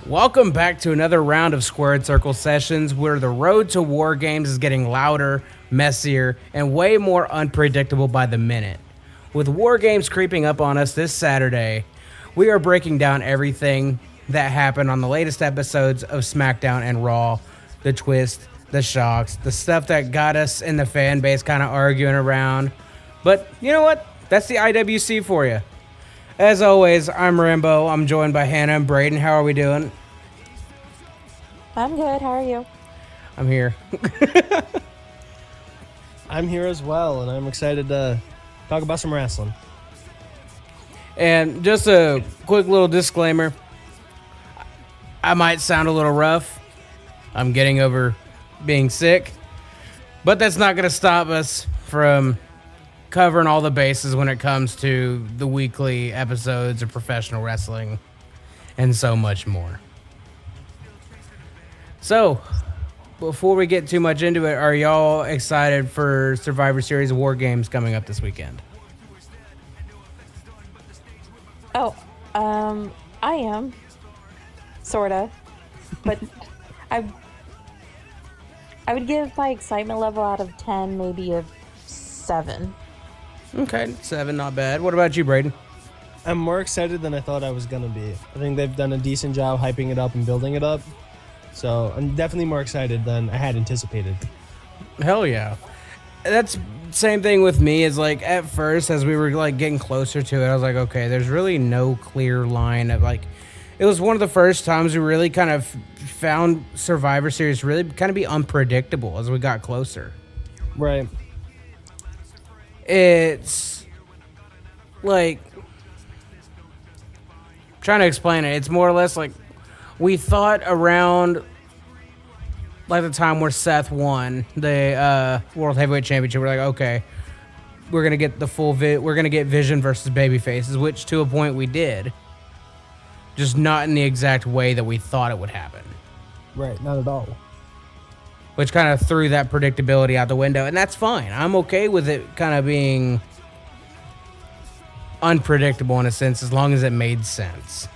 Welcome back to another round of Squared Circle sessions where the road to WarGames is getting louder, messier, and way more unpredictable by the minute. With WarGames creeping up on us this Saturday, we are breaking down everything that happened on the latest episodes of SmackDown and Raw, the twist, the shocks, the stuff that got us in the fan base kind of arguing around. But you know what? That's the IWC for you. As always, I'm Rambo. I'm joined by Hannah and Braden. How are we doing? I'm good. How are you? I'm here. I'm here as well, and I'm excited to talk about some wrestling. And just a quick little disclaimer. I might sound a little rough. I'm getting over being sick. But that's not going to stop us from covering all the bases when it comes to the weekly episodes of professional wrestling and so much more. So, before we get too much into it, are y'all excited for Survivor Series WarGames coming up this weekend? Oh, I am. Sorta. But I would give my excitement level out of 10 maybe a 7. Okay, 7, not bad. What about you, Braden? I'm more excited than I thought I was going to be. I think they've done a decent job hyping it up and building it up. So I'm definitely more excited than I had anticipated. Hell yeah. That's same thing with me. Is like at first, as we were like getting closer to it, I was like, okay, there's really no clear line of like. It was one of the first times we really kind of found Survivor Series really kind of be unpredictable as we got closer. Right. It's like trying to explain it. It's more or less like we thought around like the time where Seth won the World Heavyweight Championship. We're like, okay, we're gonna get the full we're gonna get Vision versus Babyfaces, which to a point we did, just not in the exact way that we thought it would happen. Right, not at all. Which kind of threw that predictability out the window, and that's fine. I'm okay with it kind of being unpredictable in a sense, as long as it made sense.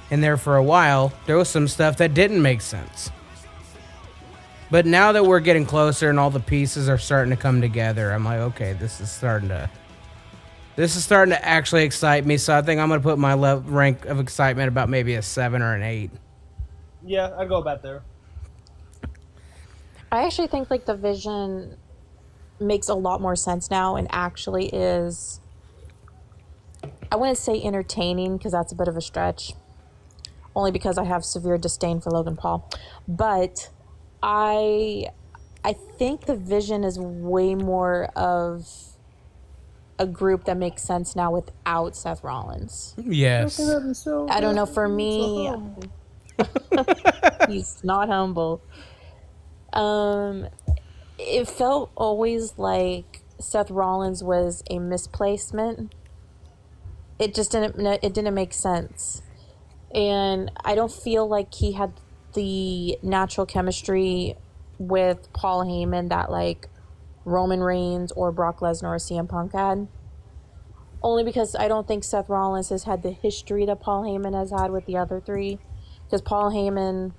And there for a while, there was some stuff that didn't make sense. But now that we're getting closer and all the pieces are starting to come together, I'm like, okay, this is starting to actually excite me. So I think I'm going to put my rank of excitement about maybe a 7 or an 8. Yeah, I'd go about there. I actually think like the vision makes a lot more sense now and actually is, I wouldn't say entertaining because that's a bit of a stretch. Only because I have severe disdain for Logan Paul. But I think the vision is way more of a group that makes sense now without Seth Rollins. Yes. I don't know, for me, he's not humble. It felt always like Seth Rollins was a misplacement. It just didn't make sense. And I don't feel like he had the natural chemistry with Paul Heyman that like Roman Reigns or Brock Lesnar or CM Punk had. Only because I don't think Seth Rollins has had the history that Paul Heyman has had with the other three. Because Paul Heyman,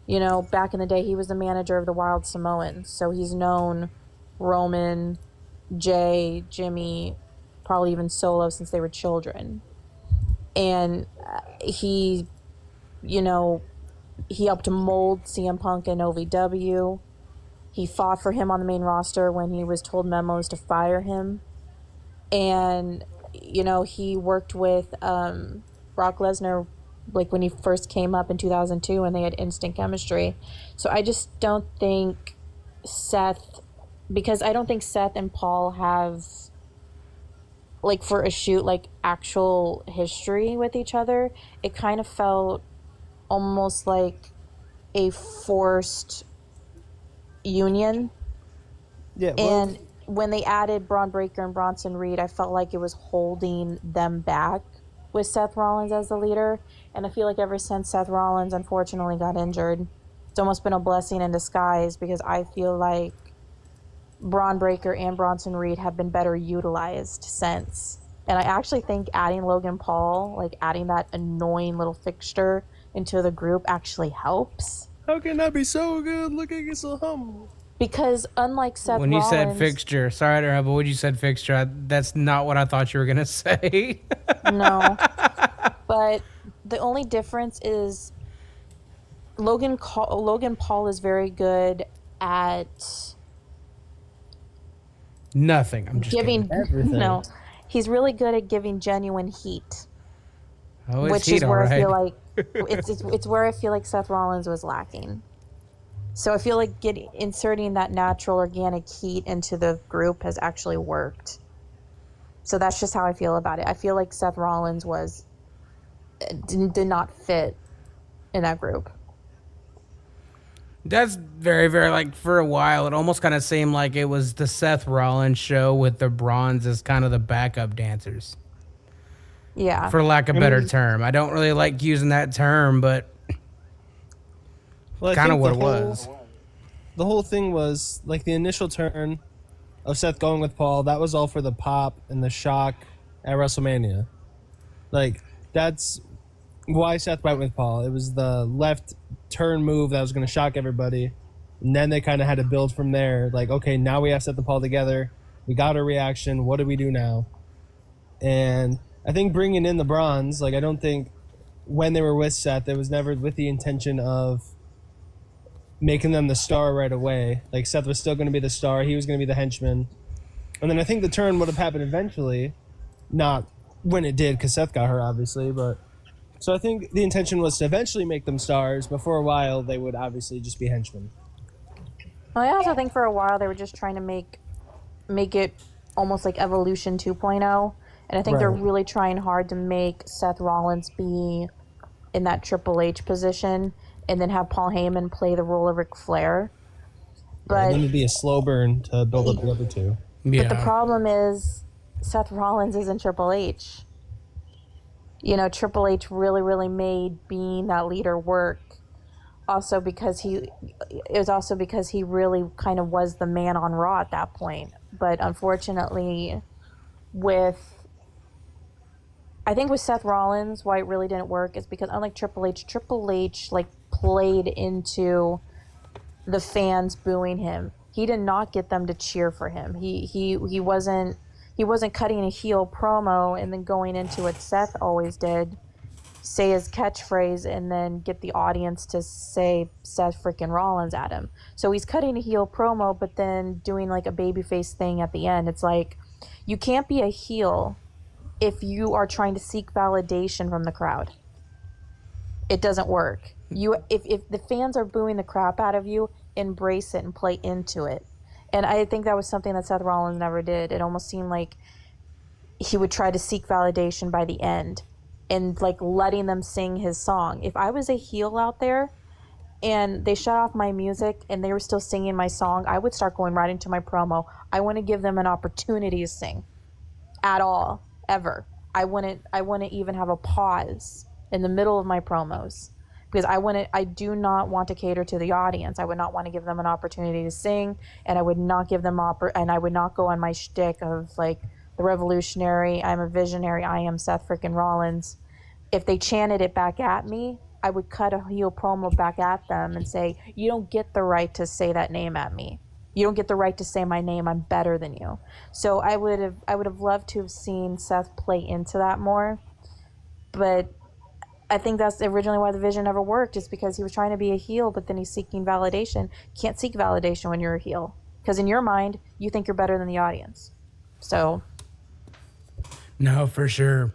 you know, back in the day, he was the manager of the Wild Samoans. So he's known Roman, Jay, Jimmy, probably even Solo since they were children. And he, you know, he helped mold CM Punk and OVW. He fought for him on the main roster when he was told memos to fire him. And, you know, he worked with Brock Lesnar like when he first came up in 2002 and they had instant chemistry. So I just don't think Seth, because I don't think Seth and Paul have, like for a shoot, like actual history with each other. It kind of felt almost like a forced union. Yeah. Well, And when they added Braun Breaker and Bronson Reed, I felt like it was holding them back with Seth Rollins as the leader. And I feel like ever since Seth Rollins unfortunately got injured, it's almost been a blessing in disguise because I feel like Braun Breaker and Bronson Reed have been better utilized since. And I actually think adding Logan Paul, like adding that annoying little fixture into the group actually helps. How can that be so good? Look at you so humble. Because unlike Seth When you Rollins, said fixture, sorry to interrupt, but when you said fixture, that's not what I thought you were gonna say. no, but the only difference is Logan Paul is very good at Nothing. I'm just giving. kidding. Everything. No, he's really good at giving genuine heat, Oh, it's which heat, is all where I right. feel like it's where I feel like Seth Rollins was lacking. So I feel like inserting that natural organic heat into the group has actually worked. So that's just how I feel about it. I feel like Seth Rollins did not fit in that group. That's very, very, like, for a while, it almost kind of seemed like it was the Seth Rollins show with the Bronze as kind of the backup dancers, Yeah. for lack of a better term. I don't really like using that term, but Well, I kind of think what it was. The whole thing was like the initial turn of Seth going with Paul. That was all for the pop and the shock at WrestleMania. Like that's why Seth went with Paul. It was the left turn move that was going to shock everybody, and then they kind of had to build from there. Like, okay, now we have Seth and Paul together. We got a reaction. What do we do now? And I think bringing in the Bronze, like I don't think when they were with Seth, it was never with the intention of making them the star right away. Like Seth was still going to be the star. He was going to be the henchman. And then I think the turn would have happened eventually. Not when it did, because Seth got hurt, obviously. But so I think the intention was to eventually make them stars, but for a while they would obviously just be henchmen. Well, I also think for a while they were just trying to make it almost like Evolution 2.0. And I think they're Right. really trying hard to make Seth Rollins be in that Triple H position and then have Paul Heyman play the role of Ric Flair. And But then it'd be a slow burn to build up the other two. Yeah. But the problem is Seth Rollins isn't Triple H. You know, Triple H really, really made being that leader work. Also because he really kind of was the man on Raw at that point. But unfortunately, I think with Seth Rollins, why it really didn't work is because unlike Triple H like played into the fans booing him. He did not get them to cheer for him. He wasn't cutting a heel promo and then going into what Seth always did, say his catchphrase and then get the audience to say Seth freaking Rollins at him. So he's cutting a heel promo but then doing like a babyface thing at the end. It's like you can't be a heel if you are trying to seek validation from the crowd. It doesn't work. If the fans are booing the crap out of you, embrace it and play into it. And I think that was something that Seth Rollins never did. It almost seemed like he would try to seek validation by the end and like letting them sing his song. If I was a heel out there and they shut off my music and they were still singing my song, I would start going right into my promo. I want to give them an opportunity to sing at all, ever. I wouldn't even have a pause in the middle of my promos because I do not want to cater to the audience. I would not want to give them an opportunity to sing, and I would not give them and I would not go on my shtick of like the revolutionary, I'm a visionary, I am Seth freaking Rollins. If they chanted it back at me, I would cut a heel promo back at them and say, you don't get the right to say that name at me. You don't get the right to say my name. I'm better than you. So I would have loved to have seen Seth play into that more. But I think that's originally why the vision never worked, is because he was trying to be a heel, but then he's seeking validation. You can't seek validation when you're a heel. Because in your mind, you think you're better than the audience. So No, for sure.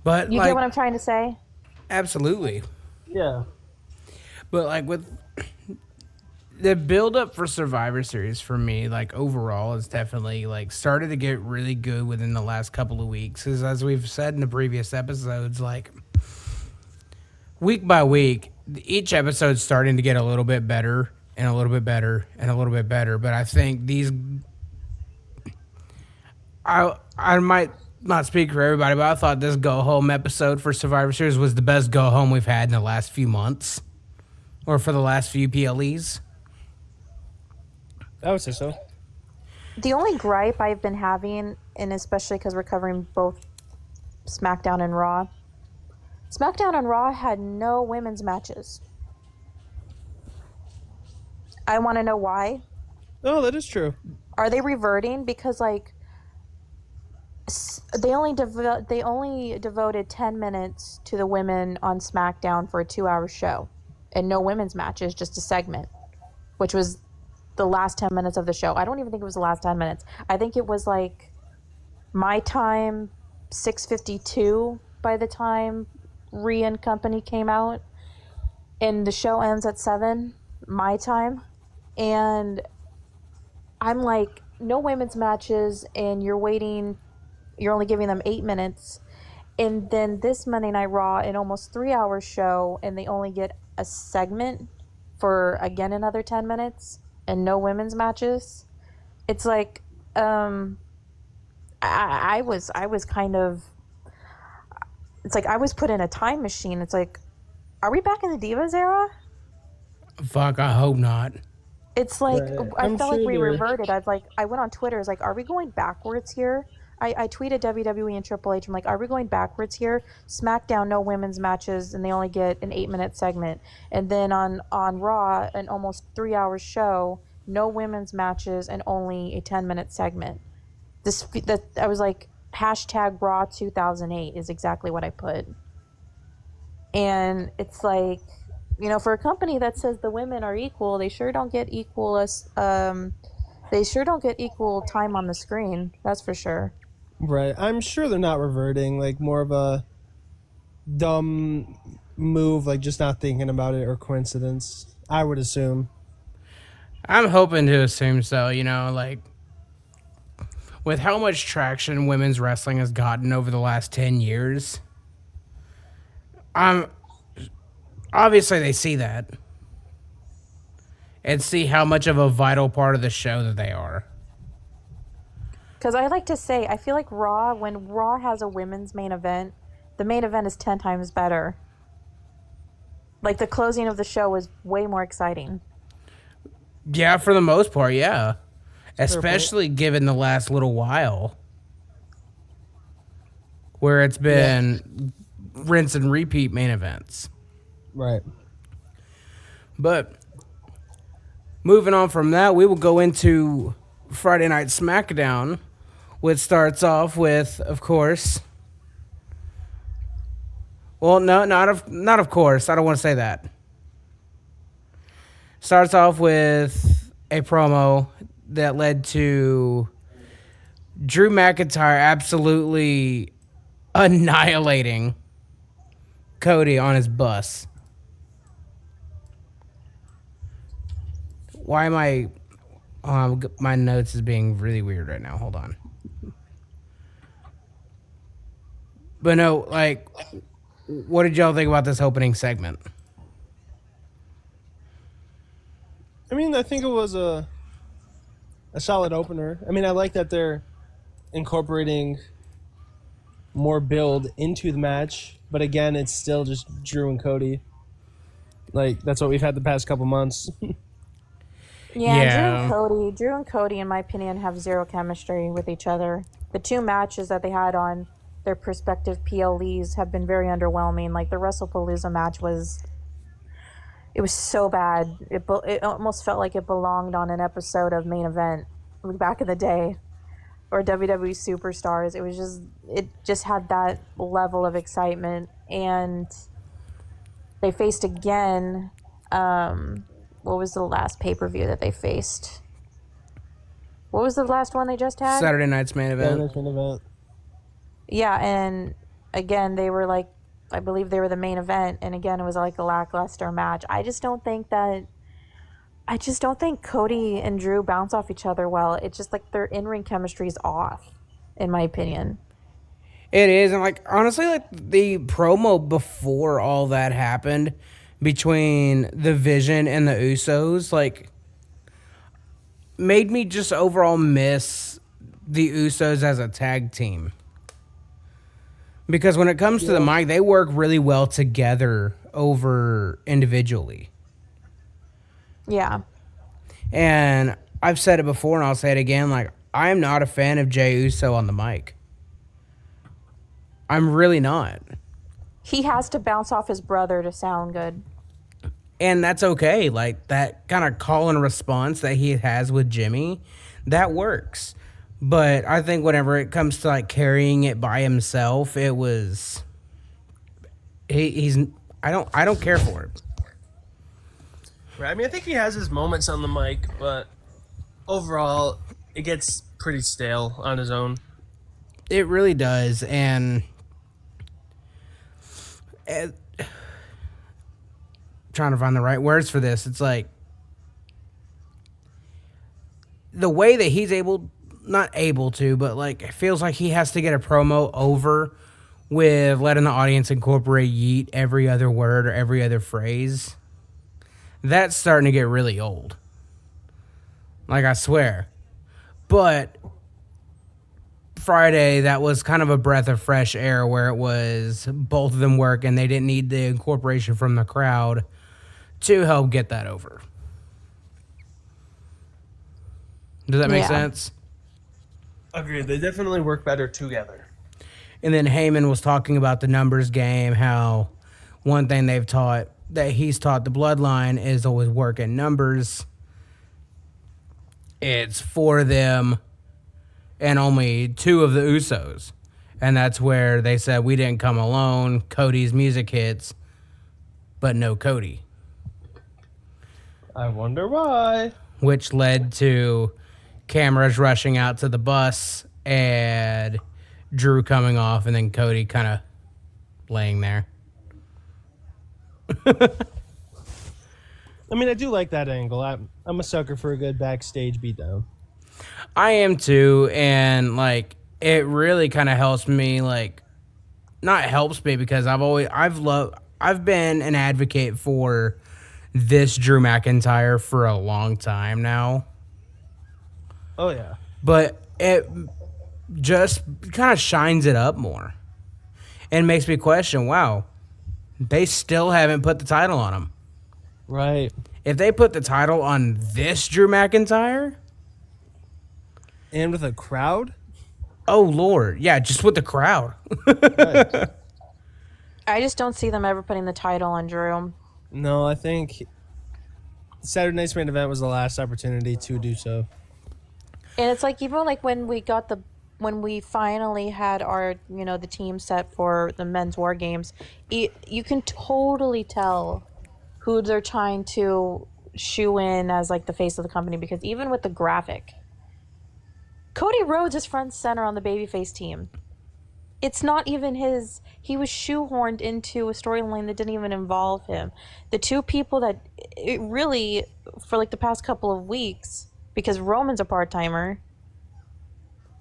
But you like, get what I'm trying to say? absolutely. Yeah. But like with the build up for Survivor Series for me, like overall, is definitely like started to get really good within the last couple of weeks. As we've said in the previous episodes, like week by week, each episode's starting to get a little bit better and a little bit better and a little bit better. But I think I might not speak for everybody, but I thought this go home episode for Survivor Series was the best go home we've had in the last few months, or for the last few PLEs. I would say so. The only gripe I've been having, and especially because we're covering both SmackDown and Raw, SmackDown and Raw had no women's matches. I want to know why. Oh, that is true. Are they reverting? Because like they only devoted 10 minutes to the women on SmackDown for a 2-hour show, and no women's matches, just a segment, which was the last 10 minutes of the show. I don't even think it was the last 10 minutes. I think it was like my time 6:52 by the time Rhea and Company came out, and the show ends at 7 my time, and I'm like, no women's matches, and you're only giving them 8 minutes. And then this Monday Night Raw, an almost 3-hour show, and they only get a segment for, again, another 10 minutes, and no women's matches. It's like, I was kind of, it's like I was put in a time machine. It's like, are we back in the Divas era? Fuck, I hope not. It's like, Right. I I'm felt sure like we they're- reverted. I went on Twitter. It's like, are we going backwards here? I tweeted WWE and Triple H. I'm like, are we going backwards here? SmackDown, no women's matches, and they only get an 8-minute segment. And then on Raw, an almost 3-hour show, no women's matches, and only a 10-minute segment. I was like, hashtag Raw 2008 is exactly what I put. And it's like, you know, for a company that says the women are equal, they sure don't get equal time on the screen. That's for sure. Right. I'm sure they're not reverting, like more of a dumb move, like just not thinking about it or coincidence. I would assume. I'm hoping to assume so, you know, like with how much traction women's wrestling has gotten over the last 10 years. Obviously they see that and see how much of a vital part of the show that they are. Because I like to say, I feel like when Raw has a women's main event, the main event is 10 times better. Like, the closing of the show was way more exciting. Yeah, for the most part, yeah. Especially given the last little while where it's been rinse and repeat main events. Right. But moving on from that, we will go into Friday Night SmackDown, which starts off with, of course. Well, no, not of course. I don't want to say that. Starts off with a promo that led to Drew McIntyre absolutely annihilating Cody on his bus. Why am I... my notes is being really weird right now. Hold on. But no, like, what did y'all think about this opening segment? I mean, I think it was a solid opener. I mean, I like that they're incorporating more build into the match, but again, it's still just Drew and Cody. Like, that's what we've had the past couple months. Yeah. Drew and Cody, in my opinion, have zero chemistry with each other. The 2 matches that they had on their prospective PLEs have been very underwhelming. Like, the WrestlePalooza match was so bad. It almost felt like it belonged on an episode of Main Event back in the day, or WWE Superstars. It just had that level of excitement. And they faced again. What was the last pay-per-view that they faced? What was the last one they just had? Saturday night's main event. Yeah, and again, they were like, I believe they were the main event, and again, it was like a lackluster match. I just don't think Cody and Drew bounce off each other well. It's just like their in-ring chemistry is off, in my opinion. It is, and like honestly, like the promo before all that happened between the Vision and the Usos, like, made me just overall miss the Usos as a tag team. Because when it comes to the mic, they work really well together over individually. Yeah. And I've said it before and I'll say it again, like, I am not a fan of Jey Uso on the mic. I'm really not. He has to bounce off his brother to sound good. And that's okay. Like, that kind of call and response that he has with Jimmy, that works. But I think whenever it comes to, like, carrying it by himself, it was... He's... I don't care for it. Right. I mean, I think he has his moments on the mic, but overall, it gets pretty stale on his own. It really does, and... trying to find the right words for this. It's like... the way that he's not able to, but like it feels like he has to get a promo over with letting the audience incorporate yeet every other word or every other phrase. That's starting to get really old. Like, I swear. But Friday, that was kind of a breath of fresh air where it was both of them work and they didn't need the incorporation from the crowd to help get that over. Does that make sense? Agreed. They definitely work better together. And then Heyman was talking about the numbers game, how one thing he's taught the Bloodline is always work in numbers. It's for them and only 2 of the Usos. And that's where they said, we didn't come alone. Cody's music hits, but no Cody. I wonder why. Which led to cameras rushing out to the bus and Drew coming off and then Cody kind of laying there. I mean, I do like that angle. I'm a sucker for a good backstage beatdown. I am too, and like it really kind of helps me. Like, not helps me because I've been an advocate for this Drew McIntyre for a long time now. Oh yeah, but it just kind of shines it up more and makes me question, wow, they still haven't put the title on him. Right. If they put the title on this Drew McIntyre... and with a crowd? Oh, Lord. Yeah, just with the crowd. Right. I just don't see them ever putting the title on Drew. No, I think Saturday Night's Main Event was the last opportunity to do so. And it's like, even like when we finally had our, the team set for the men's WarGames, you can totally tell who they're trying to shoe in as like the face of the company, because even with the graphic, Cody Rhodes is front center on the babyface team. It's not even he was shoehorned into a storyline that didn't even involve him. The 2 people that it really, for like the past couple of weeks, because Roman's a part-timer,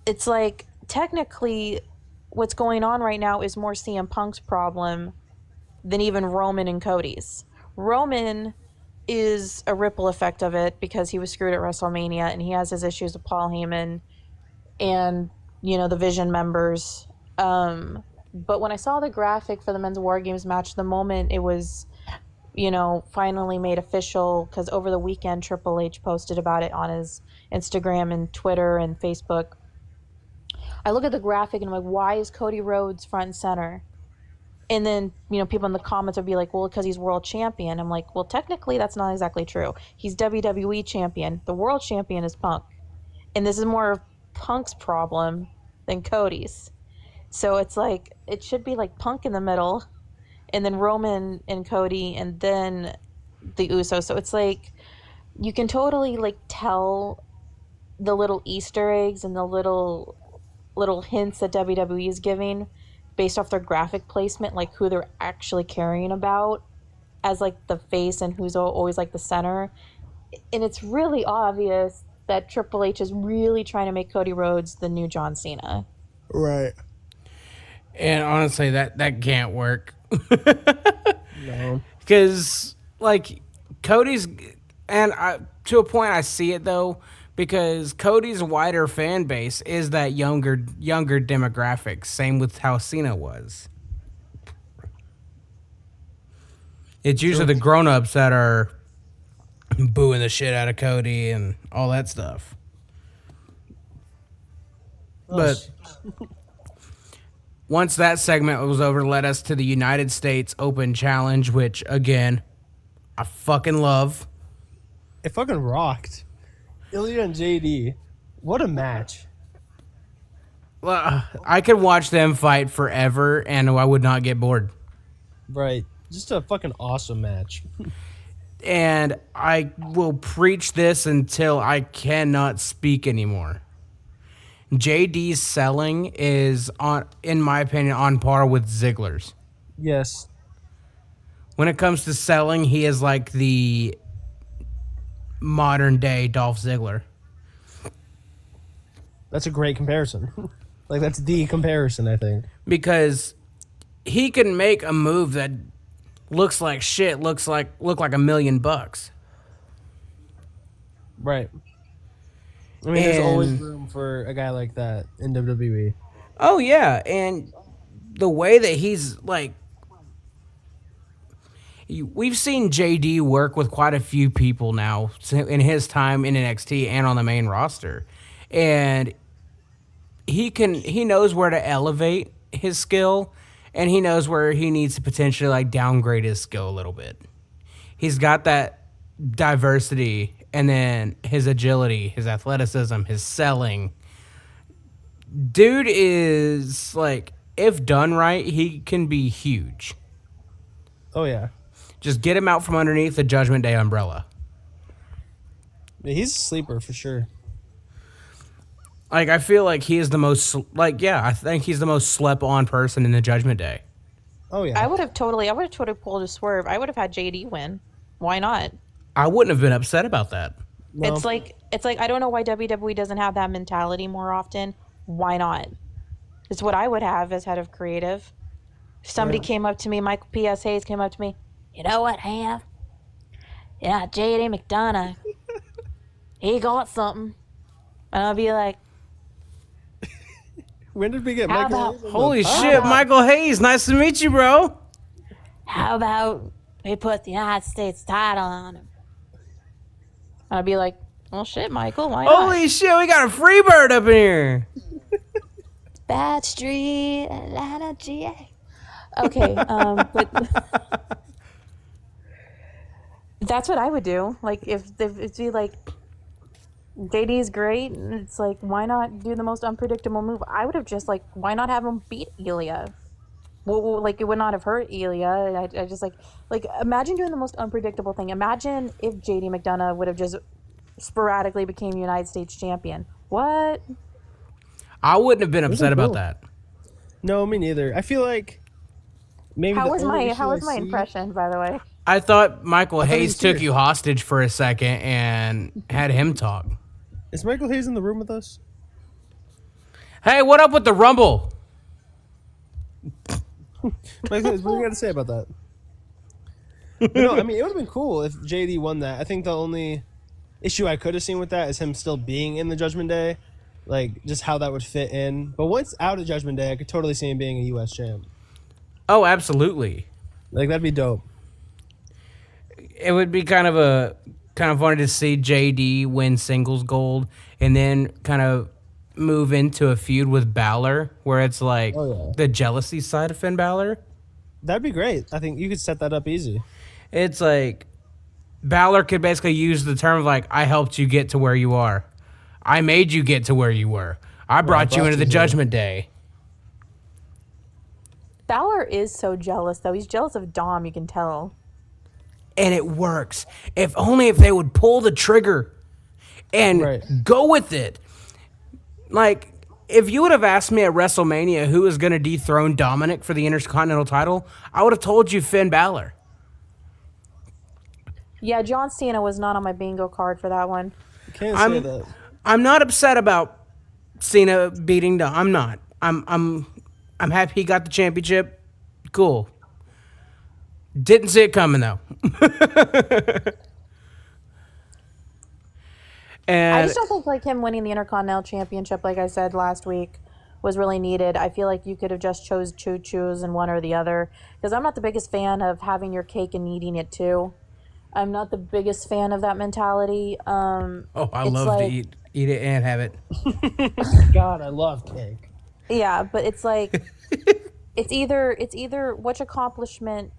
it's like technically what's going on right now is more CM Punk's problem than even Roman and Cody's. Roman is a ripple effect of it because he was screwed at WrestleMania and he has his issues with Paul Heyman and, the Vision members. But when I saw the graphic for the men's WarGames match, the moment it was, finally made official, because over the weekend Triple H posted about it on his Instagram and Twitter and Facebook. I look at the graphic and I'm like, why is Cody Rhodes front and center? And then, people in the comments would be like, well, because he's world champion. I'm like, well, technically that's not exactly true. He's WWE champion. The world champion is Punk. And this is more of Punk's problem than Cody's. So it's like, it should be like Punk in the middle, and then Roman and Cody, and then the Usos. So it's like, you can totally like tell the little Easter eggs and the little hints that WWE is giving based off their graphic placement, like who they're actually caring about as like the face and who's always like the center. And it's really obvious that Triple H is really trying to make Cody Rhodes the new John Cena. Right. And honestly, that can't work. No. Because, like, Cody's... And to a point, I see it, though, because Cody's wider fan base is that younger demographic. Same with how Cena was. It's usually the grown-ups that are booing the shit out of Cody and all that stuff. But once that segment was over, led us to the United States Open Challenge, which, again, I fucking love. It fucking rocked. Ilya and JD. What a match. Well, I could watch them fight forever, and I would not get bored. Right. Just a fucking awesome match. And I will preach this until I cannot speak anymore. JD's selling is, in my opinion, on par with Ziggler's. Yes. When it comes to selling, he is like the modern day Dolph Ziggler. That's a great comparison. Like, that's the comparison, I think. Because he can make a move that looks like shit, look like $1 million. Right. I mean, there's always room for a guy like that in WWE. Oh, yeah. And the way that he's like, we've seen JD work with quite a few people now in his time in NXT and on the main roster. And he knows where to elevate his skill, and he knows where he needs to potentially like downgrade his skill a little bit. He's got that diversity, and then his agility, his athleticism, his selling. Dude is like, if done right, he can be huge. Oh, yeah. Just get him out from underneath the Judgment Day umbrella. Yeah, he's a sleeper for sure. Like, I feel like he is the most, I think he's the most slept on person in the Judgment Day. Oh, yeah. I would have totally pulled a swerve. I would have had JD win. Why not? I wouldn't have been upset about that. No. It's like I don't know why WWE doesn't have that mentality more often. Why not? It's what I would have as head of creative. If somebody came up to me, Michael P.S. Hayes came up to me, you know what, Ham? Yeah, JD McDonough. He got something. And I'll be like, When did we get How Michael about- Hayes on Holy the shit, Michael Hayes, nice to meet you, bro. how about we put the United States title on him? I'd be like, well, shit, Michael, why not? Holy shit, we got a free bird up in here. Bad Street, Atlanta, GA. Okay, but that's what I would do. Like, if it's be like, JD's great, and it's like, why not do the most unpredictable move? I would have just like, why not have him beat Ilya? Well, like, it would not have hurt Ilya. I just like imagine doing the most unpredictable thing. Imagine if JD McDonough would have just sporadically became United States champion. What? I wouldn't have been upset about that. No, me neither. I feel like maybe How the was only issue my I see- impression, by the way? I thought Michael thought he Hayes was took here. you hostage for a second and had him talk. Is Michael Hayes in the room with us? Hey, what up with the Rumble? Michael Hayes, what do you got to say about that? No, I mean, it would have been cool if JD won that. I think the only issue I could have seen with that is him still being in the Judgment Day, like just how that would fit in. But once out of Judgment Day, I could totally see him being a U.S. champ. Oh, absolutely. Like, that'd be dope. It would be kind of funny to see JD win singles gold and then kind of move into a feud with Balor where it's like the jealousy side of Finn Balor. That'd be great. I think you could set that up easy. It's like Balor could basically use the term of like, I helped you get to where you are. I made you get to where you were. I brought you into the Judgment Day. Balor is so jealous, though. He's jealous of Dom, you can tell. And it works. If only if they would pull the trigger and go with it. Like, if you would have asked me at WrestleMania who was going to dethrone Dominic for the Intercontinental title, I would have told you Finn Balor. Yeah, John Cena was not on my bingo card for that one. You can't say that. I'm not upset about Cena beating Dom. I'm not. I'm happy he got the championship. Cool. Didn't see it coming though. And I just don't think like him winning the Intercontinental Championship, like I said last week, was really needed. I feel like you could have just choose and one or the other. Because I'm not the biggest fan of having your cake and eating it too. I'm not the biggest fan of that mentality. I love to eat it and have it. God, I love cake. Yeah, but it's like It's either which accomplishment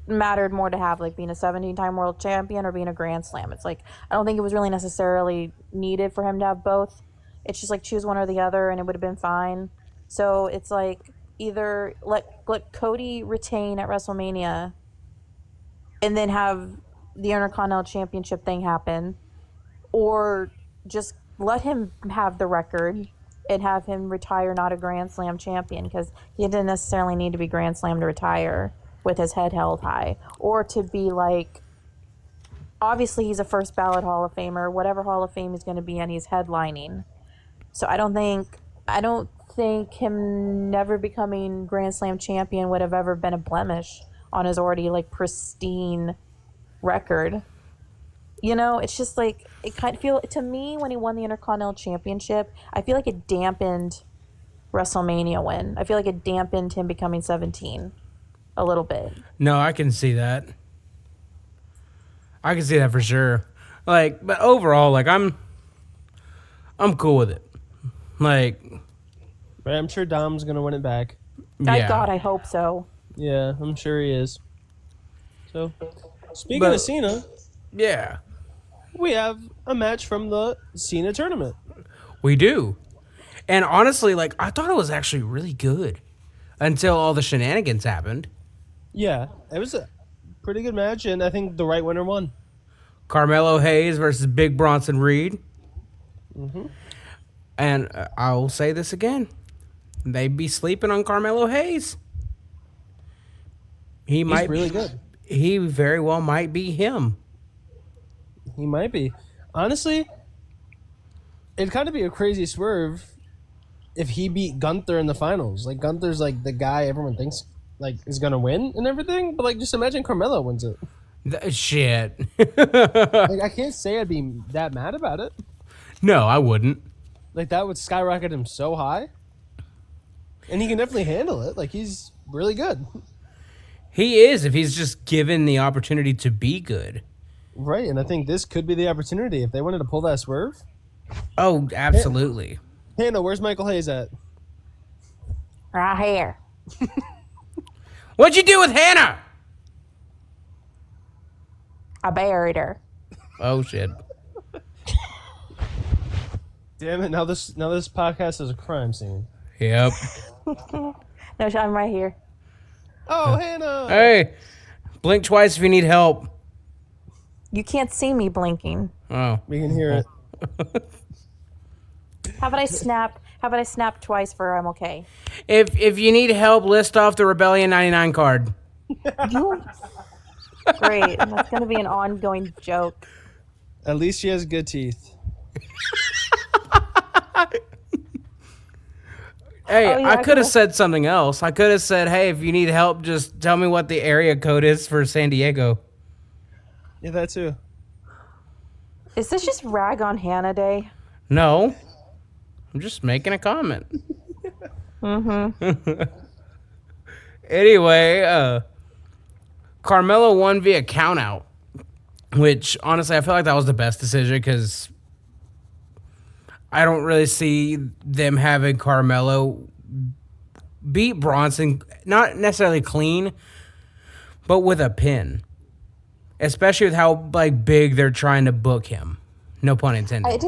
mattered more to have, like being a 17-time world champion or being a Grand Slam. It's like I don't think it was really necessarily needed for him to have both. It's just like choose one or the other, and it would have been fine. So it's like either let Cody retain at WrestleMania, and then have the Intercontinental Championship thing happen, or just let him have the record and have him retire not a Grand Slam champion, because he didn't necessarily need to be Grand Slam to retire with his head held high, or to be like, obviously he's a first ballot Hall of Famer, whatever Hall of Fame he's going to be in, he's headlining. So I don't think him never becoming Grand Slam champion would have ever been a blemish on his already like pristine record. You know, it's just like, it kind of feel to me when he won the Intercontinental Championship, I feel like it dampened WrestleMania win. I feel like it dampened him becoming 17 a little bit. No, I can see that. I can see that for sure. Like, but overall, like I'm cool with it. Like, Right, I'm sure Dom's gonna win it back. Thank God, I hope so. Yeah, I'm sure he is. So, speaking of Cena, yeah, we have a match from the Cena tournament. we do. And honestly, like I thought it was actually really good until all the shenanigans happened. Yeah, it was a pretty good match, and I think the right winner won. Carmelo Hayes versus Big Bronson Reed. Mm-hmm. And I will say this again. They'd be sleeping on Carmelo Hayes. He's really good. He very well might be him. He might be. Honestly, it'd kind of be a crazy swerve if he beat Gunther in the finals. Like, Gunther's like the guy everyone thinks like is gonna win and everything. But like, just imagine Carmelo wins it. Shit. Like, I can't say I'd be that mad about it. No, I wouldn't. Like, that would skyrocket him so high. And he can definitely handle it. Like, he's really good. He is, if he's just given the opportunity to be good. Right, and I think this could be the opportunity if they wanted to pull that swerve. Oh, absolutely. Hannah, where's Michael Hayes at? Right here. What'd you do with Hannah? I buried her. Oh, shit. Damn it! Now this podcast is a crime scene. Yep. No, I'm right here. Oh, Hannah! Hey, blink twice if you need help. You can't see me blinking. Oh. We can hear it. How about I snap? How about I snap twice for I'm okay? If you need help, list off the Rebellion 99 card. Great. That's going to be an ongoing joke. At least she has good teeth. Hey, Oh, yeah, I could have cool. said something else. I could have said, hey, if you need help, just tell me what the area code is for San Diego. Yeah, that too. Is this just rag on Hannah Day? No. I'm just making a comment. Mm-hmm. Anyway, Carmelo won via countout, which honestly I feel like that was the best decision because I don't really see them having Carmelo beat Bronson, not necessarily clean, but with a pin, especially with how like big they're trying to book him. No pun intended.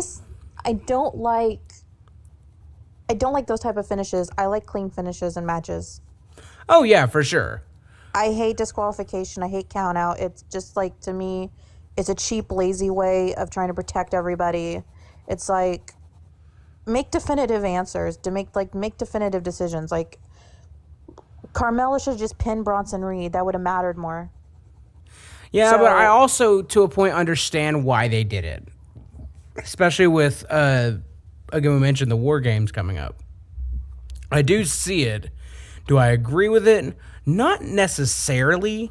I don't like those type of finishes. I like clean finishes in matches. Oh yeah, for sure. I hate disqualification. I hate count out. It's just like, to me, it's a cheap, lazy way of trying to protect everybody. It's like, make definitive answers, to make definitive decisions. Like, Carmella should just pin Bronson Reed. That would have mattered more. Yeah, So- but I also, to a point, understand why they did it. Especially with, again, we mentioned the WarGames coming up. I do see it. Do I agree with it? Not necessarily.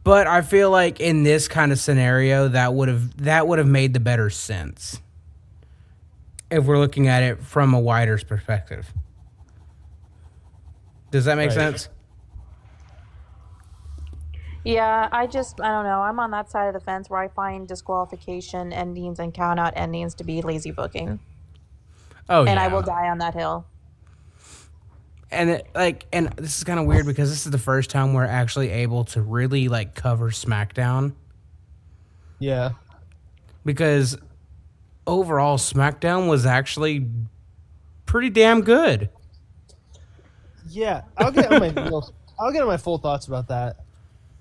But I feel like in this kind of scenario, that would have made the better sense. If we're looking at it from a wider perspective. Does that make Right. sense? Yeah, I don't know. I'm on that side of the fence where I find disqualification endings and count out endings to be lazy booking. Oh, And yeah. I will die on that hill. and this is kind of weird because this is the first time we're actually able to really like cover SmackDown, Yeah. because overall SmackDown was actually pretty damn good. Yeah. I'll get on my full thoughts about that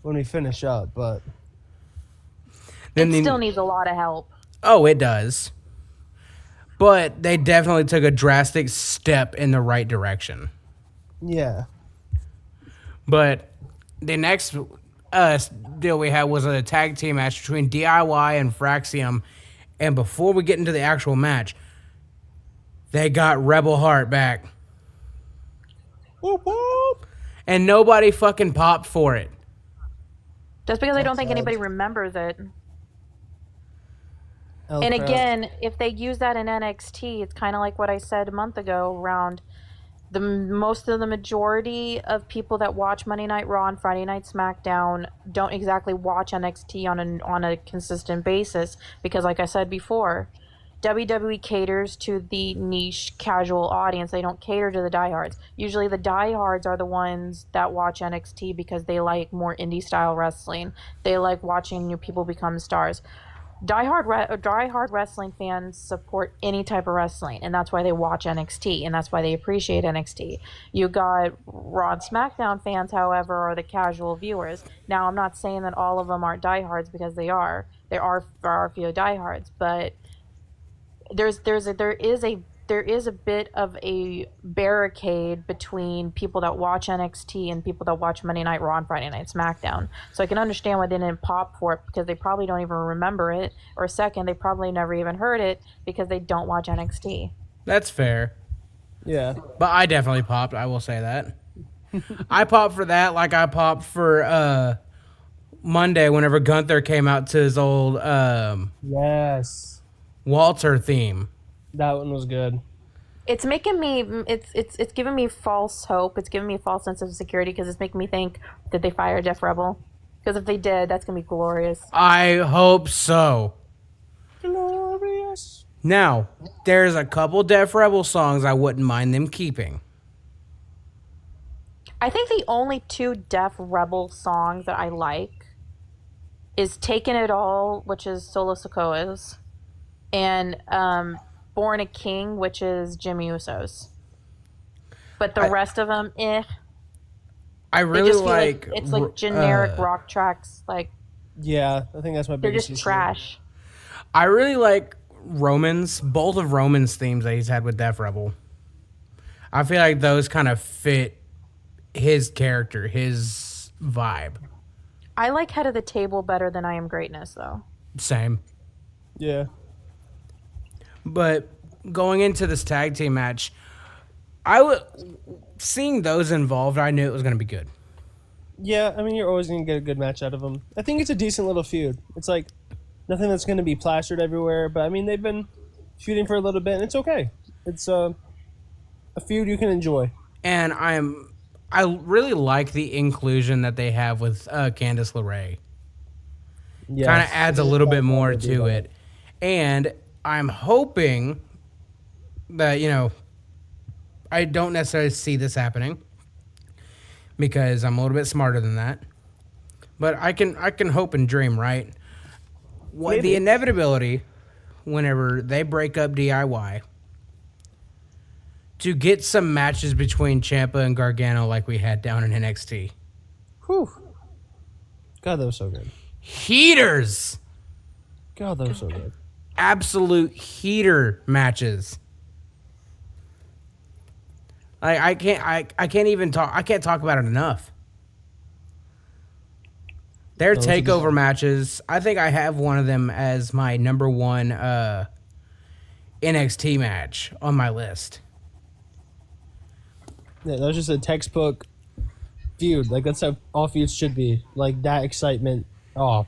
when we finish up, but Then It the- still needs a lot of help. Oh, it does. But they definitely took a drastic step in the right direction. yeah. But the next deal we had was a tag team match between DIY and Fraxium. And before we get into the actual match, they got Rebel Heart back. Whoop, whoop. And nobody fucking popped for it. Just because I don't think sad. anybody remembers it. Oh, And crap. again, if they use that in NXT, it's kind of like what I said a month ago around the majority of people that watch Monday Night Raw and Friday Night SmackDown don't exactly watch NXT on a consistent basis because, like I said before, WWE caters to the niche casual audience. They don't cater to the diehards. Usually the diehards are the ones that watch NXT because they like more indie style wrestling. They like watching new people become stars. Diehard wrestling fans support any type of wrestling, and that's why they watch NXT, and that's why they appreciate NXT. You got Raw and Smackdown fans, however, are the casual viewers. Now, I'm not saying that all of them aren't diehards because they are. There are a few diehards, but there is a bit of a barricade between people that watch NXT and people that watch Monday Night Raw and Friday Night SmackDown. So I can understand why they didn't pop for it because they probably don't even remember it. Or second, they probably never even heard it because they don't watch NXT. That's fair. Yeah. But I definitely popped, I will say that. I popped for that like I popped for Monday whenever Gunther came out to his old Yes. Walter theme. That one was good. It's making me it's giving me false hope. It's giving me a false sense of security because it's making me think that they fired Jeff Rebel. Because if they did, that's gonna be glorious. I hope so. Glorious. Now, there's a couple Def Rebel songs I wouldn't mind them keeping. I think the only two Def Rebel songs that I like is Taking It All, which is Solo Sokoa's, and Born a King, which is Jimmy Uso's. But the rest of them, I they really just feel like it's like generic rock tracks. Like Yeah, I think that's my they're biggest just issue. trash. I really like both of Roman's themes that he's had with Def Rebel. I feel like those kind of fit his character, his vibe. I like Head of the Table better than I Am Greatness, though. Same. Yeah. But going into this tag team match, seeing those involved, I knew it was going to be good. Yeah, I mean, you're always going to get a good match out of them. I think it's a decent little feud. It's like nothing that's going to be plastered everywhere, but I mean, they've been feuding for a little bit, and it's okay. It's a feud you can enjoy. And I really like the inclusion that they have with Candice LeRae. Yes. Kind of adds a little bit more to it. And I'm hoping that, I don't necessarily see this happening because I'm a little bit smarter than that. But I can hope and dream, right? What the inevitability whenever they break up DIY to get some matches between Ciampa and Gargano like we had down in NXT. Whew. God, that was so good. Heaters! God, that was so good. Absolute heater matches. I can't even talk. I can't talk about it enough. Their takeover matches. I think I have one of them as my number one NXT match on my list. Yeah, that was just a textbook feud. Like, that's how all feuds should be. Like, that excitement. Oh,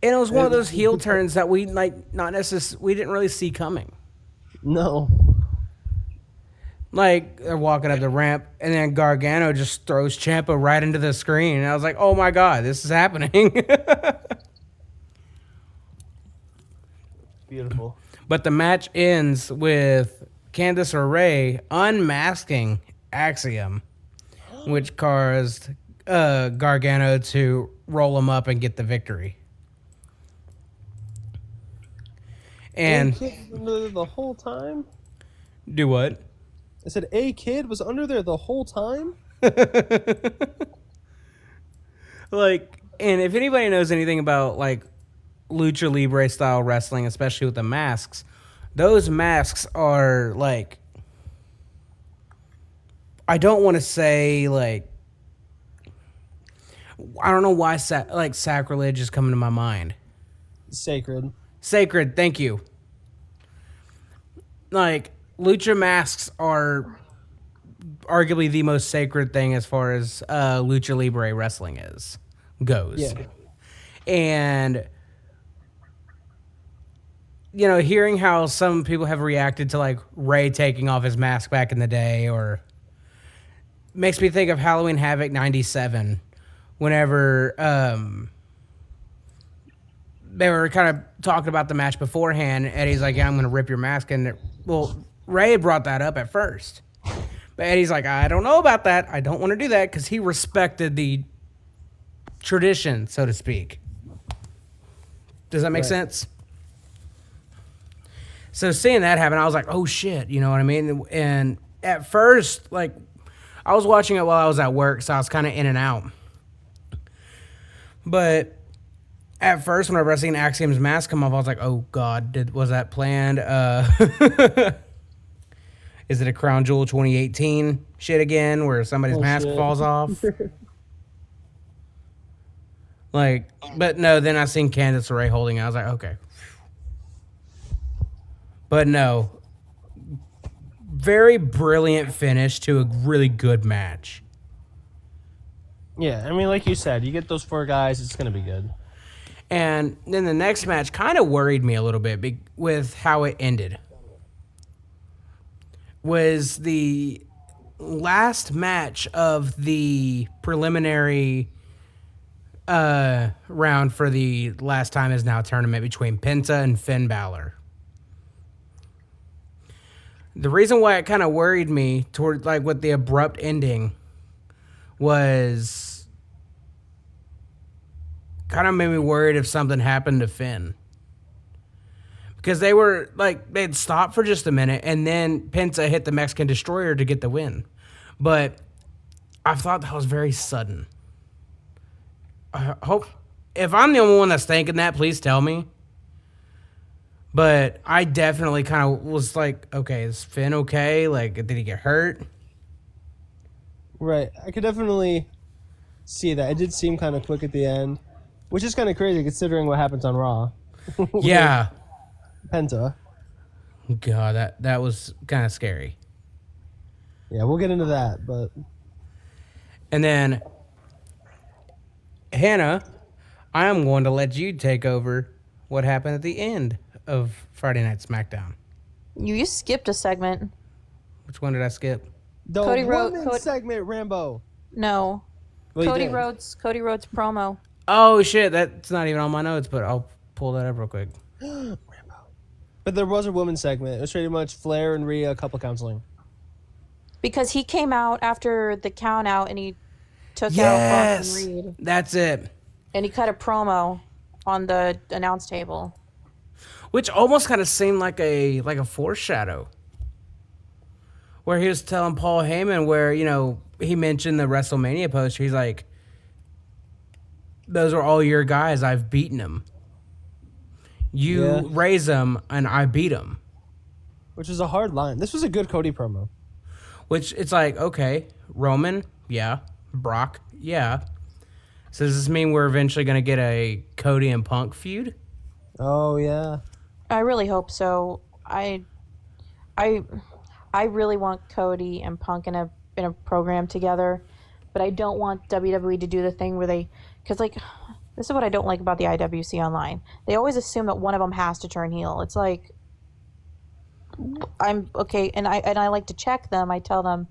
And it was one of those heel turns that we we didn't really see coming. no. Like, they're walking up the ramp, and then Gargano just throws Ciampa right into the screen. And I was like, oh my God, this is happening. Beautiful. But the match ends with Candice LeRae unmasking Axiom which caused Gargano to roll him up and get the victory. And A-Kid was under there the whole time? do what? I said A-Kid was under there the whole time? Like, and if anybody knows anything about like lucha libre style wrestling, especially with the masks, those masks are like, I don't want to say like, I don't know why like sacrilege is coming to my mind. Sacred. Sacred, thank you. Like, lucha masks are arguably the most sacred thing as far as lucha libre wrestling goes. Yeah. And you know, hearing how some people have reacted to like Ray taking off his mask back in the day, or makes me think of Halloween Havoc 97, whenever they were kind of talking about the match beforehand. Eddie's like, yeah, I'm going to rip your mask. And well, Ray brought that up at first. But Eddie's like, I don't know about that. I don't want to do that, because he respected the tradition, so to speak. Does that make sense? So seeing that happen, I was like, oh shit, you know what I mean? And at first, like, I was watching it while I was at work, so I was kind of in and out. But at first, whenever I seen Axiom's mask come off, I was like, oh god, was that planned? Is it a Crown Jewel 2018 shit again, where somebody's mask falls off? Like, but no, then I seen Candice LeRae holding it. I was like, okay. But no, very brilliant finish to a really good match. Yeah, I mean, like you said, you get those 4 guys, it's going to be good. And then the next match kind of worried me a little bit with how it ended. Was the last match of the preliminary round for the Last Time Is Now tournament between Penta and Finn Balor. The reason why it kind of worried me toward like with the abrupt ending was kind of made me worried if something happened to Finn. Because they were like, they'd stop for just a minute and then Penta hit the Mexican Destroyer to get the win. But I thought that was very sudden. I hope, if I'm the only one that's thinking that, please tell me. But I definitely kind of was like, okay, is Finn okay? Like, did he get hurt? Right. I could definitely see that. It did seem kind of quick at the end, which is kind of crazy considering what happens on Raw. Yeah. Penta. God, that was kind of scary. Yeah, we'll get into that, but... And then, Hannah, I am going to let you take over what happened at the end of Friday Night SmackDown. You skipped a segment. Which one did I skip? The women's segment, Rambo. No. Well, Cody Rhodes promo. Oh, shit, that's not even on my notes, but I'll pull that up real quick. Rambo. But there was a women's segment. It was pretty much Flair and Rhea couple counseling. Because he came out after the count out and he took out Bronson Reed. That's it. And he cut a promo on the announce table. Which almost kind of seemed like a foreshadow. Where he was telling Paul Heyman where, you know, he mentioned the WrestleMania poster. He's like, those are all your guys. I've beaten them. You raise them, and I beat them. Which is a hard line. This was a good Cody promo. Which, it's like, okay, Roman, yeah. Brock, yeah. So does this mean we're eventually going to get a Cody and Punk feud? Oh, yeah. I really hope so. I really want Cody and Punk in a program together, but I don't want WWE to do the thing where because like this is what I don't like about the IWC online. They always assume that one of them has to turn heel. It's like I'm okay, and I like to check them. I tell them,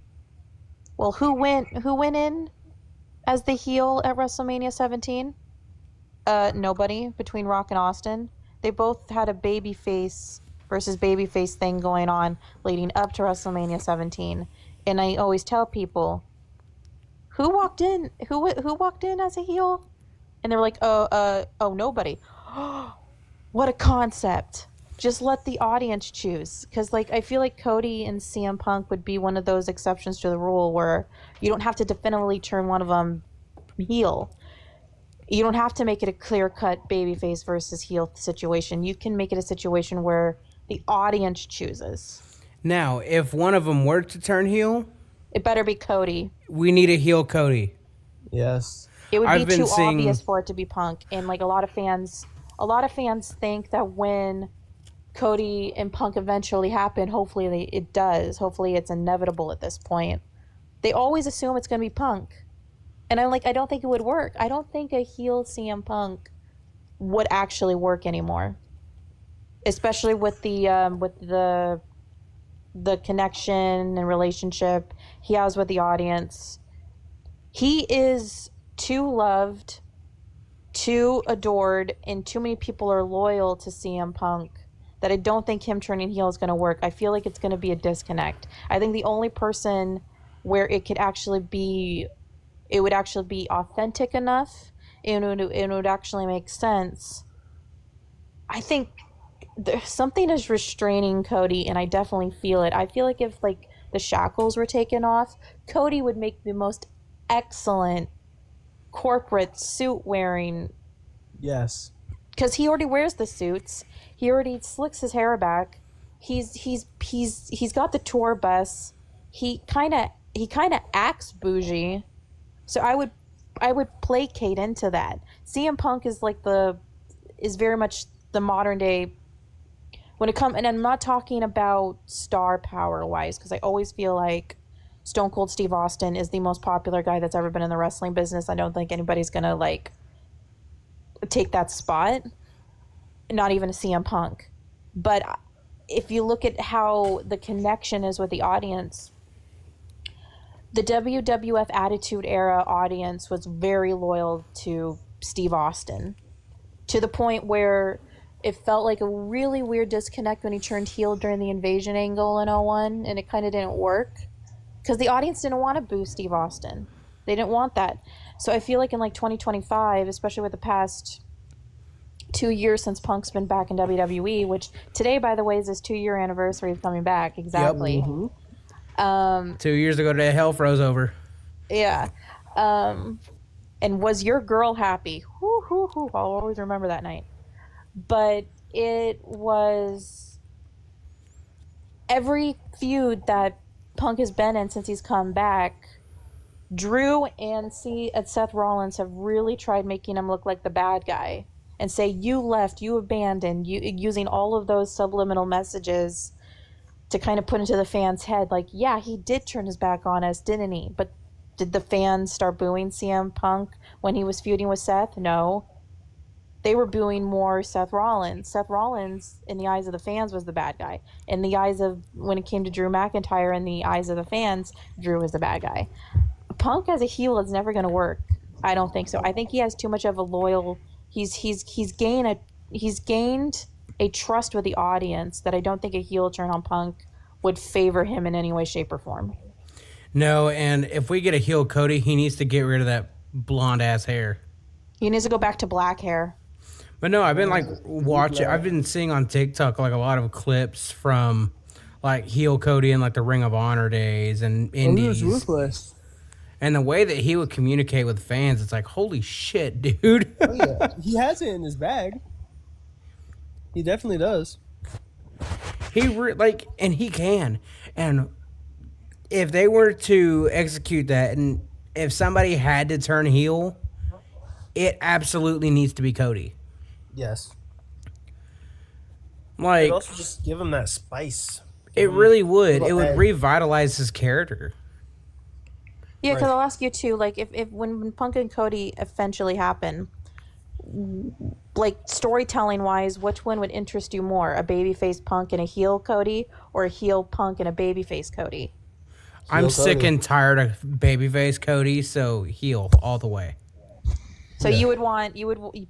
well, who went in as the heel at WrestleMania 17? Nobody between Rock and Austin. They both had a babyface versus babyface thing going on leading up to WrestleMania 17. And I always tell people, who walked in? Who walked in as a heel? And they were like, oh, nobody. What a concept. Just let the audience choose. Because, like, I feel like Cody and CM Punk would be one of those exceptions to the rule where you don't have to definitively turn one of them heel. You don't have to make it a clear-cut babyface versus heel situation. You can make it a situation where the audience chooses. Now, if one of them were to turn heel, It better be Cody. we need a heel Cody. Yes. It would I've be been too seeing- obvious for it to be Punk. And, like, a lot of fans think that when Cody and Punk eventually happen, hopefully it does. Hopefully it's inevitable at this point. They always assume it's going to be Punk. And I don't think it would work. I don't think a heel CM Punk would actually work anymore. Especially with the connection and relationship he has with the audience. He is too loved, too adored, and too many people are loyal to CM Punk that I don't think him turning heel is going to work. I feel like it's going to be a disconnect. I think the only person where it would actually be authentic enough and it would actually make sense. I think something is restraining Cody, and I definitely feel it. I feel like if, like, the shackles were taken off, Cody would make the most excellent corporate suit wearing. Yes. Because he already wears the suits. He already slicks his hair back. He's got the tour bus. He kind of acts bougie. So I would placate into that. CM Punk is very much the modern day when it comes, and I'm not talking about star power wise, because I always feel like Stone Cold Steve Austin is the most popular guy that's ever been in the wrestling business. I don't think anybody's gonna take that spot. Not even a CM Punk. But if you look at how the connection is with the audience, the WWF Attitude Era audience was very loyal to Steve Austin, to the point where it felt like a really weird disconnect when he turned heel during the Invasion angle in 01, and it kind of didn't work because the audience didn't want to boo Steve Austin. They didn't want that. So I feel like in 2025, especially with the past 2 years since Punk's been back in WWE, which today, by the way, is his 2-year anniversary of coming back. Exactly. Yep. Mm-hmm. 2 years ago today, hell froze over. Yeah. And was your girl happy? Whoo, hoo, hoo. I'll always remember that night. But it was every feud that Punk has been in since he's come back. Drew and Seth Rollins have really tried making him look like the bad guy and say, you left, you abandoned, using all of those subliminal messages to kind of put into the fans' head, like, yeah, he did turn his back on us, didn't he? But did the fans start booing CM Punk when he was feuding with Seth? No. They were booing more Seth Rollins. Seth Rollins, in the eyes of the fans, was the bad guy. In the eyes of, when it came to Drew McIntyre, in the eyes of the fans, Drew was the bad guy. Punk as a heel is never going to work. I don't think so. I think he has too much of a loyal. He's gained a trust with the audience that I don't think a heel turn on Punk would favor him in any way, shape, or form. No, and if we get a heel Cody, he needs to get rid of that blonde ass hair. He needs to go back to black hair. But no, I've been watching. I've been seeing on TikTok a lot of clips from heel Cody in the Ring of Honor days and indies. He was ruthless. And the way that he would communicate with fans, it's like, holy shit, dude. Oh, yeah. He has it in his bag. He definitely does. And he can. And if they were to execute that, and if somebody had to turn heel, it absolutely needs to be Cody. Yes. It also just give him that spice. It really would. It would revitalize his character. Yeah, because I'll ask you too, if when Punk and Cody eventually happen, storytelling wise, which one would interest you more? A babyface Punk and a heel Cody, or a heel Punk and a babyface Cody? I'm sick and tired of babyface Cody, so heel all the way. So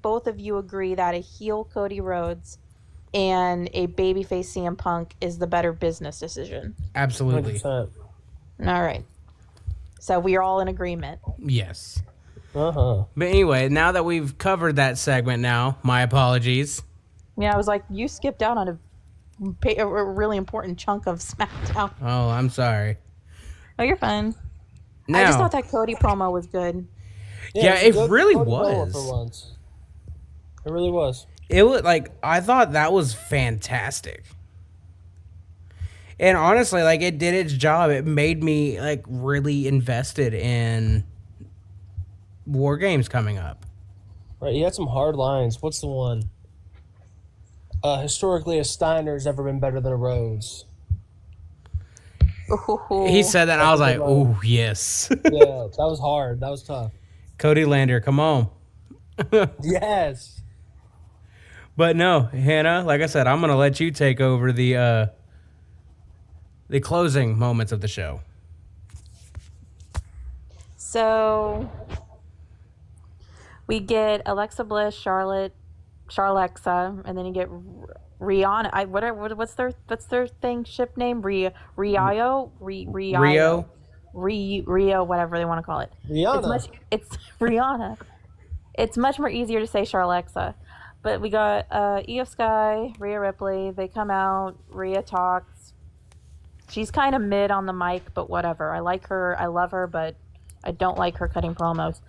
both of you agree that a heel Cody Rhodes and a babyface CM Punk is the better business decision? Absolutely. 100%. All right. So we are all in agreement. Yes. Uh-huh. But anyway, now that we've covered that segment now, my apologies. Yeah, I was like, you skipped out on a really important chunk of SmackDown. Oh, I'm sorry. Oh, you're fine. Now, I just thought that Cody promo was good. Yeah, was a it good really Cody promo was. for once. It really was. It was like, I thought that was fantastic. And honestly, like, it did its job. It made me like really invested in War Games coming up. Right, he had some hard lines. What's the one? Historically, a Steiner's ever been better than a Rhodes. He said that, and I was like, That's a good line. oh, yes. Yeah, that was hard. That was tough. Cody Lander, come on. Yes. But no, Hannah, like I said, I'm going to let you take over the closing moments of the show. So we get Alexa Bliss, Charlexa, and then you get Rihanna. What's their thing ship name? Rio, whatever they want to call it. Rihanna. It's Rihanna. It's much more easier to say Charlexa. But we got Io Sky, Rhea Ripley. They come out. Rhea talks. She's kind of mid on the mic, but whatever. I like her. I love her, but I don't like her cutting promos.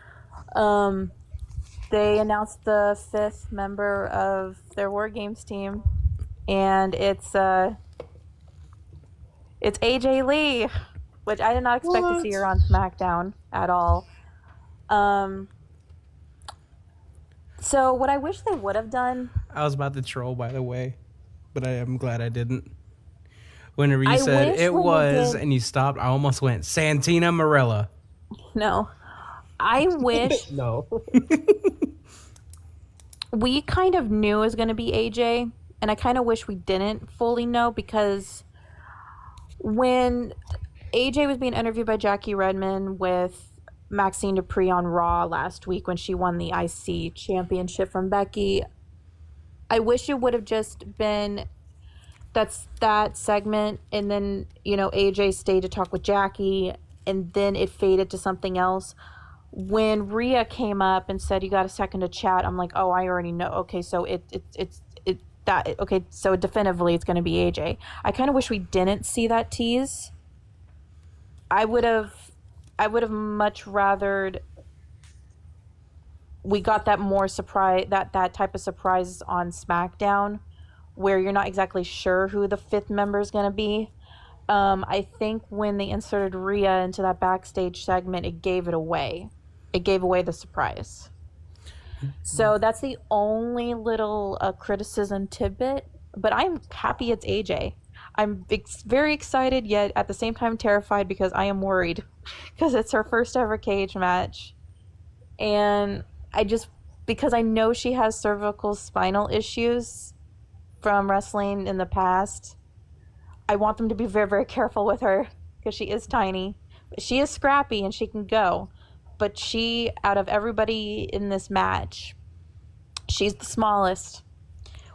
They announced the 5th member of their War Games team, and it's AJ Lee, which I did not expect to see her on SmackDown at all. So what I wish they would have done... I was about to troll, by the way, but I am glad I didn't. Whenever you said it was, and you stopped, I almost went, Santina Marella. No. I wish... No. We kind of knew it was going to be AJ, and I kind of wish we didn't fully know, because when AJ was being interviewed by Jackie Redmond with Maxine Dupree on Raw last week when she won the IC championship from Becky, I wish it would have just been that segment, and then, AJ stayed to talk with Jackie, and then it faded to something else. When Rhea came up and said, "You got a second to chat," I'm like, "Oh, I already know." Okay, so so definitively it's going to be AJ. I kind of wish we didn't see that tease. I would have much rathered we got that more surprise, that type of surprise on SmackDown, where you're not exactly sure who the 5th member is going to be. I think when they inserted Rhea into that backstage segment, it gave it away. It gave away the surprise. So that's the only little criticism tidbit. But I'm happy it's AJ. I'm very excited, yet at the same time terrified, because I am worried. Because it's her first ever cage match. And because I know she has cervical spinal issues from wrestling in the past, I want them to be very, very careful with her, because she is tiny. She is scrappy and she can go. But she, out of everybody in this match, she's the smallest,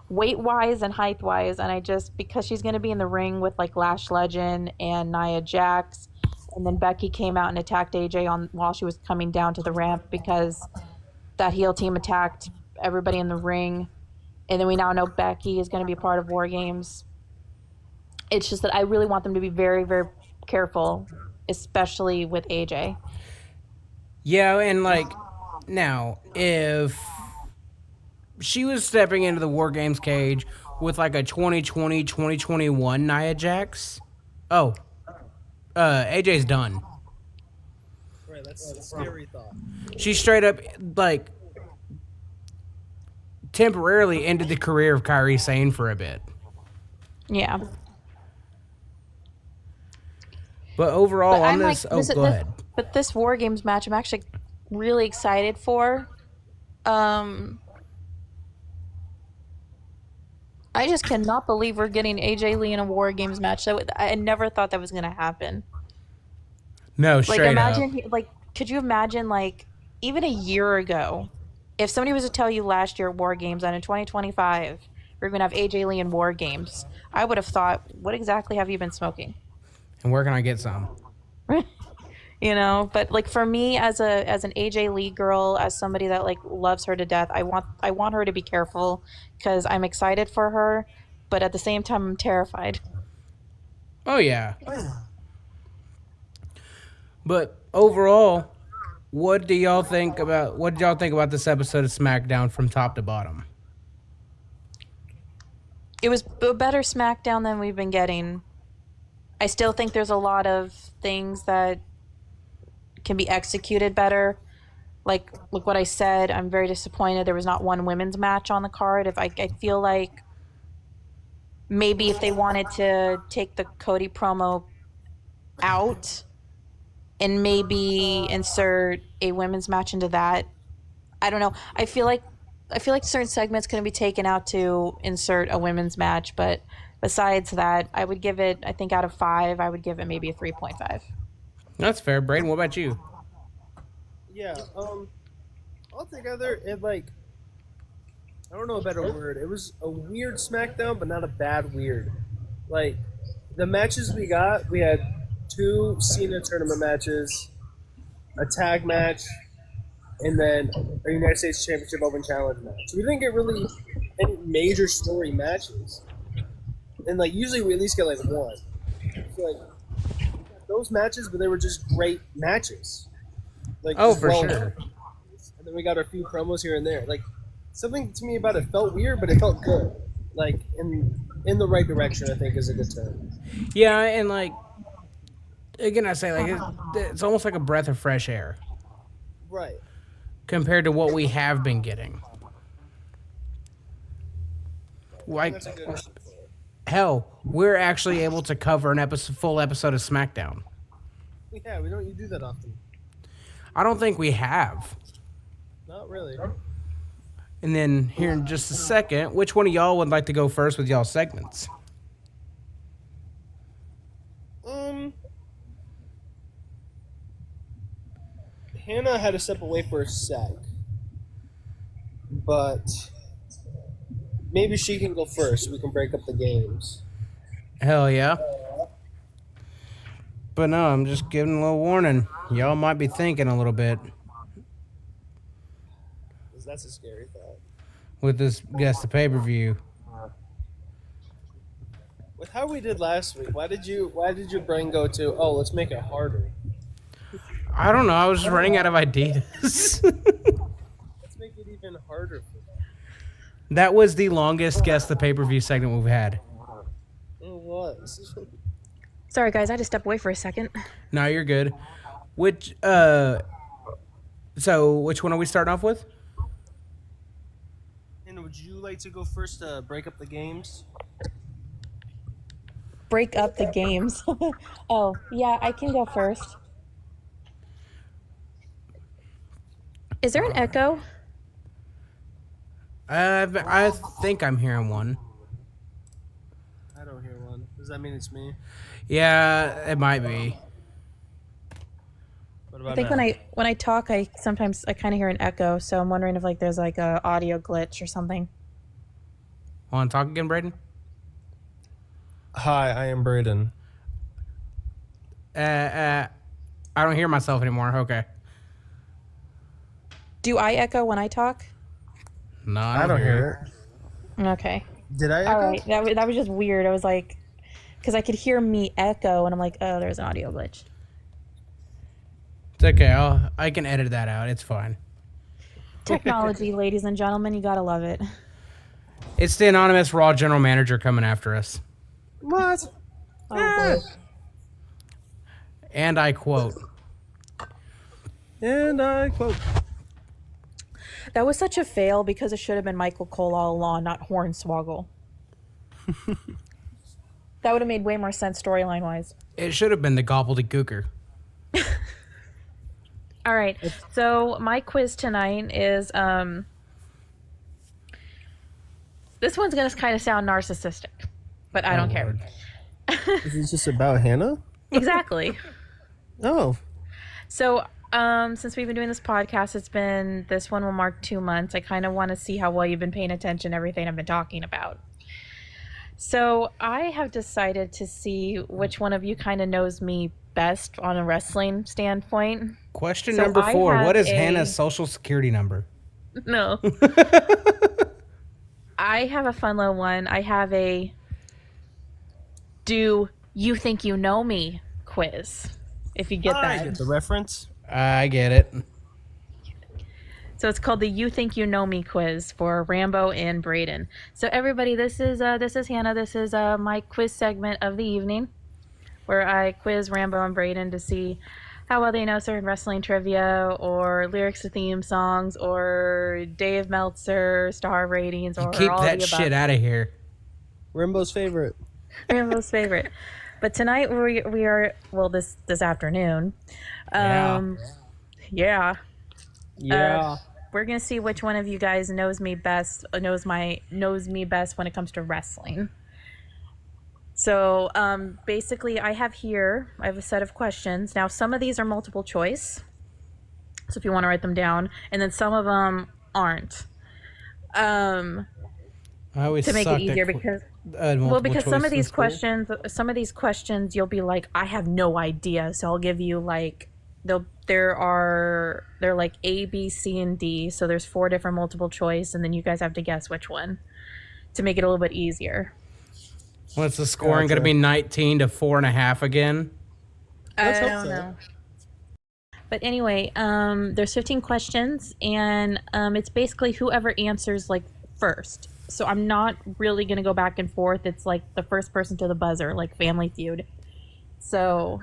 weight-wise and height-wise. And because she's going to be in the ring with like Lash Legend and Nia Jax, and then Becky came out and attacked AJ while she was coming down to the ramp, because that heel team attacked everybody in the ring. And then we now know Becky is going to be a part of War Games. It's just that I really want them to be very, very careful, especially with AJ. Yeah, and now, if she was stepping into the War Games cage with like a 2020, 2021 Nia Jax, AJ's done. Right, that's a scary thought. She straight up, temporarily ended the career of Kairi Sane for a bit. Yeah. But overall, on this... go ahead. But this War Games match, I'm actually really excited for. I just cannot believe we're getting AJ Lee in a War Games match. I never thought that was going to happen. No, straight up. Could you imagine, even a year ago, if somebody was to tell you last year at War Games that in 2025 we're going to have AJ Lee in War Games, I would have thought, what exactly have you been smoking? And where can I get some? But like for me as an AJ Lee girl, as somebody that like loves her to death, I want her to be careful because I'm excited for her, but at the same time I'm terrified. Oh yeah. But overall, what did y'all think about this episode of SmackDown from top to bottom? It was a better SmackDown than we've been getting. I still think there's a lot of things that can be executed better. Like what I said, I'm very disappointed there was not one women's match on the card. If I feel like maybe if they wanted to take the Cody promo out and maybe insert a women's match into that. I don't know. I feel like certain segments can be taken out to insert a women's match, but besides that, I would give it, I think out of 5, I would give it maybe a 3.5. That's fair. Braden, what about you? Yeah. Altogether, it like I don't know a better word. It was a weird SmackDown, but not a bad weird. Like the matches we had 2 Cena tournament matches, a tag match, and then a United States Championship Open Challenge match. We didn't get really any major story matches, and like usually we at least get like one. So like those matches, but they were just great matches. Like Oh, just for well sure. done. And then we got a few promos here and there. Like something to me about it felt weird, but it felt good. Like in the right direction, I think is a good term. Yeah, and like again, I say like it's almost like a breath of fresh air Right. compared to what we have been getting. Like That's a good word for it. hell, we're actually able to cover full episode of SmackDown. Yeah, we don't do that often. I don't think we have. Not really. And then here in just a second, which one of y'all would like to go first with y'all segments? Hannah had to step away for a sec, but maybe she can go first. We can break up the games. Hell yeah. But no, I'm just giving a little warning. Y'all might be thinking a little bit 'Cause that's a scary thought. with this Guess the PPV. With how we did last week, why did your brain go to, oh, let's make it harder? I don't know. I was just running out of ideas. Let's make it even harder for them. That was the longest Guess the Pay-Per-View segment we've had. It was. Sorry guys, I had to step away for a second. No, you're good. Which one are we starting off with? And would you like to go first to break up the games? Break up the games. Oh, yeah, I can go first. Is there an echo? I think I'm hearing one. I don't hear one. Does that mean it's me? Yeah, it might be. What about I think now? when I talk, I sometimes kind of hear an echo, so I'm wondering if like there's like a audio glitch or something. Want to talk again, Braden? Hi, I am Braden. I don't hear myself anymore. Okay. Do I echo when I talk? No, I don't hear Okay. it. Did I echo? All right. That was just weird. I was like, because I could hear me echo, and I'm like, oh, there's an audio glitch. It's okay. I can edit that out. It's fine. Technology, ladies and gentlemen, you gotta love it. It's the anonymous Raw general manager coming after us. What? Oh boy. And I quote, And I quote. That was such a fail because it should have been Michael Cole all along, not Hornswoggle. That would have made way more sense storyline wise. it should have been the gobbledygooker. All right. So my quiz tonight is this one's gonna kind of sound narcissistic, but I don't care. Lord. Is this just about Hannah? Exactly. Oh. So since we've been doing this podcast, this one will mark 2 months. I kind of want to see how well you've been paying attention to everything I've been talking about. So I have decided to see which one of you kind of knows me best on a wrestling standpoint. Question So number I 4. have What is a- Hannah's social security number? No. I have a fun little one. I have a "Do you think you know me?" quiz. If you get I that. get the reference. I get it. So it's called the "You Think You Know Me" quiz for Rambo and Braden. So everybody, this is Hannah. This is my quiz segment of the evening, where I quiz Rambo and Braden to see how well they know certain wrestling trivia or lyrics to theme songs or Dave Meltzer star ratings or Keep all that the above. shit out of here. Rambo's favorite. Rambo's favorite. But tonight we are this afternoon. Yeah. Yeah. Yeah. We're gonna see which one of you guys knows me best when it comes to wrestling. So basically, I have a set of questions. Now, some of these are multiple choice, so if you want to write them down, and then some of them aren't. I always To make it sucked easier, at because multiple some choice of in these school. questions you'll be like, I have no idea, so I'll give you like they're like A, B, C, and D, so there's 4 different multiple choice, and then you guys have to guess which one to make it a little bit easier. What's the scoring Gotcha. going to be? 19 to 4.5 again? Let's I hope don't so. know. But anyway, there's 15 questions, and it's basically whoever answers like first. So I'm not really gonna go back and forth. It's like the first person to the buzzer, like Family Feud. So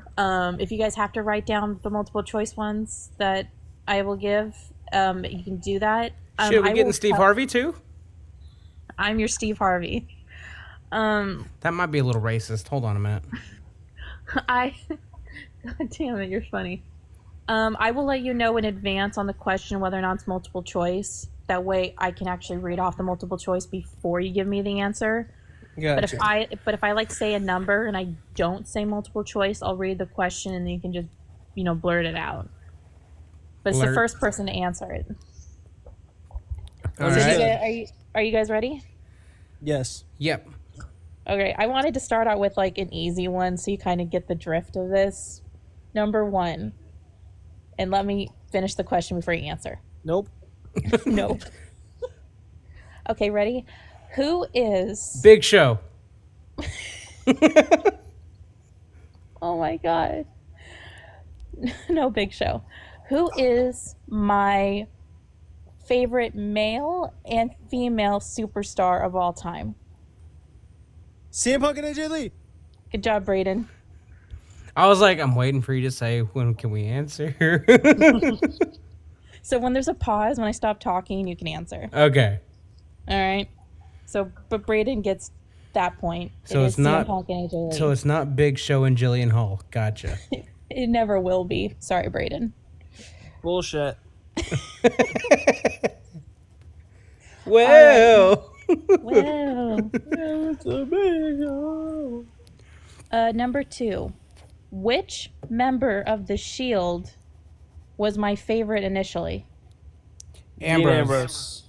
if you guys have to write down the multiple choice ones that I will give, you can do that. Shit, we I getting will Steve tell- Harvey too? I'm your Steve Harvey. That might be a little racist. Hold on a minute. God damn it, you're funny. I will let you know in advance on the question whether or not it's multiple choice. That way I can actually read off the multiple choice before you give me the answer. Gotcha. But if I like say a number and I don't say multiple choice, I'll read the question and then you can just, blurt it out. But it's the Blurt. first person to answer it. All So right. are you guys ready? Yes. Yep. Okay, I wanted to start out with like an easy one so you kind of get the drift of this. Number 1. And let me finish the question before you answer. Nope. Nope. Okay, ready? Who is... Big Show. Oh my god. No, Big Show. Who is my favorite male and female superstar of all time? CM Punk and AJ Lee. Good job, Braden. I was like, I'm waiting for you to say, when can we answer? So when there's a pause, when I stop talking, you can answer. Okay. All right? So, but Braden gets that point. So It it's is CM not- Punk and AJ Lee. So it's not Big Show and Jillian Hall. Gotcha. It never will be. Sorry, Braden. Bullshit. Well. Well, It's a big show. number 2. Which member of the Shield was my favorite initially? Dean Ambrose. Ambrose.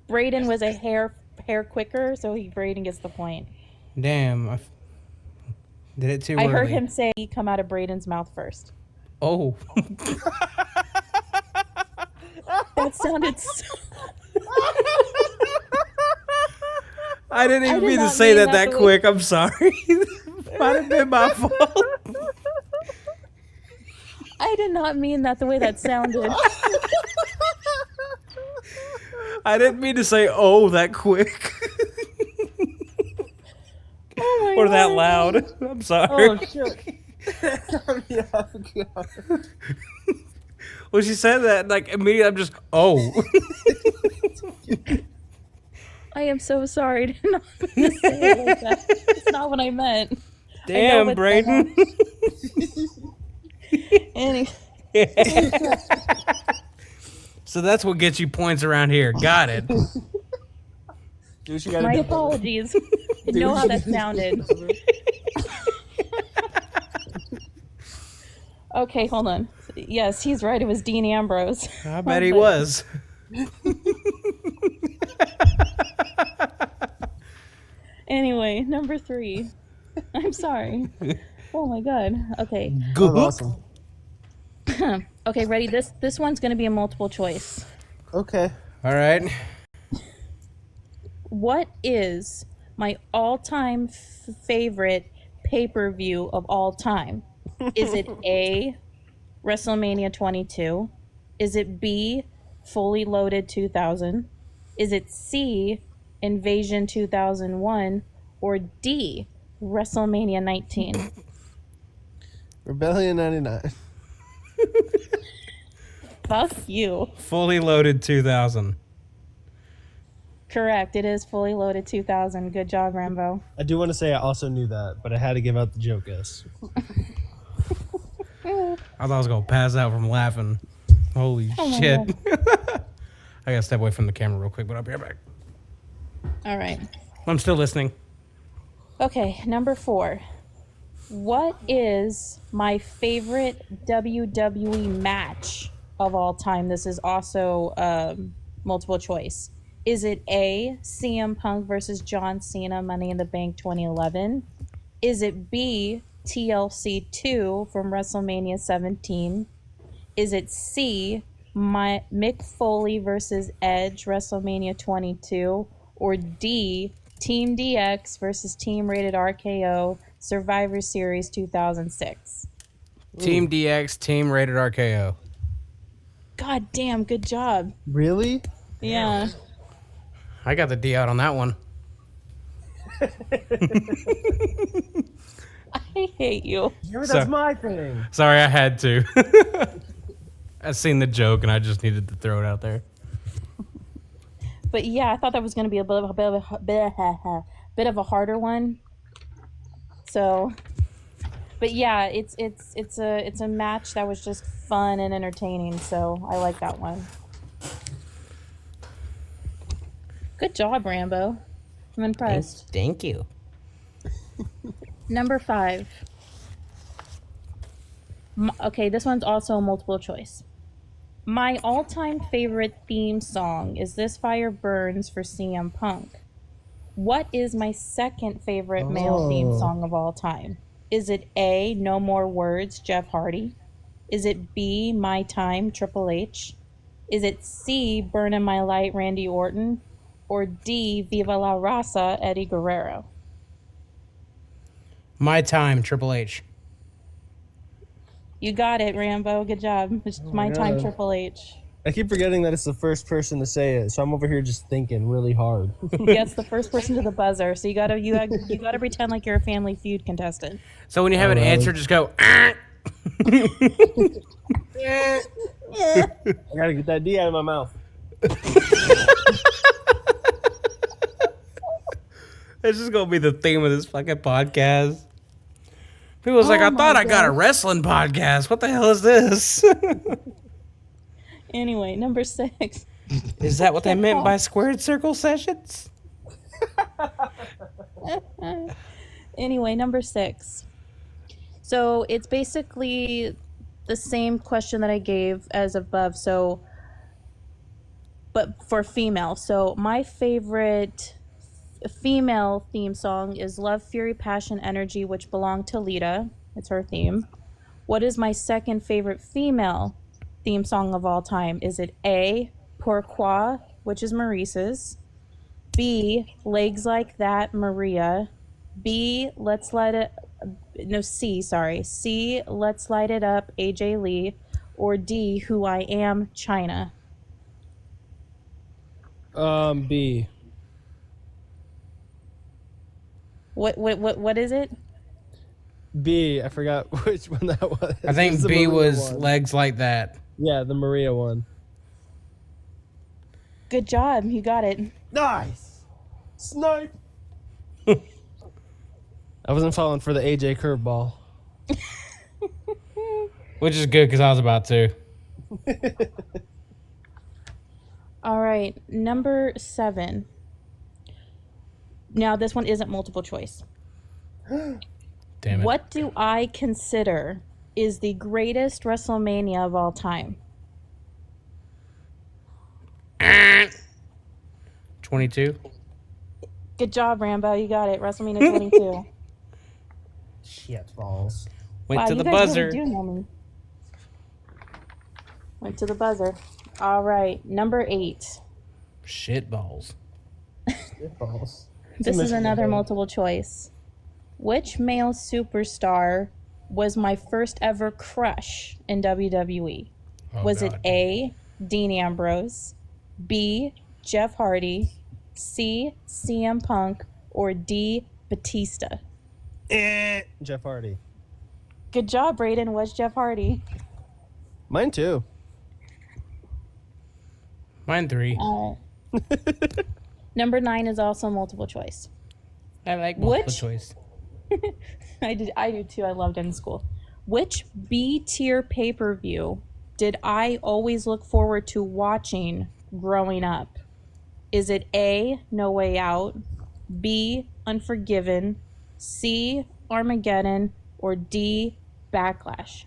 Braden was a hair quicker, so Braden gets the point. Damn. Did it too early. I heard him say come out of Braden's mouth first. Oh. That sounded so... I didn't even did mean to not say mean that that the way- quick. I'm sorry. Might have been my fault. I did not mean that the way that sounded. I didn't mean to say "oh" that quick Oh my or that God. loud. I'm sorry. Oh shit. Yeah, When she said that, like immediately, I'm just oh. I am so sorry. I did not mean to say it like that. It's not what I meant. Damn, but- Braden. Any- So that's what gets you points around here. Got it. Do what you gotta My do. apologies. I know how that sounded. Okay, hold on. Yes, he's right. It was Dean Ambrose. I bet he was. Anyway, number 3. I'm sorry. Oh my god. Okay. That was awesome. Okay, ready? This one's going to be a multiple choice. Okay. All right. What is my all-time favorite pay-per-view of all time? Is it A, WrestleMania 22? Is it B, Fully Loaded 2000? Is it C, Invasion 2001? Or D, WrestleMania 19? Rebellion 99. Fuck you. Fully Loaded 2000. Correct. It is Fully Loaded 2000. Good job, Rambo. I do want to say I also knew that, but I had to give out the joke guess. I thought I was going to pass out from laughing. Holy my shit. God. I got to step away from the camera real quick, but I'll be right back. All right. I'm still listening. Okay, number 4. What is my favorite WWE match of all time? This is also multiple choice. Is it A, CM Punk versus John Cena, Money in the Bank 2011? Is it B, TLC 2 from WrestleMania 17? Is it C, Mick Foley versus Edge, WrestleMania 22? Or D, Team DX versus Team Rated RKO, Survivor Series 2006? Team DX, Team Rated RKO. God damn, good job. Really? Yeah. I got the D out on that one. I hate you. That's So- my thing. Sorry, I had to. I seen the joke and I just needed to throw it out there. But yeah, I thought that was going to be a bit of a harder one. So, but yeah, it's a match that was just fun and entertaining. So I like that one. Good job, Rambo. I'm impressed. Thank you. Number 5. Okay, this one's also a multiple choice. My all-time favorite theme song is This Fire Burns for CM Punk. What is my second favorite male theme song of all time? Is it A, No More Words, Jeff Hardy? Is it B, My Time, Triple H? Is it C, Burnin' My Light, Randy Orton? Or D, Viva La Raza, Eddie Guerrero? My Time, Triple H. You got it, Rambo. Good job. It's My Time, God. Triple H. I keep forgetting that it's the first person to say it, so I'm over here just thinking really hard. Yeah, it's the first person to the buzzer, so you gotta pretend like you're a Family Feud contestant. So when you have an Alright. answer, just go. I gotta get that D out of my mouth. It's just gonna be the theme of this fucking podcast. People's like, Oh I thought my I got a God. wrestling podcast. What the hell is this? Anyway, number 6. Is that what they meant by squared circle sessions? Anyway, number 6. So it's basically the same question that I gave as above. So, but for female. So my favorite female theme song is Love, Fury, Passion, Energy, which belonged to Lita. It's her theme. What is my second favorite female theme song of all time? Is it A, Pourquoi, which is Maurice's? B, Legs Like That, Maria? B, Let's Light It... No, C, sorry. C, Let's Light It Up, AJ Lee? Or D, Who I Am, China? B. What is it? B. I forgot which one that was. I think It's the B Maria was one. Legs Like That. Yeah, the Maria one. Good job. You got it. Nice. Snipe. I wasn't falling for the AJ curveball. Which is good because I was about to. All right. Number 7. Now, this one isn't multiple choice. Damn it. What do I consider is the greatest WrestleMania of all time? 22? Good job, Rambo. You got it. WrestleMania 22. Shit balls. Went Wow, to you the guys buzzer. really do know me. Went to the buzzer. All right, number 8. Shit balls. Shit balls. This is another multiple choice. Which male superstar was my first ever crush in WWE? Oh, Was it God. A, Dean Ambrose, B, Jeff Hardy, C, CM Punk, or D, Batista? Jeff Hardy. Good job, Braden. Was Jeff Hardy. Mine too. Mine 3. Number 9 is also multiple choice. I like multiple Which- choice. I do too. I loved it in school. Which B tier pay-per-view did I always look forward to watching growing up? Is it A, No Way Out, B, Unforgiven, C, Armageddon, or D, Backlash?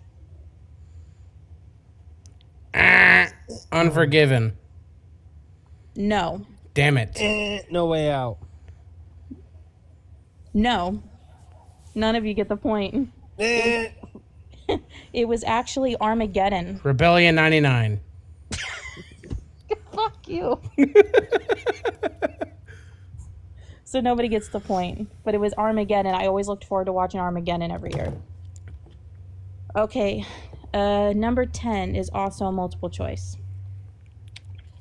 Unforgiven. No. Damn it. No Way Out. No. None of you get the point. It was actually Armageddon. Rebellion 99. Fuck you. So nobody gets the point. But it was Armageddon. I always looked forward to watching Armageddon every year. Okay. Number 10 is also a multiple choice.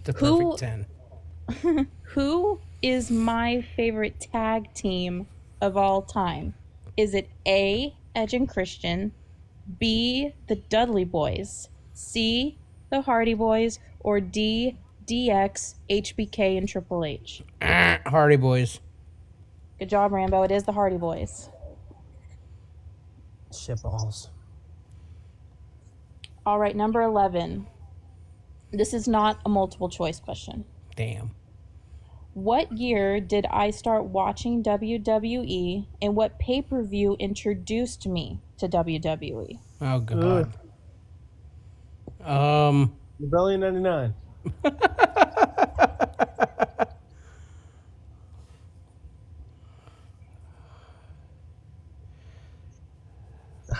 The perfect 10. Who is my favorite tag team of all time? Is it A, Edge and Christian, B, the Dudley Boys, C, the Hardy Boys, or D, DX, HBK, and Triple H? Hardy Boys. Good job, Rambo. It is the Hardy Boys. Shit balls. All right, number 11. This is not a multiple choice question. Damn. What year did I start watching WWE, and what pay-per-view introduced me to WWE? Oh, God. Rebellion 99.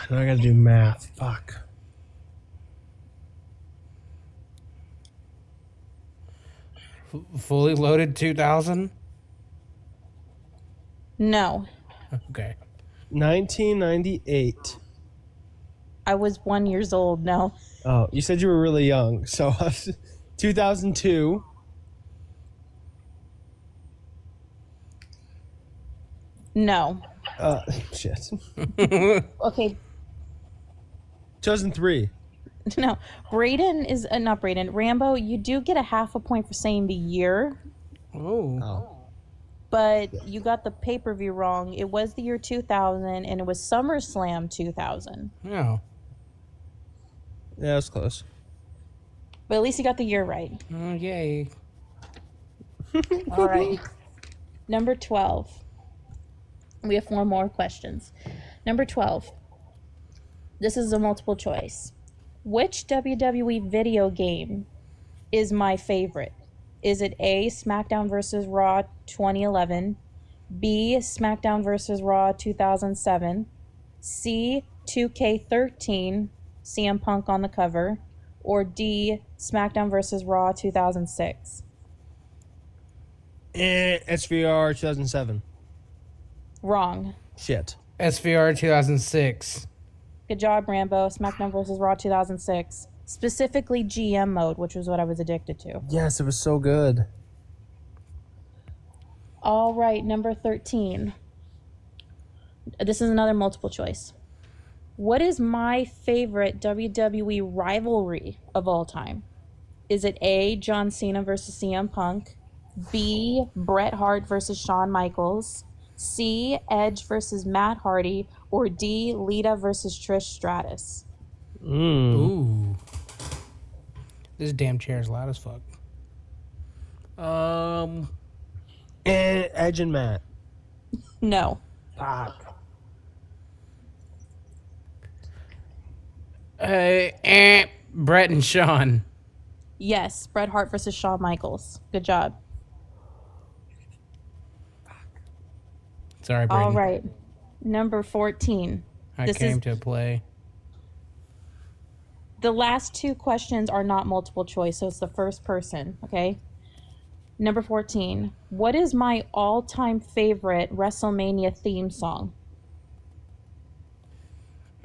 Now I gotta do math. Fuck. Fully loaded 2000? No, Okay. 1998. I was 1 year old. No, Oh, you said you were really young. So 2002. no. Shit. Okay, 2003. no. Braden is not Braden. Rambo, you do get a half a point for saying the year, Oh. Oh. but you got the pay-per-view wrong. It was the year 2000, and it was SummerSlam 2000. Oh. Yeah, that's close. But at least you got the year right. Oh, yay. All right. Number 12. We have 4 more questions. Number 12. This is a multiple choice. Which WWE video game is my favorite? Is it A, SmackDown vs. Raw 2011, B, SmackDown vs. Raw 2007, C, 2K13, CM Punk on the cover, or D, SmackDown vs. Raw 2006? SVR 2007. Wrong. Shit. SVR 2006. Good job, Rambo. SmackDown vs. Raw 2006. Specifically GM mode, which was what I was addicted to. Yes, it was so good. All right, number 13. This is another multiple choice. What is my favorite WWE rivalry of all time? Is it A, John Cena versus CM Punk, B, Bret Hart versus Shawn Michaels, C, Edge versus Matt Hardy, or D, Lita versus Trish Stratus? Ooh. This damn chair is loud as fuck. Edge and Matt. No. Fuck. Brett and Sean. Yes, Bret Hart versus Shawn Michaels. Good job. Sorry, Braden. All right. Number 14. I came to play. The last two questions are not multiple choice, so it's the first person, okay? Number 14. What is my all-time favorite WrestleMania theme song?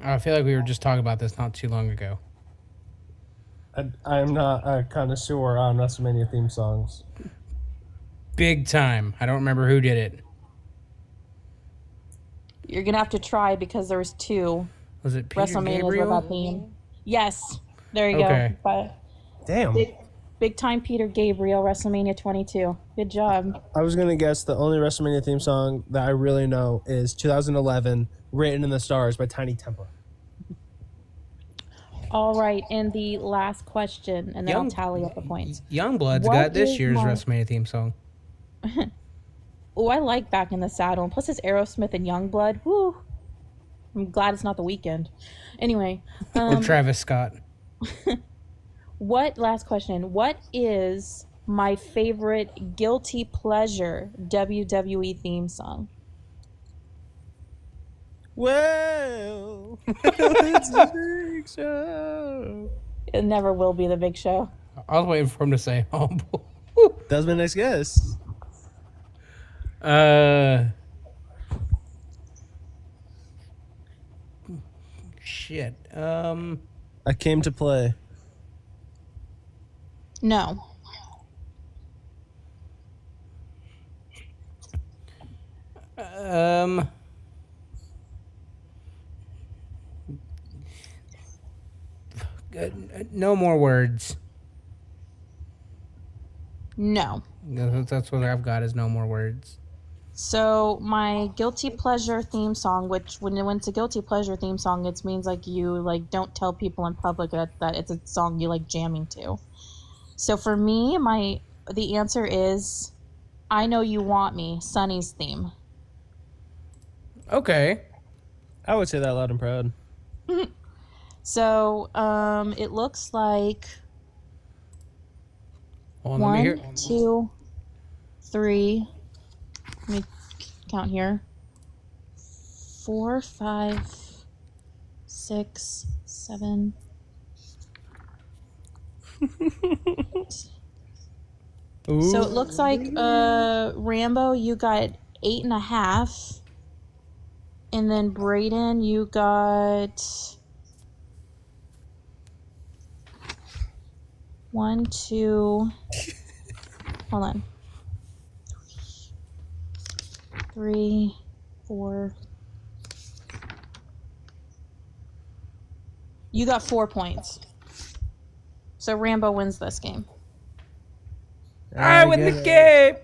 I feel like we were just talking about this not too long ago. I'm not a connoisseur on WrestleMania theme songs. Big time. I don't remember who did it. You're going to have to try because there's two. Was it Peter WrestleManias Gabriel? with that theme. Yes. There you Okay. go. But Damn. big time Peter Gabriel, WrestleMania 22. Good job. I was going to guess the only WrestleMania theme song that I really know is 2011, Written in the Stars by Tiny Temper. All right. And the last question, and then I'll tally up the points. Youngblood's What got this is year's my- WrestleMania theme song. Oh, I like Back in the Saddle. And plus it's Aerosmith and Youngblood. Woo. I'm glad it's not The Weeknd. Anyway. Or Travis Scott. Last question. What is my favorite guilty pleasure WWE theme song? Well, it's a big show. It never will be The Big Show. I was waiting for him to say humble. That was my next guess. Shit. I came to play. No. No more words. No. That's what I've got is no more words. So my guilty pleasure theme song, which when it's a guilty pleasure theme song, it means like you like don't tell people in public that it's a song you like jamming to. So for me, the answer is I Know You Want Me, Sunny's theme. Okay. I would say that loud and proud. So it looks like Hold on, let me hear. 1, 2, 3. Let me count here. 4, 5, 6, 7. Ooh. So it looks like Rambo, you got 8.5, and then Braden, you got 1, 2. Hold on. 3, 4. You got 4 points. So Rambo wins this game. I win the game.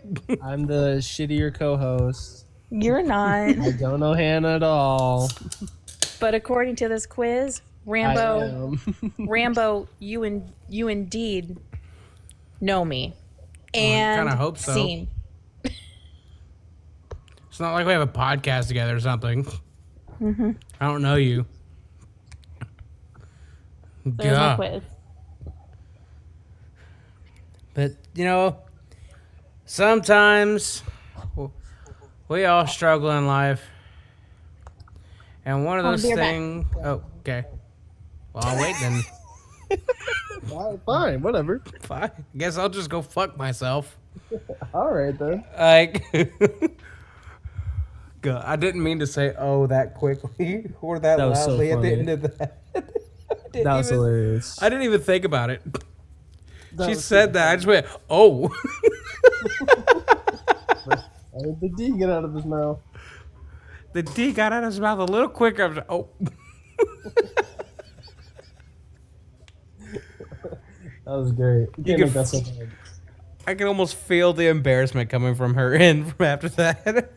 I'm the shittier co-host. You're not. I don't know Hannah at all. But according to this quiz, I Rambo, am. Rambo, you indeed know me. And kinda hope so. seen. It's not like we have a podcast together or something. Mm-hmm. I don't know you. There's my quiz. But, you know, sometimes we all struggle in life. And one of Want a those beer back? things... Oh, okay. Well, I'll wait then. Fine, whatever. Fine. I guess I'll just go fuck myself. All right, then. Like... God, I didn't mean to say "oh" that quickly or that was so loudly at the funny. end of that. That was hilarious. I didn't even think about it. That She was said that. I just went, "Oh." I heard the D get out of his mouth. The D got out of his mouth a little quicker. I was like, "Oh." That was great. You can't can make that so bad. I can almost feel the embarrassment coming from her end from after that.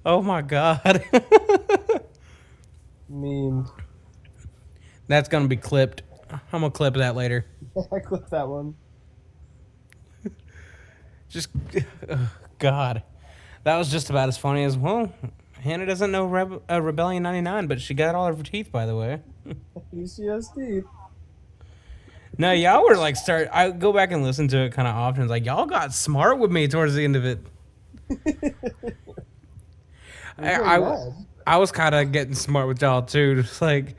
Oh my God. Mean. That's gonna be clipped. I'm gonna clip that later. I clipped that one. Just, God, that was just about as funny as well. Hannah doesn't know Rebellion 99, but she got all of her teeth, by the way. UCSD. No, y'all were like I go back and listen to it kind of often. It's like y'all got smart with me towards the end of it. I was kind of getting smart with y'all too. Just like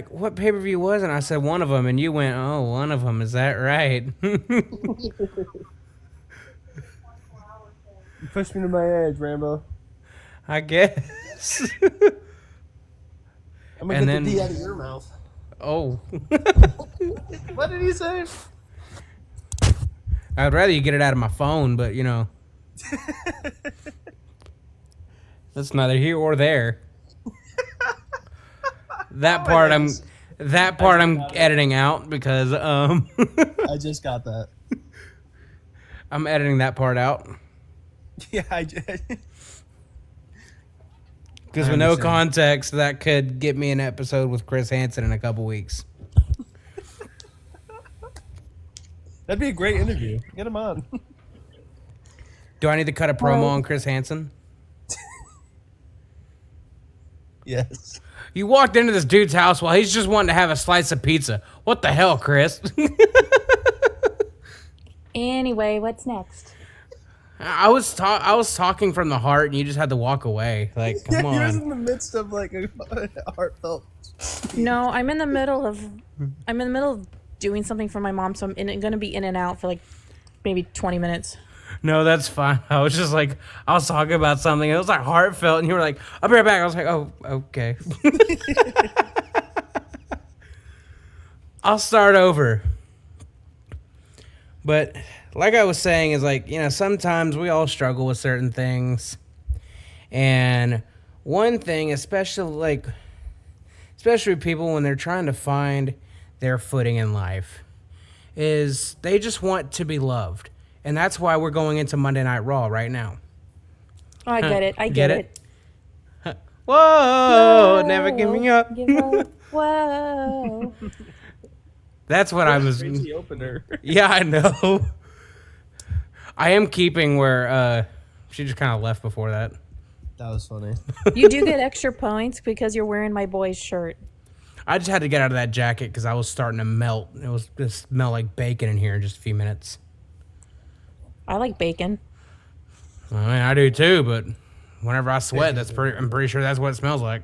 what pay-per-view was it? And I said one of them, and you went, "Oh, one of them. Is that right?" You pushed me to my edge, Rambo. I guess. I'm gonna get the D out of your mouth. Oh. What did he say? I'd rather you get it out of my phone, but you know. That's neither here or there. That part I'm editing out because I just got that. I'm editing that part out. Yeah, I did. Because with no context, that could get me an episode with Chris Hansen in a couple weeks. That'd be a great interview. Get him on. Do I need to cut a promo on Chris Hansen? Yes. You walked into this dude's house while he's just wanting to have a slice of pizza. What the hell, Chris? Anyway, what's next? I was talking from the heart, and you just had to walk away. Like, come on. He was in the midst of like a heartfelt. No, I'm in the middle of doing something for my mom, so I'm going to be in and out for like maybe 20 minutes. No, that's fine. I was just like, I was talking about something. It was like heartfelt, and you were like, I'll be right back. I was like, oh, okay. I'll start over. But like I was saying, is like, you know, sometimes we all struggle with certain things. And one thing, especially people when they're trying to find their footing in life, is they just want to be loved. And that's why we're going into Monday Night Raw right now. Oh, I get it. I get it. Whoa, never give me up. Whoa. That's what I was. Crazy opener. Yeah, I know. I am keeping where she just kind of left before that. That was funny. You do get extra points because you're wearing my boy's shirt. I just had to get out of that jacket because I was starting to melt. It was just smell like bacon in here in just a few minutes. I like bacon. I mean, I do too, but whenever I sweat, I'm pretty sure that's what it smells like.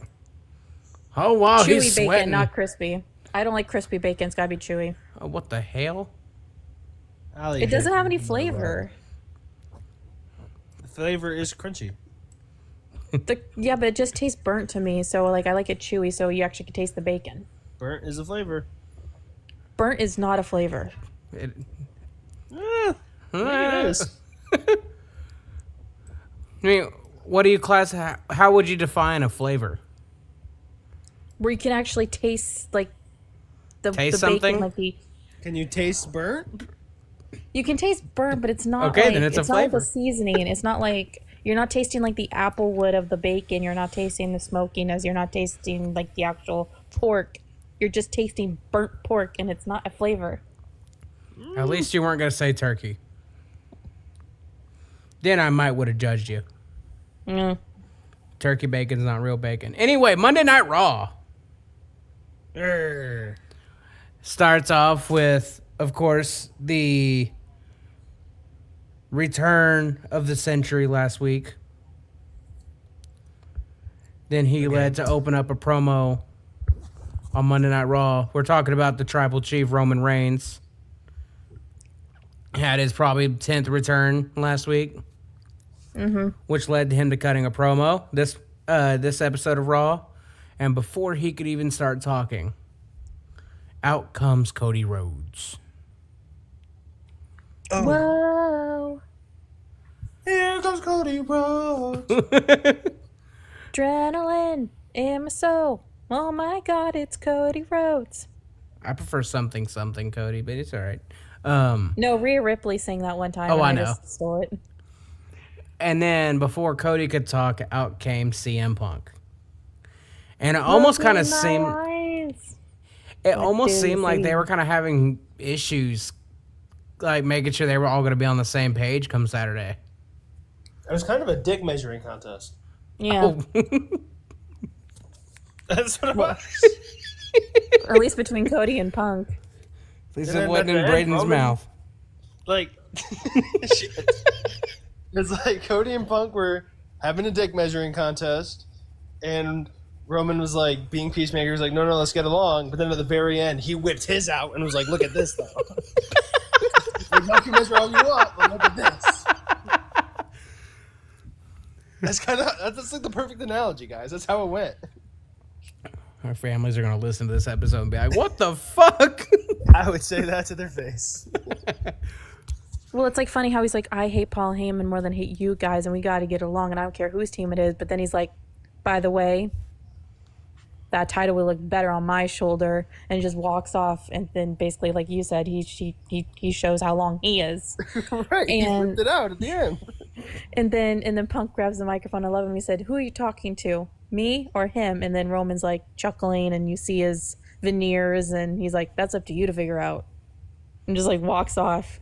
Oh wow, Chewy he's bacon, sweating. not crispy. I don't like crispy bacon. It's gotta be chewy. Oh, what the hell? It doesn't have any flavor. The flavor is crunchy. Yeah, but it just tastes burnt to me. So like, I like it chewy, so you actually can taste the bacon. Burnt is a flavor. Burnt is not a flavor. Maybe it is. I mean, what do you how would you define a flavor? Where you can actually taste like the something? bacon, like Can you taste burnt? you can taste burnt, but it's not. Okay, like, then it's a not like flavor. the seasoning. It's not like you're not tasting like the apple wood of the bacon. You're not tasting the smokiness. You're not tasting like the actual pork. You're just tasting burnt pork, and it's not a flavor. At least you weren't gonna say turkey. Then I might would have judged you. Mm. Turkey bacon's not real bacon. Anyway, Monday Night Raw starts off with, of course, the return of the century last week. Then he led to open up a promo on Monday Night Raw. We're talking about the Tribal Chief, Roman Reigns. Had his probably 10th return last week. Mm-hmm. Which led to him to cutting a promo this episode of Raw. And before he could even start talking, out comes Cody Rhodes. Oh. Whoa. Here comes Cody Rhodes. Adrenaline in my soul. Oh my God, it's Cody Rhodes. I prefer something Cody, but it's all right. No, Rhea Ripley sang that one time. Oh, and I know. Just stole it. And then before Cody could talk, out came CM Punk. And it almost kind of seemed like they were kind of having issues, like making sure they were all going to be on the same page come Saturday. It was kind of a dick measuring contest. Yeah. Oh. That's what it was. At least between Cody and Punk. At least it wasn't in Braden's mouth. Like, shit. It's like Cody and Punk were having a dick measuring contest, and Roman was like being peacemaker. He was like, no, let's get along. But then at the very end, he whipped his out and was like, look at this, though. Like, you can measure all you want, but look at this. That's like the perfect analogy, guys. That's how it went. Our families are going to listen to this episode and be like, what the fuck? I would say that to their face. Well, it's like funny how he's like, I hate Paul Heyman more than I hate you guys, and we got to get along, and I don't care whose team it is. But then he's like, by the way, that title would look better on my shoulder, and he just walks off. And then basically, like you said, he shows how long he is. Right, he ripped it out at the end. And then Punk grabs the microphone. I love him. He said, "Who are you talking to? Me or him?" And then Roman's like chuckling, and you see his veneers, and he's like, "That's up to you to figure out," and just like walks off.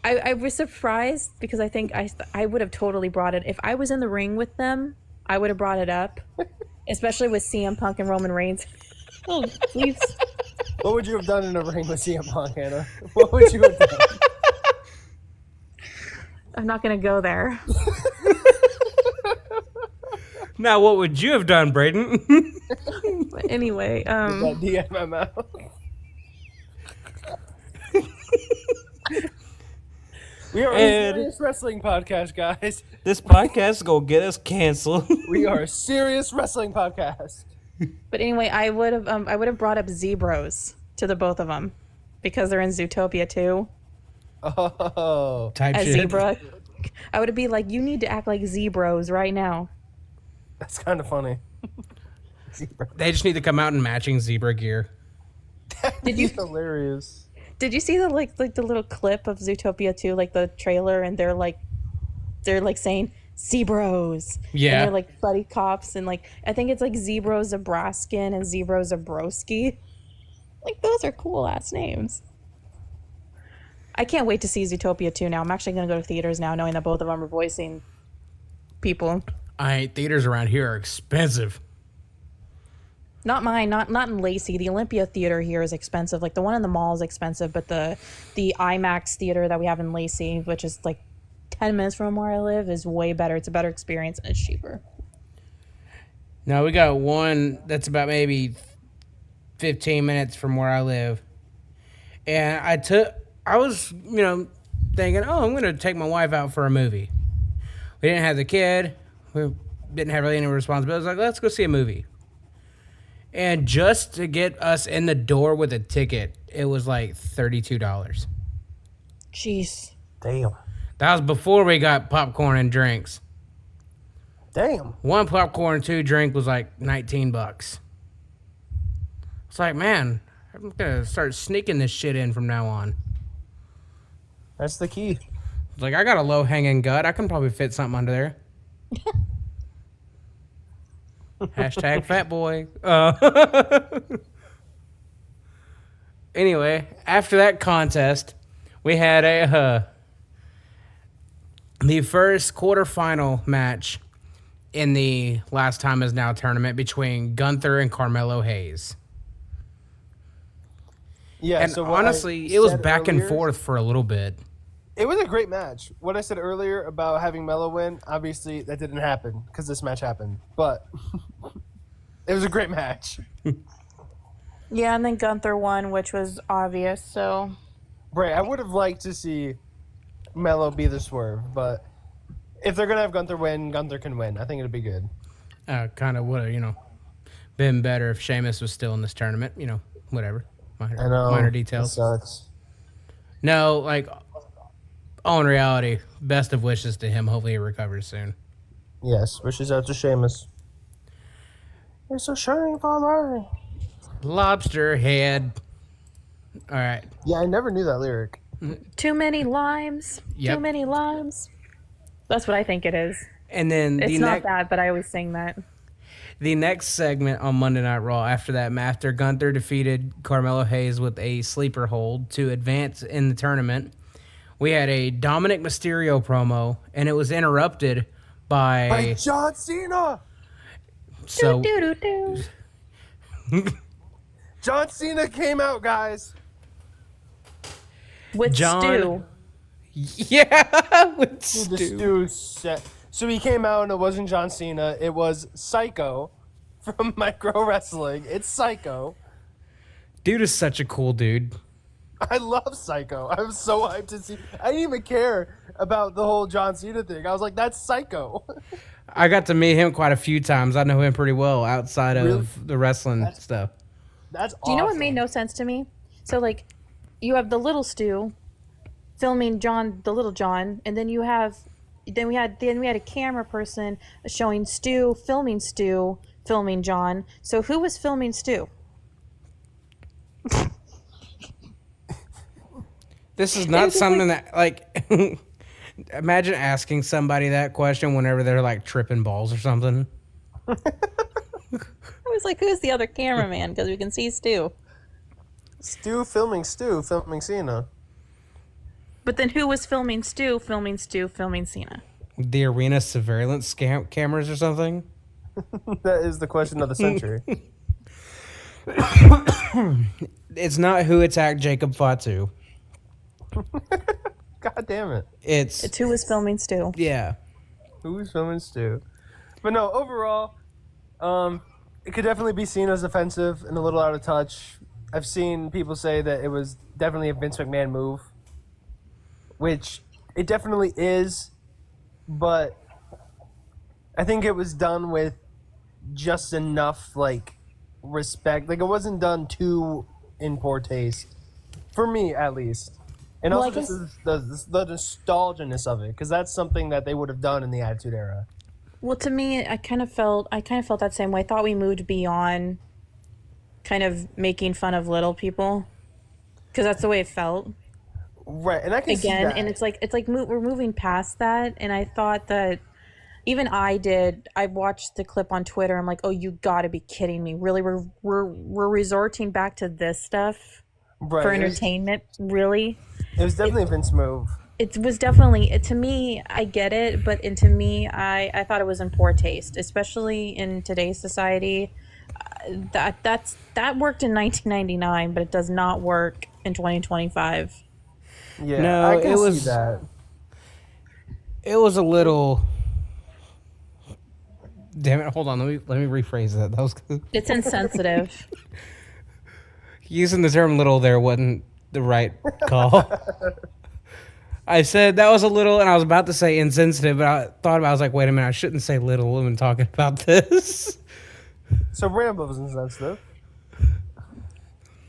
I was surprised because I think I would have totally brought it if I was in the ring with them. I would have brought it up, especially with CM Punk and Roman Reigns. Oh, please. What would you have done in a ring with CM Punk, Hannah? What would you have done? I'm not gonna go there. Now, what would you have done, Braden? But anyway, Get that D out of my mouth. We are a serious wrestling podcast, guys. This podcast is going to get us canceled. We are a serious wrestling podcast. But anyway, I would have brought up Zebros to the both of them because they're in Zootopia too. Oh, Type As shit. Zebra, I would be like, you need to act like Zebros right now. that's kind of funny. They just need to come out in matching zebra gear. He's hilarious. Did you see the like the little clip of Zootopia 2, like the trailer, and they're like saying Zebros. Yeah. And they're like buddy cops, and like I think it's like Zebro Zabraskin and Zebro Zabrowski. Like those are cool ass names. I can't wait to see Zootopia 2 now. I'm actually gonna go to theaters now, knowing that both of them are voicing people. Theaters around here are expensive. Not mine, not in Lacey. The Olympia Theater here is expensive. Like the one in the mall is expensive, but the IMAX theater that we have in Lacey, which is like 10 minutes from where I live, is way better. It's a better experience and it's cheaper. Now, we got one that's about maybe 15 minutes from where I live. And I was, thinking, I'm going to take my wife out for a movie. We didn't have the kid. We didn't have really any responsibility. I was like, let's go see a movie. And just to get us in the door with a ticket, it was like $32. Jeez. Damn. That was before we got popcorn and drinks. Damn. One popcorn, 2 drink was like $19. It's like, man, I'm gonna start sneaking this shit in from now on. That's the key. It's like, I got a low hanging gut. I can probably fit something under there. Hashtag fat boy. Anyway, after that contest, we had the first quarterfinal match in the Last Time Is Now tournament between Gunther and Carmelo Hayes. Yeah, And so what honestly, I it was said back and earlier- forth for a little bit. It was a great match. What I said earlier about having Melo win, obviously that didn't happen because this match happened. But it was a great match. Yeah, and then Gunther won, which was obvious, so... Right, I would have liked to see Melo be the swerve, but if they're going to have Gunther win, Gunther can win. I think it'd be good. Kind of would have, been better if Sheamus was still in this tournament. Whatever. I know. Minor It details. sucks. No, all in reality, best of wishes to him. Hopefully he recovers soon. Yes, wishes out to Sheamus. You're so shiny, father. Lobster head. All right. Yeah, I never knew that lyric. Too many limes. Yep. Too many limes. That's what I think it is. And then It's not that, but I always sing that. the next segment on Monday Night Raw after that, after Gunther defeated Carmelo Hayes with a sleeper hold to advance in the tournament, we had a Dominic Mysterio promo, and it was interrupted by John Cena! so Do-do-do-do. John Cena came out, guys. With John- stew. Yeah, with Dude, the Stu. Stu set. So he came out and it wasn't John Cena. It was Psycho from Micro Wrestling. It's Psycho. Dude is such a cool dude. I love Psycho. I was so hyped to see. I didn't even care about the whole John Cena thing. I was like, that's Psycho. I got to meet him quite a few times. I know him pretty well outside Really? of the wrestling stuff. That's awesome. Do you know what made no sense to me? So like, you have the little Stu filming John, the little John, and then we had a camera person showing Stu, filming John. So who was filming Stu? This is not something that like. Imagine asking somebody that question whenever they're like tripping balls or something. I was like, who's the other cameraman? Because we can see Stu. Stu filming Cena. But then who was filming Stu, filming Cena? The arena surveillance cameras or something. That is the question of the century. It's not who attacked Jacob Fatu. God damn it. It's who was filming Stu. Yeah. Who's filming Stu? But no, overall, it could definitely be seen as offensive and a little out of touch. I've seen people say that it was definitely a Vince McMahon move, which it definitely is, but I think it was done with just enough, like, respect. Like, it wasn't done too in poor taste, for me at least. And Well, also just the nostalgia-ness of it, because that's something that they would have done in the Attitude Era. Well, to me, I kind of felt that same way. I thought we moved beyond kind of making fun of little people, because that's the way it felt. Right, and I can see that. And it's like we're moving past that. And I thought that even I watched the clip on Twitter. I'm like, oh, you got to be kidding me! Really, we're resorting back to this stuff for entertainment, really. It was definitely a Vince move. It was definitely, to me, I get it, but to me, I thought it was in poor taste, especially in today's society. That worked in 1999, but it does not work in 2025. Yeah, No, I can it was see that. It was a little. Damn it! Hold on. Let me rephrase that. That was It's insensitive. using the term "little" there wasn't the right call. I said that was a little, and I was about to say insensitive, but I thought about it, I was like, wait a minute, I shouldn't say little when talking about this. So Rambo was insensitive.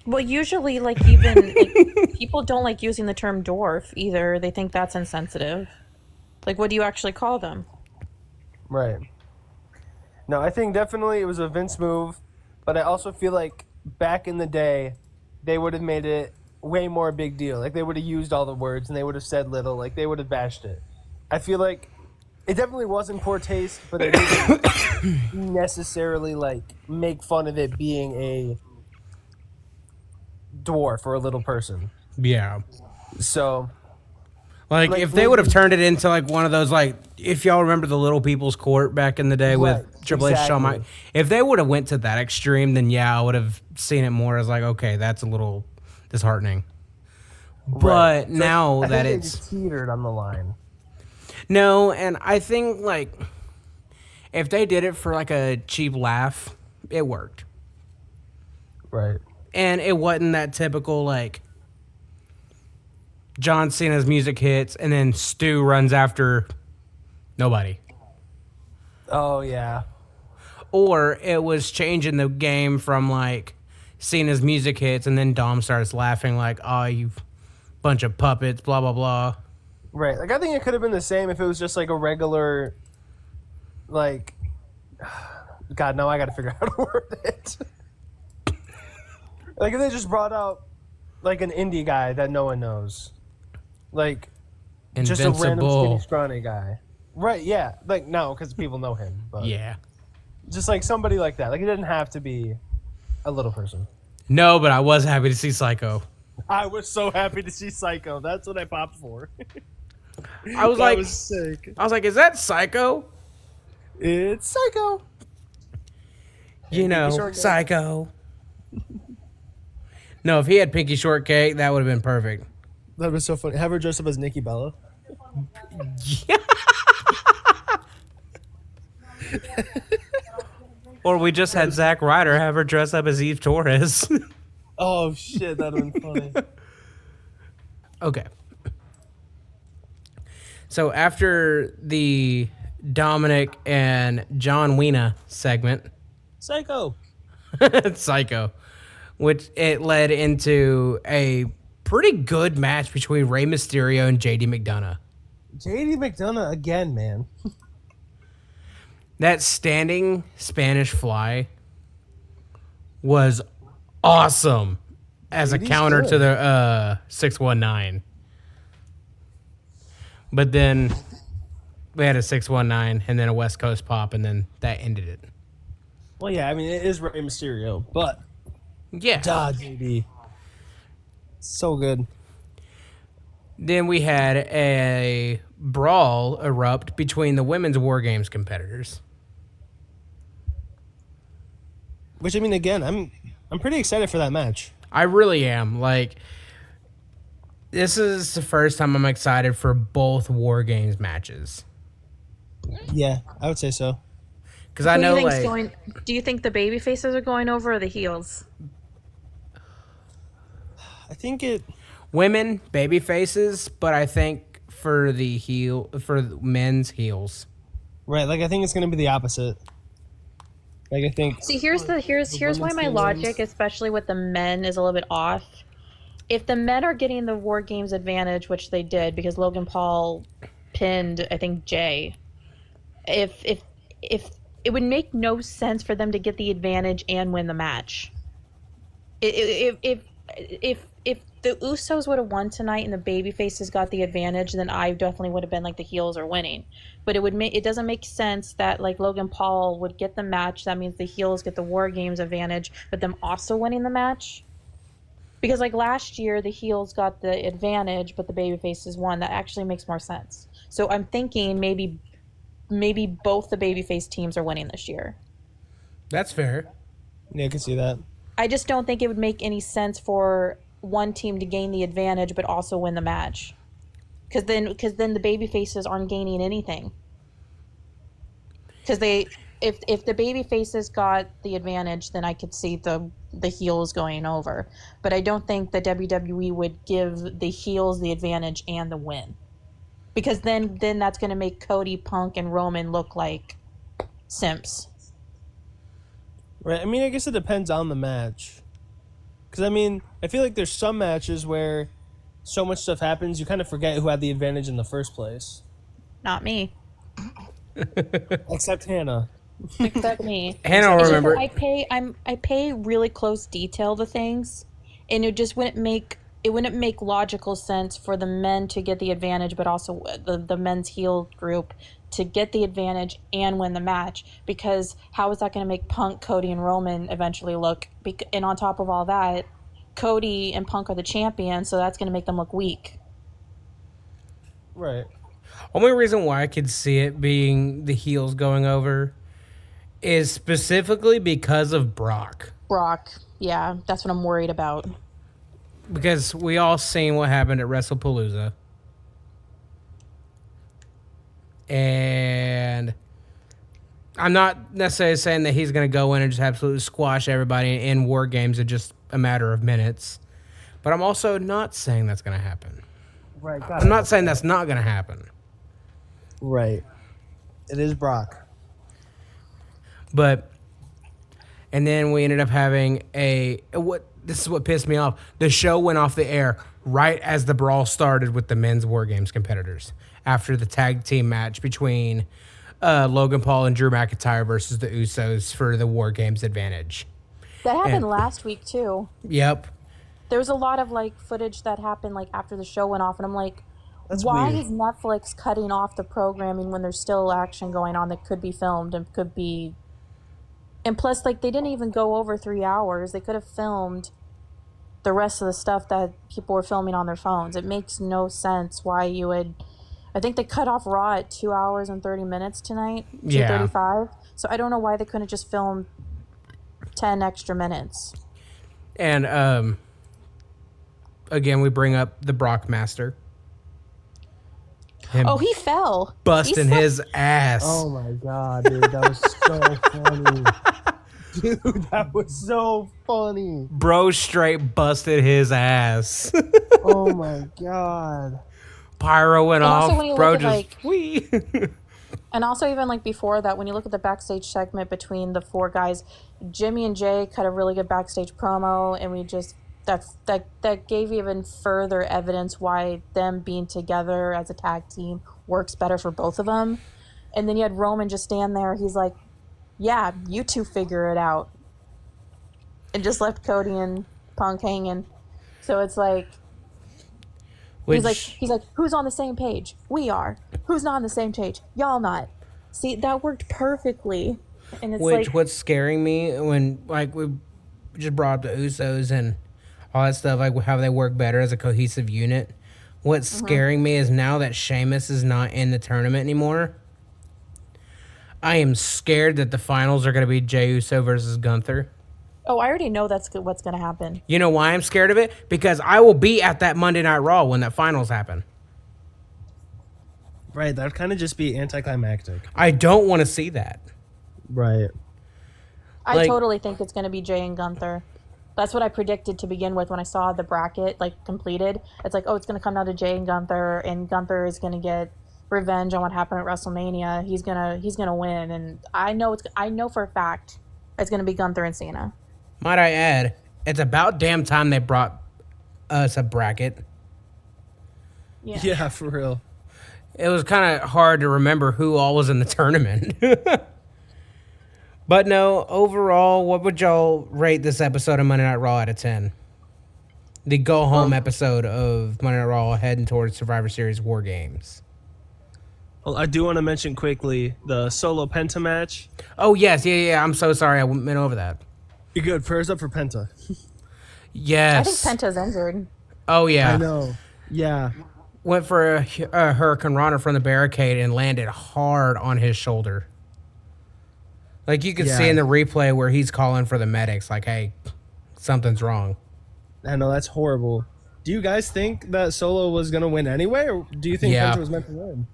Well, usually, like, even like, people don't like using the term dwarf either. They think that's insensitive. Like, what do you actually call them? Right. No, I think definitely it was a Vince move, but I also feel like back in the day, they would have made it way more a big deal. Like, they would have used all the words and they would have said little. Like, they would have bashed it. I feel like it definitely was in poor taste, but it didn't necessarily, like, make fun of it being a dwarf or a little person. Yeah. So, Like if they would have turned it into like one of those, like, if y'all remember the Little People's Court back in the day with Triple H, Shawn Michaels, if they would have went to that extreme, then yeah, I would have seen it more as like, okay, that's a little disheartening. But so now I that think it's they teetered on the line. no, and I think like if they did it for like a cheap laugh, it worked. Right. And it wasn't that typical like John Cena's music hits and then Stu runs after nobody. Oh, yeah. Or it was changing the game from like Cena's music hits and then Dom starts laughing like, oh, you bunch of puppets, blah, blah, blah. Right. Like, I think it could have been the same if it was just like a regular, like, God, now I got to figure out how to word it. Like, if they just brought out like an indie guy that no one knows. Like, just a random skinny, scrawny guy. Right, yeah. Like, no, because people know him. But Yeah. just like somebody like that. Like, it didn't have to be a little person. No, but I was happy to see Psycho. I was so happy to see Psycho. That's what I popped for. I was That like, was sick. I was like, is that Psycho? It's Psycho. You know, Psycho. No, if he had Pinky Shortcake, that would have been perfect. That was so funny. Have her dress up as Nikki Bella. Or we just had Zack Ryder have her dress up as Eve Torres. Oh shit, that'd have been funny. Okay. So after the Dominic and John Wiener segment, Psycho. Psycho, which it led into a pretty good match between Rey Mysterio and JD McDonough. JD McDonough again, man. That standing Spanish fly was awesome as a JD's counter good. to the 619. But then we had a 619 and then a West Coast pop, and then that ended it. Well, yeah, I mean it is Rey Mysterio, but Yeah. JD, so good. Then we had a brawl erupt between the women's War Games competitors. Which I mean, again, I'm pretty excited for that match. I really am. Like, this is the first time I'm excited for both War Games matches. Yeah, I would say so. Because I know, do you think the baby faces are going over or the heels? I think it. women, baby faces, but I think for men's heels. Right, like I think it's gonna be the opposite. Like I think. See, here's why my logic, especially with the men, is a little bit off. If the men are getting the War Games advantage, which they did because Logan Paul pinned, I think, Jay. If it would make no sense for them to get the advantage and win the match. If the Usos would have won tonight and the baby faces got the advantage, then I definitely would have been like the heels are winning. But it doesn't make sense that like Logan Paul would get the match. That means the heels get the War Games advantage, but them also winning the match. Because like last year the heels got the advantage, but the baby faces won. That actually makes more sense. So I'm thinking maybe both the babyface teams are winning this year. That's fair. Yeah, I can see that. I just don't think it would make any sense for one team to gain the advantage but also win the match. Because then the babyfaces aren't gaining anything. Because if the babyfaces got the advantage, then I could see the heels going over. But I don't think the WWE would give the heels the advantage and the win. Because then that's going to make Cody, Punk, and Roman look like simps. Right. I mean, I guess it depends on the match. Because, I mean, I feel like there's some matches where so much stuff happens, you kind of forget who had the advantage in the first place. Not me. Except Hannah. Except me. Hannah will remember. I pay really close detail to things, and it just wouldn't make logical sense for the men to get the advantage, but also the men's heel group to get the advantage and win the match. Because how is that going to make Punk, Cody, and Roman eventually look? And on top of all that, Cody and Punk are the champions, so that's going to make them look weak. Right. Only reason why I could see it being the heels going over is specifically because of Brock. Brock, yeah, that's what I'm worried about. Because we all seen what happened at WrestlePalooza. And I'm not necessarily saying that he's going to go in and just absolutely squash everybody in War Games in just a matter of minutes. But I'm also not saying that's going to happen. Right. I'm not saying that's not going to happen. Right. It is Brock. But, and then we ended up having this is what pissed me off. The show went off the air right as the brawl started with the men's War Games competitors after the tag team match between Logan Paul and Drew McIntyre versus the Usos for the War Games advantage. That happened last week too. Yep. There was a lot of like footage that happened like after the show went off, and I'm like, That's why weird. is Netflix cutting off the programming when there's still action going on that could be filmed and could be... And plus, like, they didn't even go over 3 hours. They could have filmed the rest of the stuff that people were filming on their phones. It makes no sense why you would... I think they cut off Raw at 2 hours and 30 minutes tonight. 2:35. So I don't know why they couldn't just film 10 extra minutes. And again, we bring up the Brockmaster. Him Oh, he fell. busting He his ass. Oh my god, dude, that was so funny. Dude, that was so funny. Bro straight busted his ass. Oh my god. Pyro went And off. also when you Bro look at, just like- wee. And also, even like before that, when you look at the backstage segment between the 4 guys, Jimmy and Jay cut a really good backstage promo, and we just that gave even further evidence why them being together as a tag team works better for both of them. And then you had Roman just stand there. He's like, "Yeah, you two figure it out," and just left Cody and Punk hanging. So it's like. Which, He's like, who's on the same page? We are. Who's not on the same page? Y'all not. See, that worked perfectly. And it's like, what's scaring me when like we just brought up the Usos and all that stuff, like how they work better as a cohesive unit. What's scaring me is now that Sheamus is not in the tournament anymore. I am scared that the finals are going to be Jey Uso versus Gunther. oh, I already know that's what's going to happen. You know why I'm scared of it? Because I will be at that Monday Night Raw when that finals happen. Right, that would kind of just be anticlimactic. I don't want to see that. Right. I Like- totally think it's going to be Jay and Gunther. That's what I predicted to begin with when I saw the bracket like completed. It's like, oh, it's going to come down to Jay and Gunther is going to get revenge on what happened at WrestleMania. He's gonna win, and I know for a fact it's going to be Gunther and Cena. Might I add, it's about damn time they brought us a bracket. Yeah, for real. It was kind of hard to remember who all was in the tournament. But no, overall, what would y'all rate this episode of Monday Night Raw out of 10? The go-home episode of Monday Night Raw heading towards Survivor Series WarGames. Well, I do want to mention quickly the solo Penta match. Oh, yes. Yeah. I'm so sorry. I went over that. You're good. Prayers up for Penta. Yes. I think Penta's injured. Oh, yeah. I know. Yeah. Went for a Hurricane Rana from the barricade and landed hard on his shoulder. Like, you could see Yeah. in the replay where he's calling for the medics, like, hey, something's wrong. I know, that's horrible. Do you guys think that Solo was going to win anyway, or do you think Yeah. Penta was meant to win?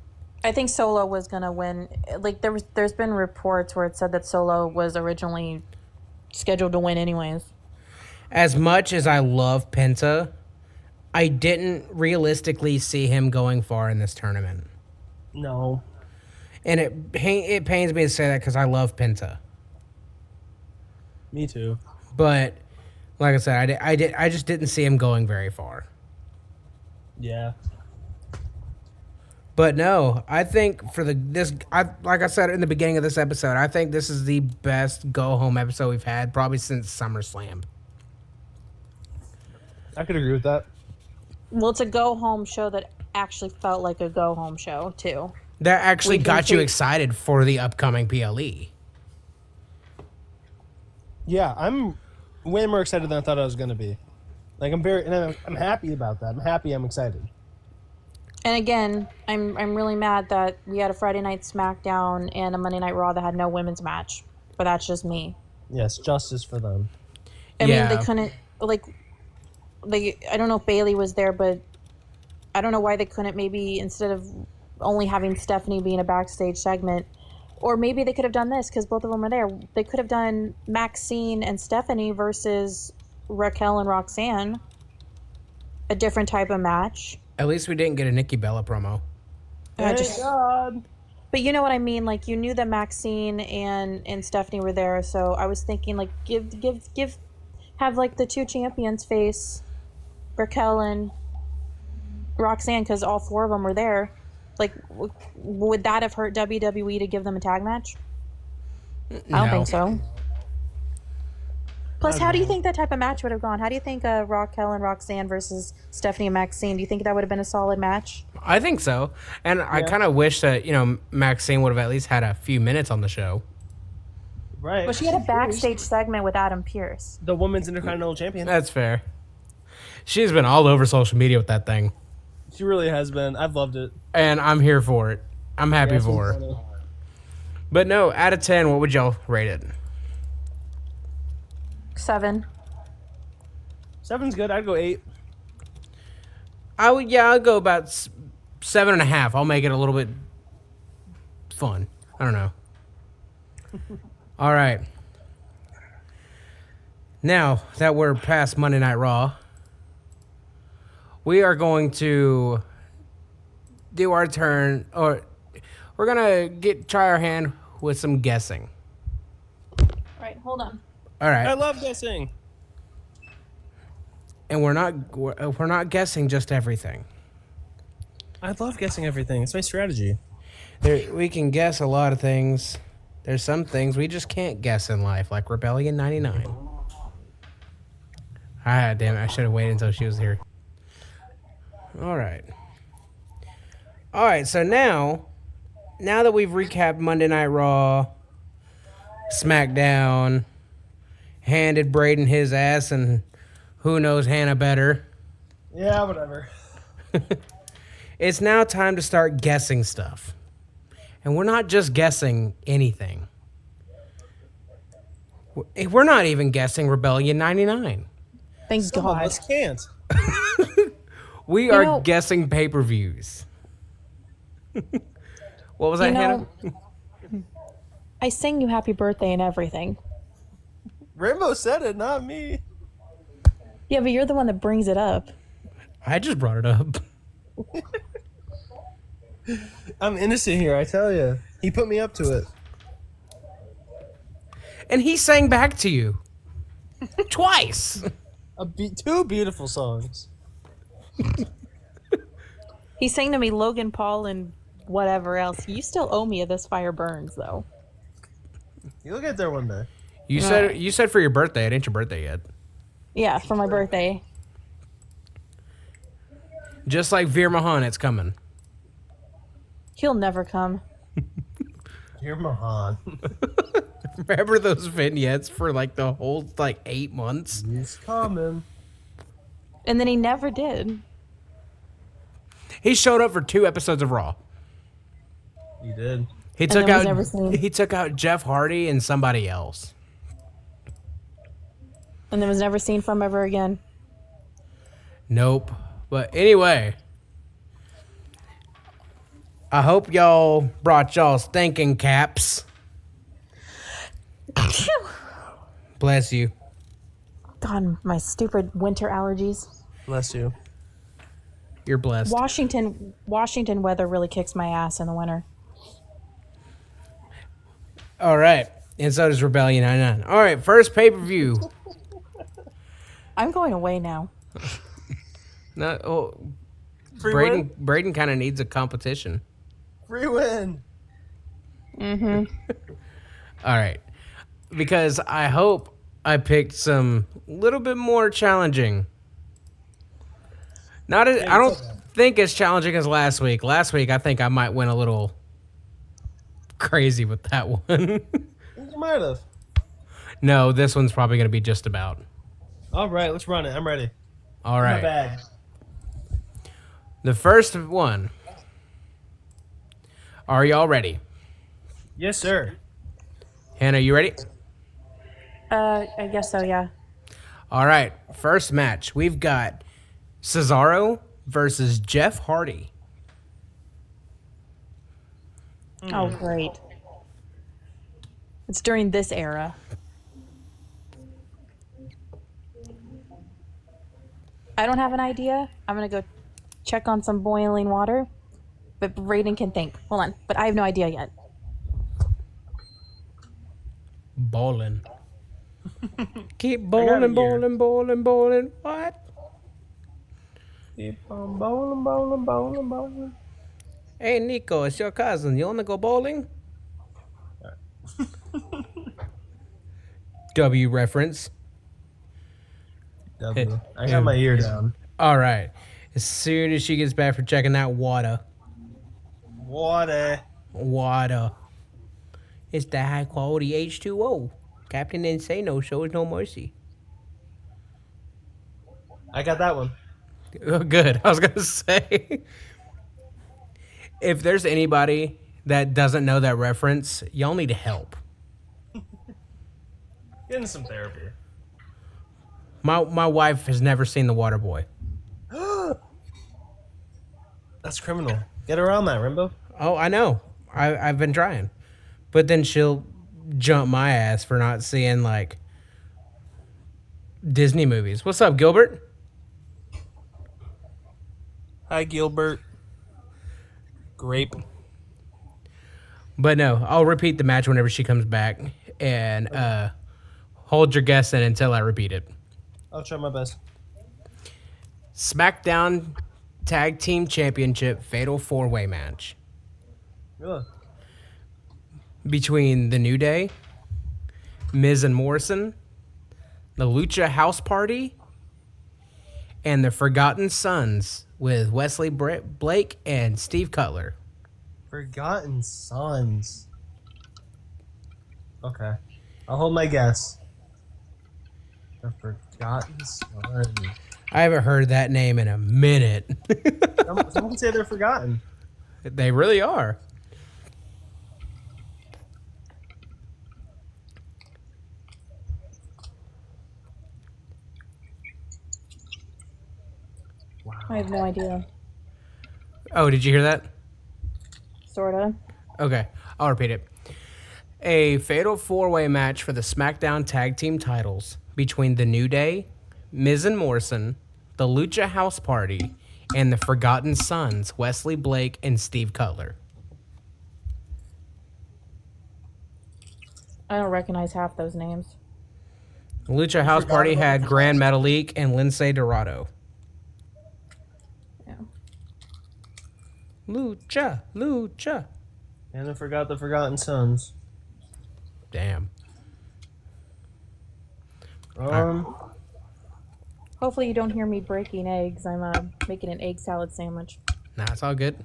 I think Solo was gonna win. Like there's been reports where it said that Solo was originally scheduled to win anyways. As much as I love Penta, I didn't realistically see him going far in this tournament. No. And it pains me to say that because I love Penta. Me too. But like I said, I just didn't see him going very far. Yeah. But no, I think like I said in the beginning of this episode, I think this is the best go home episode we've had probably since SummerSlam. I could agree with that. Well, it's a go home show that actually felt like a go home show too. That actually We can got you see- excited for the upcoming PLE. Yeah, I'm way more excited than I thought I was going to be. Like, I'm happy about that. I'm excited. And again, I'm really mad that we had a Friday night SmackDown and a Monday Night Raw that had no women's match. But that's just me. Yes, justice for them. I Yeah. mean, they couldn't I don't know if Bailey was there, but I don't know why they couldn't maybe instead of only having Stephanie be in a backstage segment, or maybe they could have done this because both of them are there. They could have done Maxine and Stephanie versus Raquel and Roxanne, a different type of match. At least we didn't get a Nikki Bella promo. Thank God. But you know what I mean? Like, you knew that Maxine and Stephanie were there, so I was thinking, like, have, like, the two champions face Raquel and Roxanne, because all 4 of them were there. Like, would that have hurt WWE to give them a tag match? I don't think so. Plus, how do you think that type of match would have gone? How do you think Raquel and Roxanne versus Stephanie and Maxine, do you think that would have been a solid match? I think so. And I kind of wish that, Maxine would have at least had a few minutes on the show. Right. Well, she had a backstage segment with Adam Pearce. The women's Intercontinental Champion. That's fair. She's been all over social media with that thing. She really has been. I've loved it. And I'm here for it. I'm happy for her. But no, out of 10, what would y'all rate it? 7. 7's good. I'd go 8. I'll go about 7.5. I'll make it a little bit fun. I don't know. All right. Now that we're past Monday Night Raw, we are going to do our turn, or we're gonna try our hand with some guessing. All right, hold on. All right. I love guessing. And we're not guessing just everything. I love guessing everything. It's my strategy. We can guess a lot of things. There's some things we just can't guess in life, like Rebellion 99. Ah, damn it. I should have waited until she was here. All right. All right, so now that we've recapped Monday Night Raw, SmackDown, handed Braden his ass, and who knows Hannah better, Yeah, whatever. it's now time to start guessing stuff. And we're not just guessing anything. We're not even guessing Rebellion 99. Thank Some of God. us can't. We are guessing pay-per-views. What was that, Hannah? I sang you happy birthday and everything. Rainbow said it, not me. Yeah, but you're the one that brings it up. I just brought it up. I'm innocent here, I tell you. He put me up to it. And he sang back to you. Twice. Two beautiful songs. He sang to me Logan Paul and whatever else. You still owe me a This Fire Burns, though. You'll get there one day. You said for your birthday. It ain't your birthday yet. Yeah, for my birthday. Just like Veer Mahan, it's coming. He'll never come. You're Mahan. Remember those vignettes for like the whole 8 months? He's coming. And then he never did. He showed up for 2 episodes of Raw. He did. He took out Jeff Hardy and somebody else. And then was never seen from ever again. Nope. But anyway, I hope y'all brought y'all's thinking caps. Bless you. God, my stupid winter allergies. Bless you. You're blessed. Washington weather really kicks my ass in the winter. All right. And so does Rebellion 99. All right. First pay-per-view. I'm going away now. No, Free Braden kind of needs a competition. Free win. Mm-hmm. All right. Because I hope I picked some little bit more challenging. I don't think as challenging as last week. Last week, I think I might went a little crazy with that one. You might have. No, this one's probably going to be just about. All right, let's run it. I'm ready. All right. My bag. The first one. Are y'all ready? Yes, sir. Hannah, you ready? I guess so, yeah. All right. First match. We've got Cesaro versus Jeff Hardy. Oh, great. It's during this era. I don't have an idea. I'm going to go check on some boiling water. But Braden can think. Hold on. But I have no idea yet. Bowling. Keep bowling, bowling, bowling, bowling. What? Keep on bowling, bowling, bowling, bowling. Hey, Nico, it's your cousin. You want to go bowling? W reference. W. I got my ear down. All right. As soon as she gets back from checking that water. Water. It's the high quality H2O. Captain Insano shows no mercy. I got that one. Oh, good. I was going to say. If there's anybody that doesn't know that reference, y'all need help. Getting some therapy. My wife has never seen The Water Boy. That's criminal. Get around that, Rambo. Oh, I know. I've been trying. But then she'll jump my ass for not seeing, like, Disney movies. What's up, Gilbert? Hi, Gilbert. Grape. But no, I'll repeat the match whenever she comes back. And hold your guess in until I repeat it. I'll try my best. SmackDown Tag Team Championship Fatal 4-Way match Yeah. between The New Day, Miz and Morrison, the Lucha House Party, and the Forgotten Sons with Wesley Blake and Steve Cutler. Forgotten Sons. Okay. I'll hold my guess. The Forgotten Sons. I haven't heard that name in a minute. Someone say they're forgotten. They really are. I have no idea. Oh, did you hear that? Sorta. Okay, I'll repeat it. A fatal 4-way match for the SmackDown Tag Team titles between The New Day, Miz and Morrison, the Lucha House Party, and the Forgotten Sons, Wesley Blake and Steve Cutler. I don't recognize half those names. The Lucha House Party had Grand Metalik and Lindsay Dorado. Yeah. Lucha. And I forgot the Forgotten Sons. Damn. Hopefully you don't hear me breaking eggs. I'm making an egg salad sandwich. Nah, it's all good.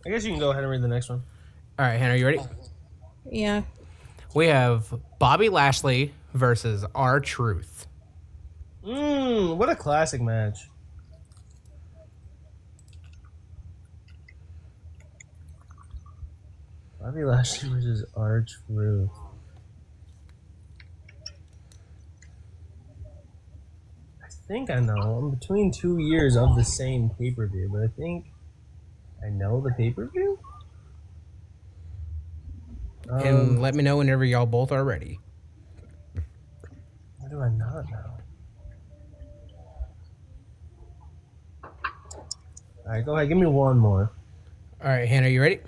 I guess you can go ahead and read the next one. All right, Hannah, you ready? Yeah. We have Bobby Lashley versus R-Truth. What a classic match. Bobby Lashley versus R-Truth. I think I know. I'm between 2 years of the same pay-per-view, but I think I know the pay-per-view? And let me know whenever y'all both are ready. What do I not know? Alright, go ahead. Give me one more. All right, Hannah, you ready?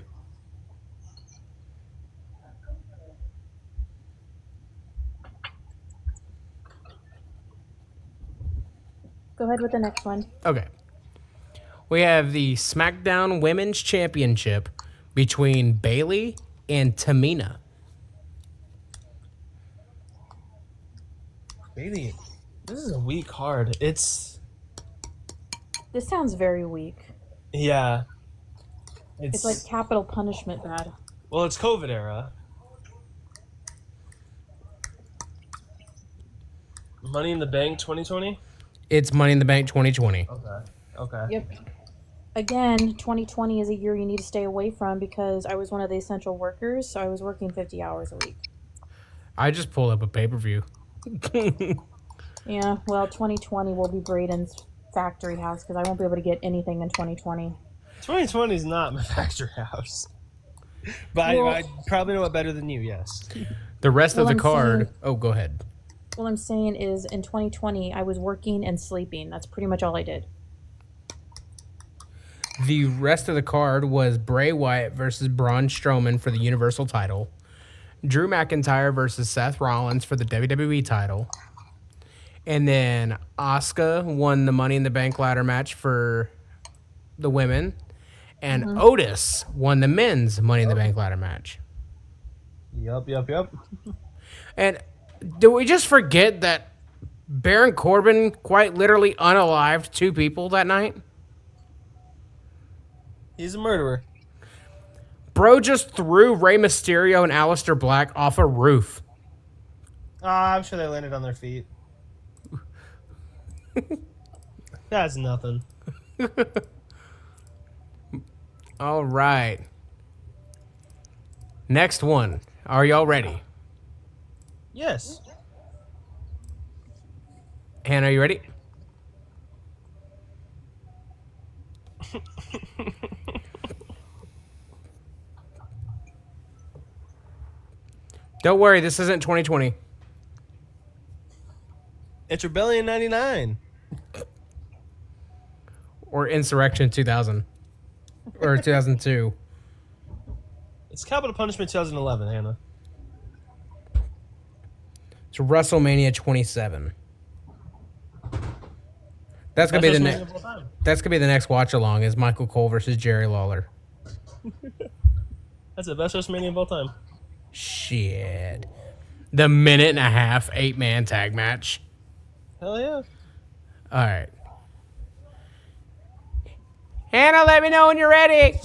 Go ahead with the next one. Okay. We have the SmackDown Women's Championship between Bayley and Tamina. Bailey, this is a weak card. This sounds very weak. Yeah. It's like capital punishment bad. Well, it's COVID era. Money in the Bank 2020? It's Money in the Bank 2020. Okay. Yep. Again, 2020 is a year you need to stay away from because I was one of the essential workers, so I was working 50 hours a week. I just pulled up a pay-per-view. Yeah, well, 2020 will be Braden's factory house because I won't be able to get anything in 2020. 2020 is not my factory house. But Well, I probably know it better than you, yes. The rest of Well, the I'm card... saying- Oh, go ahead. What I'm saying is in 2020, I was working and sleeping. That's pretty much all I did. The rest of the card was Bray Wyatt versus Braun Strowman for the Universal title. Drew McIntyre versus Seth Rollins for the WWE title. And then Asuka won the Money in the Bank ladder match for the women. And Otis won the men's Money in the Bank ladder match. Yup. And do we just forget that Baron Corbin quite literally unalived 2 people that night? He's a murderer. Bro just threw Rey Mysterio and Aleister Black off a roof. I'm sure they landed on their feet. That's nothing. All right. Next one. Are y'all ready? Yes. Hannah, are you ready? Don't worry, this isn't 2020. It's Rebellion 99. Or Insurrection 2000. Or 2002. It's Capital Punishment 2011, Hannah. It's WrestleMania 27. That's gonna be the next. That's gonna be the next watch along. Is Michael Cole versus Jerry Lawler? That's the best WrestleMania of all time. Shit. The minute and a half 8-man tag match. Hell yeah. All right. Hannah, let me know when you're ready.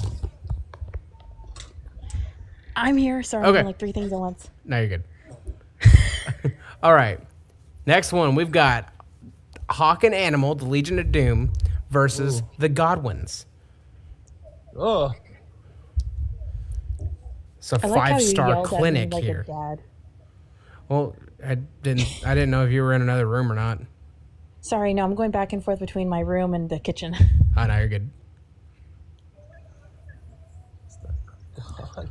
I'm here. Sorry, I'm Okay. doing like 3 things at once. No, you're good. All right. Next one, we've got Hawk and Animal, the Legion of Doom, versus the Godwins. Oh, It's a I like how you 5-star yelled at me clinic like here. a dad. Well, I didn't know if you were in another room or not. Sorry, no, I'm going back and forth between my room and the kitchen. Oh, no, you're good. God.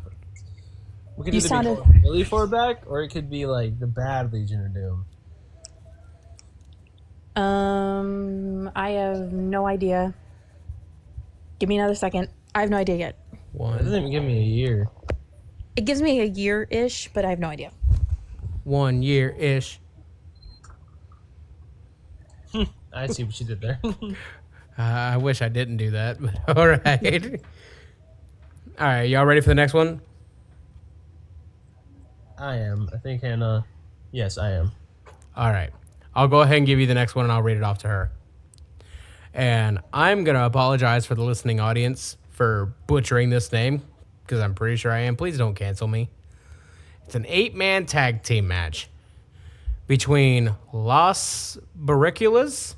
We could You either sounded- be really far back, or it could be like the bad Legion of Doom. I have no idea. Give me another second. I have no idea yet. It One, doesn't even give me a year. It gives me a year-ish, but I have no idea. 1 year-ish. I see what you did there. I wish I didn't do that, but all right. All right, y'all ready for the next one? I am. I think Hannah. Yes, I am. All right. I'll go ahead and give you the next one, and I'll read it off to her. And I'm going to apologize for the listening audience for butchering this name, because I'm pretty sure I am. Please don't cancel me. It's an 8-man tag team match between Los Barriculas?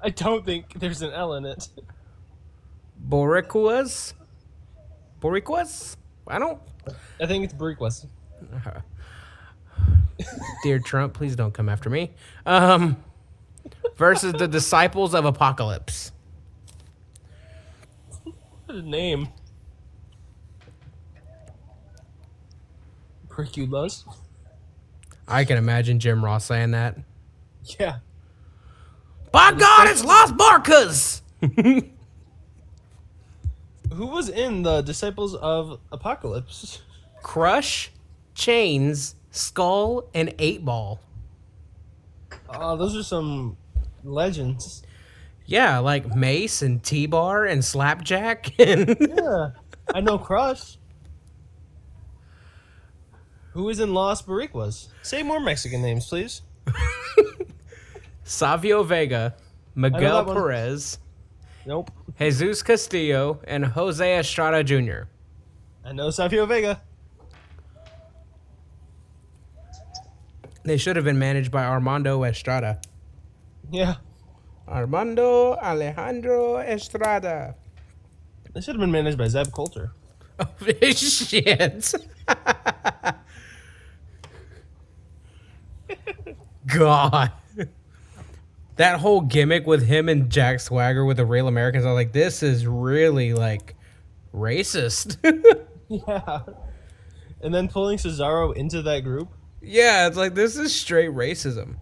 I don't think there's an L in it. Boricuas? I don't... I think it's Briquas. Dear Trump, please don't come after me. Versus the Disciples of Apocalypse. What a name. Briculas? I can imagine Jim Ross saying that. Yeah. By God, it's Las Barcas! Who was in the Disciples of Apocalypse? Crush, Chains, Skull, and 8-Ball. Oh, those are some legends. Yeah, like Mace and T-Bar and Slapjack. And Yeah. I know Crush. Who is in Los Barriquas? Say more Mexican names, please. Savio Vega, I know Miguel that one. Perez, Nope. Jesus Castillo, and Jose Estrada Jr. I know Savio Vega. They should have been managed by Armando Estrada. Yeah. Armando Alejandro Estrada. They should have been managed by Zeb Coulter. Oh, shit. God. That whole gimmick with him and Jack Swagger with the Real Americans, I was like, this is really, like, racist. Yeah. And then pulling Cesaro into that group. Yeah, it's like, this is straight racism.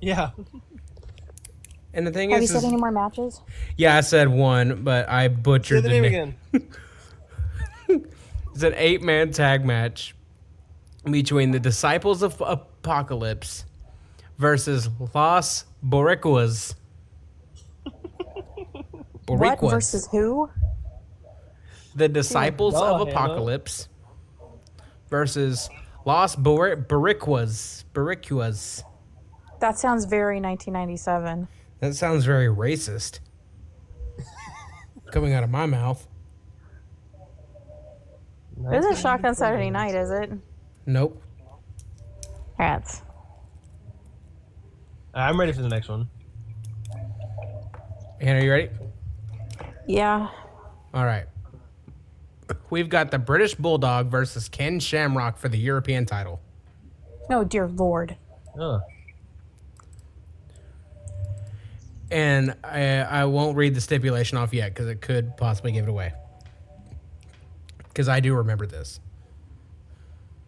Yeah. And the thing Have you is, said any more matches? yeah, I said one, but I Say butchered the the name name. again. It's an 8-man tag match between the Disciples of Apocalypse versus Los Boricuas. What versus who? The Disciples Duh, of Hannah. Apocalypse versus Los Boricuas. That sounds very 1997. That sounds very racist. Coming out of my mouth. This isn't Shotgun Saturday Night, is it? Nope. Rats. I'm ready for the next one. Hannah, you ready? Yeah. All right. We've got the British Bulldog versus Ken Shamrock for the European title. Oh, dear Lord. Oh. And I won't read the stipulation off yet because it could possibly give it away. Because I do remember this.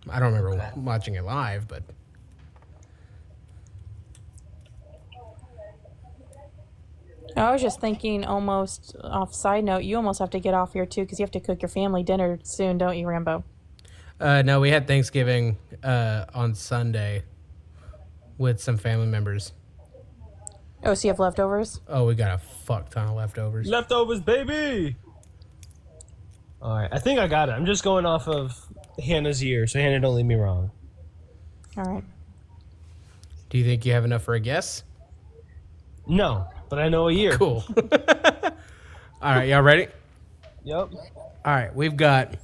I don't remember watching it live, but... I was just thinking, almost off side note, you almost have to get off here too because you have to cook your family dinner soon, don't you, Rambo? No, we had Thanksgiving on Sunday with some family members. Oh, so you have leftovers? Oh, we got a fuck ton of leftovers. Leftovers, baby. All right, I think I got it. I'm just going off of Hannah's year, so Hannah, don't leave me wrong. All right. Do you think you have enough for a guess? No, but I know a year. Cool. All right, y'all ready? Yep. All right, we've got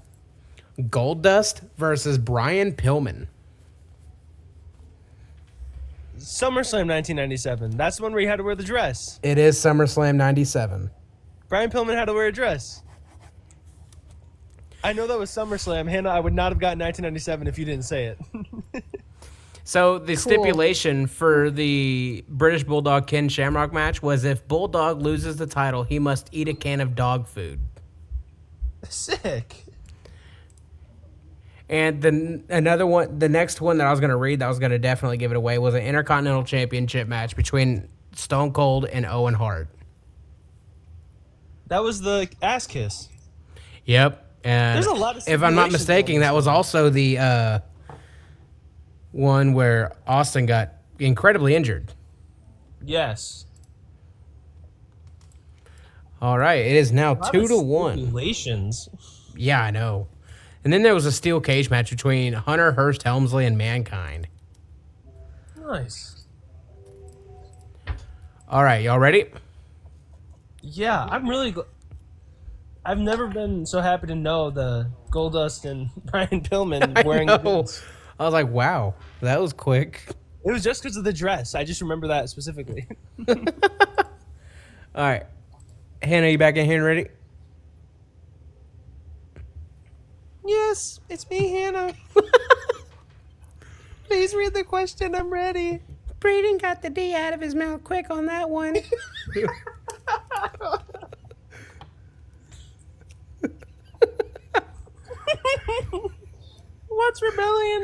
Goldust versus Brian Pillman. SummerSlam 1997. That's the one where he had to wear the dress. It is SummerSlam 97. Brian Pillman had to wear a dress. I know that was SummerSlam. Hannah, I would not have gotten 1997 if you didn't say it. So the stipulation for the British Bulldog Ken Shamrock match was if Bulldog loses the title, he must eat a can of dog food. Sick. And the next one that I was going to read that was going to definitely give it away was an Intercontinental Championship match between Stone Cold and Owen Hart. That was the ass kiss. Yep. And There's a lot of if I'm not stipulations mistaken, on this that was also the one where Austin got incredibly injured. Yes. All right. It is now 2-1. Stipulations. Yeah, I know. And then there was a steel cage match between Hunter Hearst Helmsley and Mankind. Nice. All right, y'all ready? Yeah, I'm really. I've never been so happy to know the Goldust and Brian Pillman wearing. I know. I was like, wow, that was quick. It was just because of the dress. I just remember that specifically. All right. Hannah, you back in here and ready? Yes, it's me, Hannah. Please read the question. I'm ready. Braden got the D out of his mouth quick on that one. What's Rebellion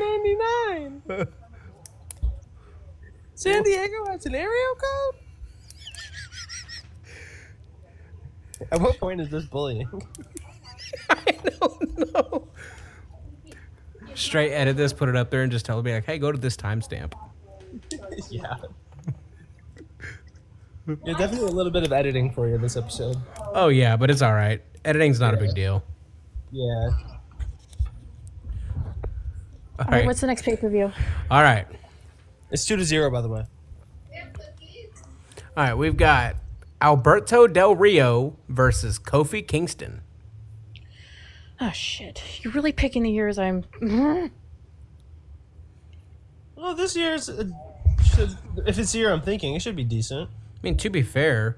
99? San Diego has an area code? At what point is this bullying? I don't know. Straight edit this, put it up there, and just tell me like, hey, go to this timestamp. Yeah. Yeah, definitely a little bit of editing for you this episode. Oh, yeah, but it's all right. Editing's not a big deal. Yeah. All All right, right. what's the next pay-per-view? All right. It's 2-0, by the way. All right, we've got Alberto Del Rio versus Kofi Kingston. Oh, shit. You're really picking the years I'm... Well, this year's... if it's the year I'm thinking, it should be decent. I mean, to be fair,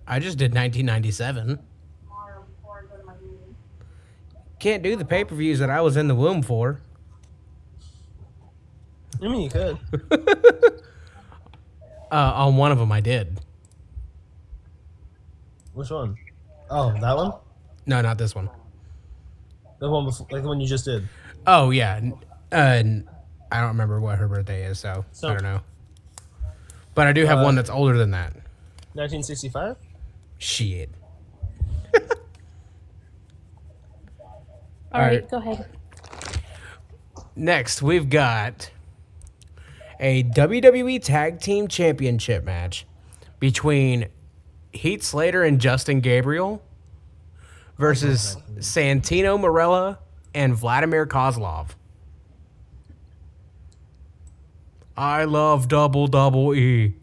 I just did 1997. Can't do the pay-per-views that I was in the womb for. I mean, you could. On one of them, I did. Which one? Oh, that one? No, not this one. The one before, like the one you just did. Oh, yeah. I don't remember what her birthday is, so I don't know. But I do have one that's older than that. 1965? Shit. All right, go ahead. Next, we've got a WWE Tag Team Championship match between Heath Slater and Justin Gabriel versus Santino Marella and Vladimir Kozlov. I love double E.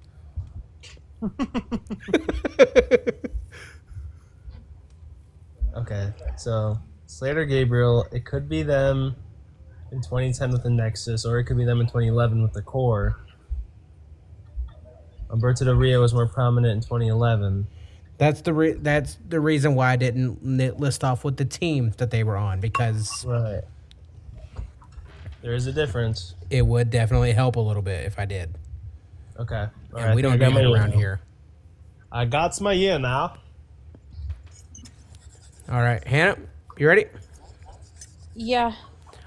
Okay, so Slater Gabriel, it could be them in 2010 with the Nexus, or it could be them in 2011 with the Core. Alberto Del Rio was more prominent in 2011. That's the reason why I didn't list off what the team that they were on, because Right. There is a difference. it would definitely help a little bit if I did. Okay. And we don't do that around here. I got my year now. All right, Hannah, you ready? Yeah.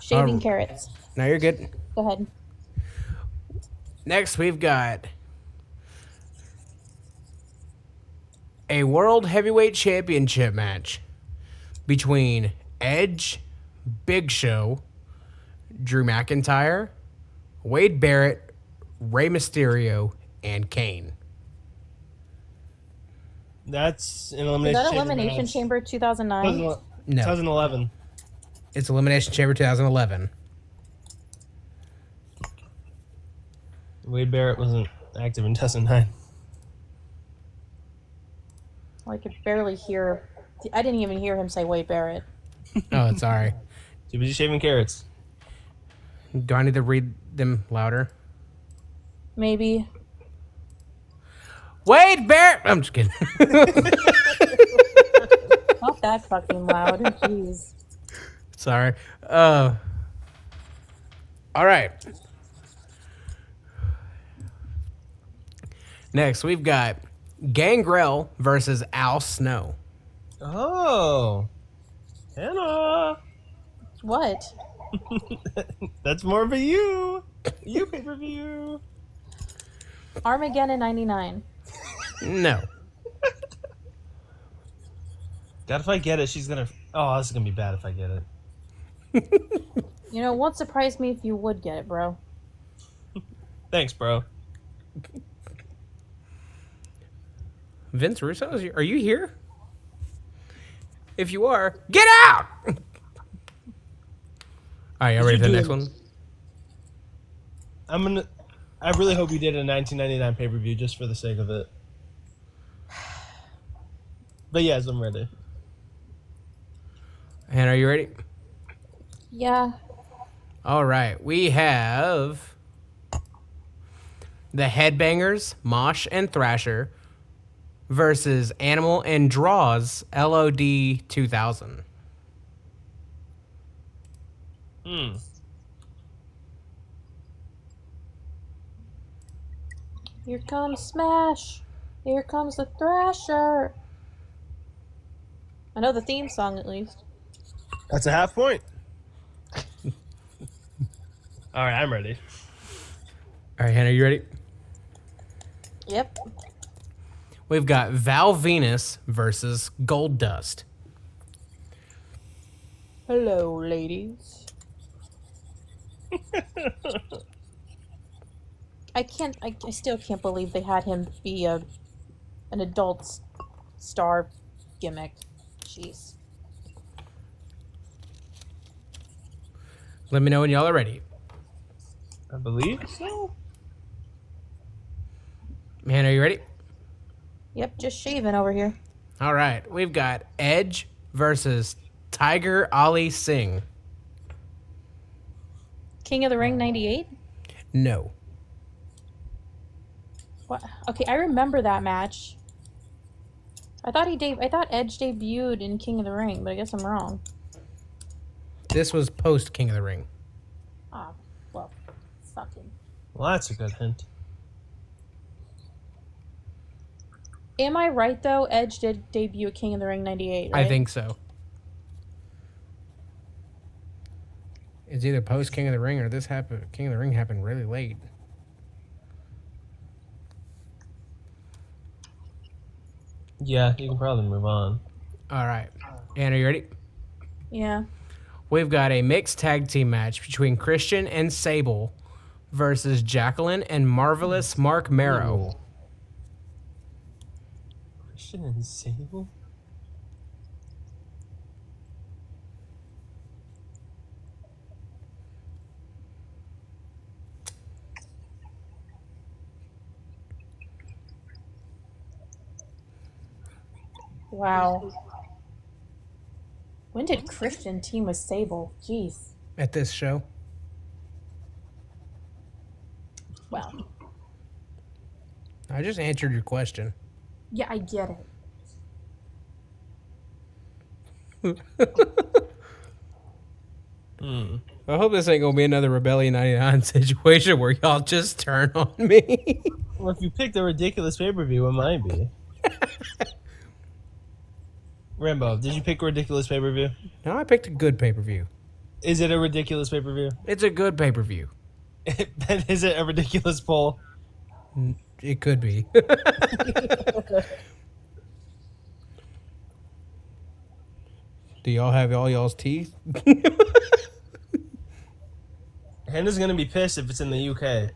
Shaving Oh. carrots. Now you're good. Go ahead. Next, we've got a World Heavyweight Championship match between Edge, Big Show, Drew McIntyre, Wade Barrett, Rey Mysterio, and Kane. That's an Is elimination that chamber. Elimination match. Chamber 2009? No. 2011. It's Elimination Chamber 2011. Wade Barrett wasn't active in 2009. I could barely hear. I didn't even hear him say Wade Barrett. Oh, sorry. Too busy shaving carrots. Do I need to read them louder? Maybe. Wade Barrett! I'm just kidding. Not that fucking loud. Jeez. Sorry. All right. Next, we've got Gangrel versus Al Snow. Oh. Hannah. What? That's more of a you. You pay-per-view. Armageddon 99. No. God, if I get it, she's gonna... Oh, this is gonna be bad if I get it. You know, it won't surprise me if you would get it, bro. Thanks, bro. Vince Russo, are you here? If you are, get out! All right, y'all ready for the next one? I really hope you did a 1999 pay-per-view just for the sake of it. But yes, I'm ready. And are you ready? Yeah. All right, we have the Headbangers, Mosh and Thrasher versus Animal and Draws LOD 2000. Here comes Smash. Here comes the Thrasher. I know the theme song at least. That's a half point. All right, I'm ready. All right, Hannah, you ready? Yep. We've got Val Venus versus Gold Dust. Hello, ladies. I still can't believe they had him be an adult star gimmick. Jeez. Let me know when y'all are ready. I believe so. Hannah, are you ready? Yep, just shaving over here. All right, we've got Edge versus Tiger Ali Singh. King of the Ring 98? No. What? Okay, I remember that match. I thought Edge debuted in King of the Ring, but I guess I'm wrong. This was post King of the Ring. Ah, well, fucking. Well, that's a good hint. Am I right though? Edge did debut at King of the Ring 98, right? I think so. It's either post King of the Ring or this happened. King of the Ring happened really late. Yeah, you can probably move on. All right. Anna, you ready? Yeah. We've got a mixed tag team match between Christian and Sable versus Jacqueline and Marvelous Mark Marrow. Christian and Sable? Wow. When did Christian team with Sable? Jeez. At this show. Wow. I just answered your question. Yeah, I get it. I hope this ain't gonna be another Rebellion 99 situation where y'all just turn on me. Well, if you picked a ridiculous pay-per-view, it might be. Rambo, did you pick a ridiculous pay-per-view? No, I picked a good pay-per-view. Is it a ridiculous pay-per-view? It's a good pay-per-view. Then is it a ridiculous poll? It could be. Do y'all have all y'all's teeth? Hannah's gonna be pissed if it's in the UK.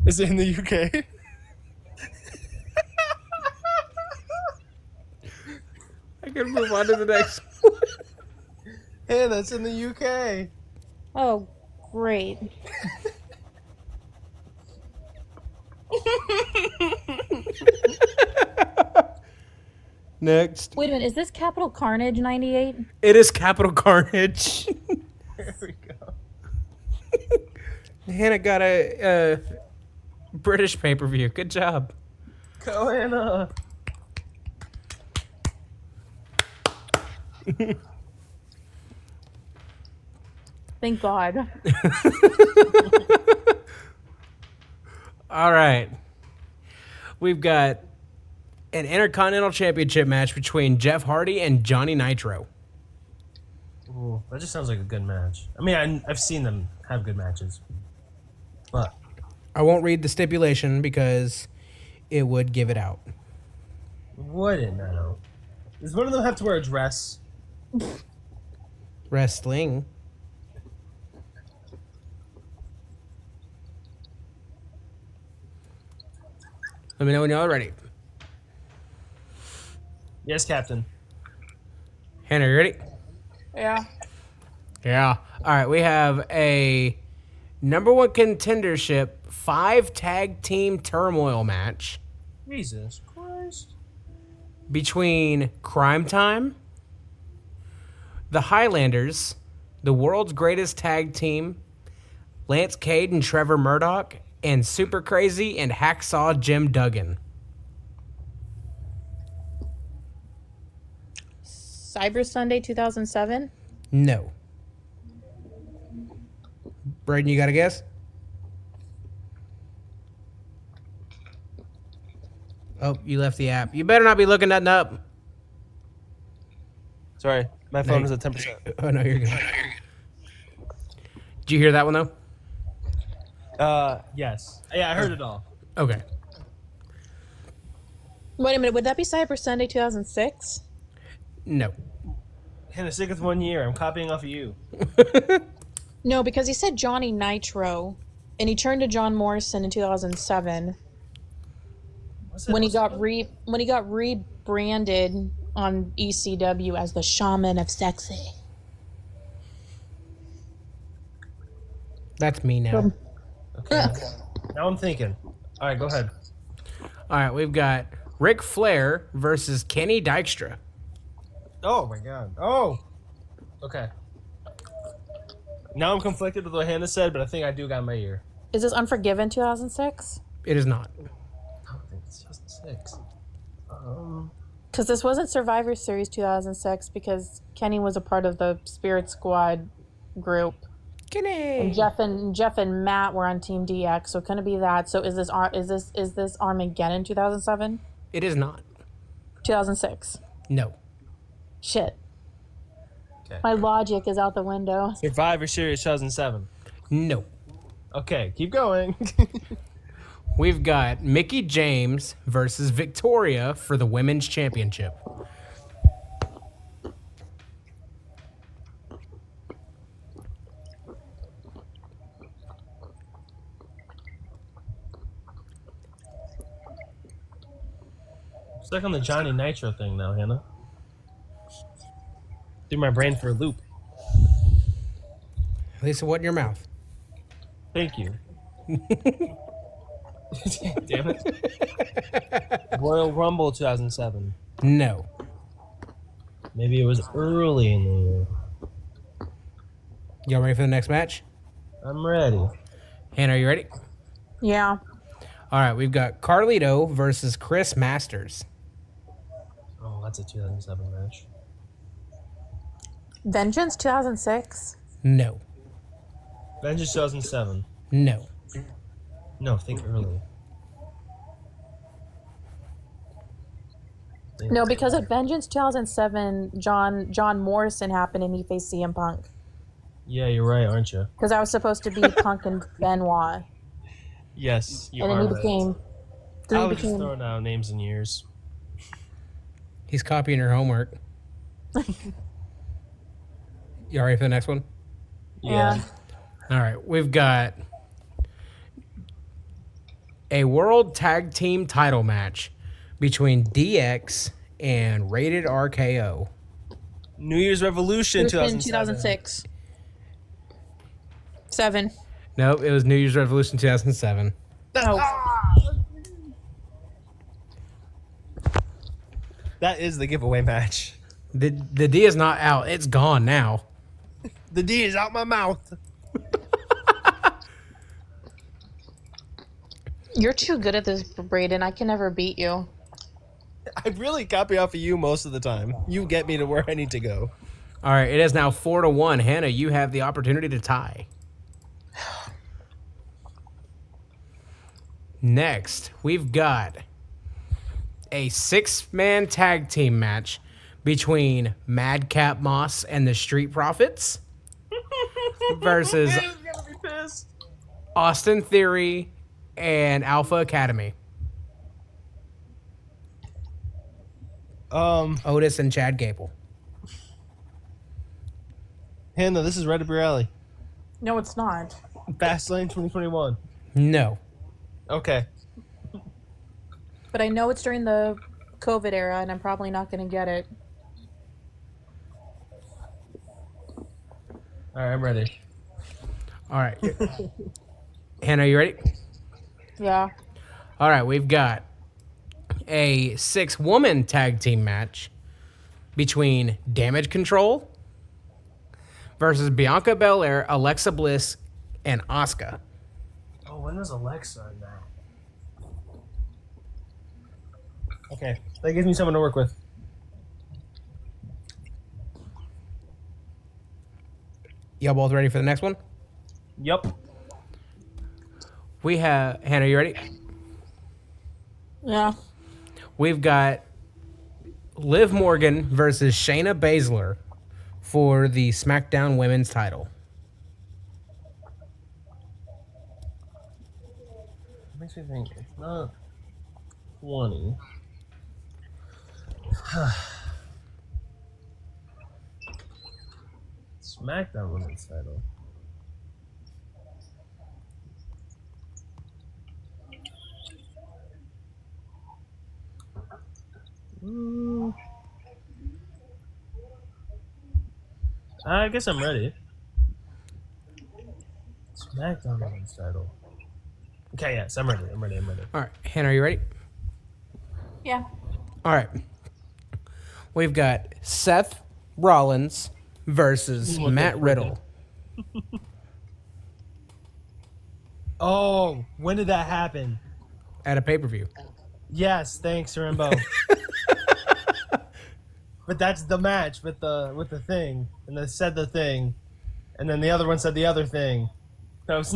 Is it in the UK? I can move on to the next one. Hannah, it's in the UK. Oh, great. Next. Wait a minute, is this Capital Carnage 98? It is Capital Carnage. There we go. Hannah got a British pay-per-view. Good job. Go, Hannah. Thank God. All right. We've got an Intercontinental Championship match between Jeff Hardy and Johnny Nitro. Ooh, that just sounds like a good match. I mean, I've seen them have good matches. But I won't read the stipulation because it would give it out. wouldn't know. Does one of them have to wear a dress? Wrestling. Let me know when y'all are ready. Yes, Captain. Hannah, you ready? Yeah. Yeah. All right, we have a number one contendership 5 tag team turmoil match Jesus Christ. between Crime Time, the Highlanders, the world's greatest tag team, Lance Cade and Trevor Murdoch, and Super Crazy and Hacksaw Jim Duggan. Cyber Sunday 2007? No. Braden, you got a guess? Oh, you left the app. You better not be looking nothing up. Sorry, my phone is at 10%. Oh, no, you're good. Did you hear that one, though? Yes. Yeah, I heard it all. Okay. Wait a minute, would that be Cyber Sunday 2006? No. Hannah, stick with 1 year. I'm copying off of you. No, because he said Johnny Nitro, and he turned to John Morrison in 2007 when he got rebranded on ECW as the Shaman of Sexy. That's me now. Okay. Now I'm thinking. All right, go ahead. All right, we've got Ric Flair versus Kenny Dykstra. Oh my God. Oh. Okay. Now I'm conflicted with what Hannah said, but I think I do got my ear. Is this Unforgiven 2006? It is not. I don't think it's 2006. Because this wasn't Survivor Series 2006 because Kenny was a part of the Spirit Squad group. Kenny. And Jeff and Matt were on Team DX, so it couldn't be that. So is this Armageddon 2007? It is not. 2006. No. Shit. Okay. My logic is out the window. Survivor Series 2007. No. Okay, keep going. We've got Mickie James versus Victoria for the Women's Championship. Stuck on the Johnny Nitro thing now, Hannah. Threw my brain for a loop. Lisa, what in your mouth? Thank you. Damn it. Royal Rumble 2007. No. Maybe it was early in the year. Y'all ready for the next match? I'm ready. Hannah, are you ready? Yeah. All right, we've got Carlito versus Chris Masters. Oh, that's a 2007 match. Vengeance 2006. No. Vengeance 2007. No. No, think early. No, because at Vengeance 2007, John Morrison happened and he faced CM Punk. Yeah, you're right, aren't you? Because I was supposed to be Punk and Benoit. Yes, you And are then he right. became... I was just throwing out names and years. He's copying your homework. You all ready for the next one? Yeah. All right. We've got a World Tag Team title match between DX and Rated RKO. New Year's Revolution 2007. 2006. 7. Nope, it was New Year's Revolution 2007. That is the giveaway match. The D is not out. It's gone now. The D is out my mouth. You're too good at this, Braden. I can never beat you. I really copy off of you most of the time. You get me to where I need to go. All right, it is now 4-1. Hannah, you have the opportunity to tie. Next, we've got a 6-man tag team match between Madcap Moss and the Street Profits versus Austin Theory and Alpha Academy. Otis and Chad Gable. Hannah, this is right up your alley. No, it's not. Fastlane 2021. No. Okay. But I know it's during the COVID era, and I'm probably not going to get it. All right, I'm ready. All right. Hannah, you ready? Yeah. All right, we've got a 6-woman tag team match between Damage Control versus Bianca Belair, Alexa Bliss, and Asuka. Oh, when was Alexa in that? Okay, that gives me someone to work with. Y'all both ready for the next one? Yup. We have... Hannah, you ready? Yeah. We've got Liv Morgan versus Shayna Baszler for the SmackDown Women's title. Makes me think it's not 20. SmackDown Women's title. I guess I'm ready. SmackDown Women's title. Okay, yes, I'm ready. All right, Hannah, are you ready? Yeah. All right. We've got Seth Rollins versus Matt Riddle. Oh, when did that happen? At a pay-per-view. Yes, thanks, Rambo. But that's the match with the thing, and they said the thing, and then the other one said the other thing. That was,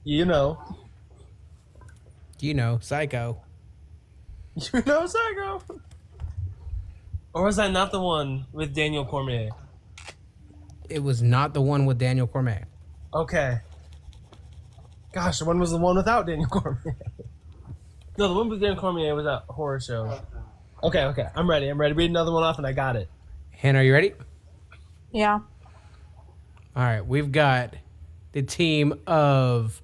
you know, Psycho. Psycho. Or was that not the one with Daniel Cormier? It was not the one with Daniel Cormier. Okay. Gosh, the one was the one without Daniel Cormier. No, the one with Daniel Cormier was that horror show. Okay, I'm ready. Read another one off, and I got it. Hannah, are you ready? Yeah. All right, we've got the team of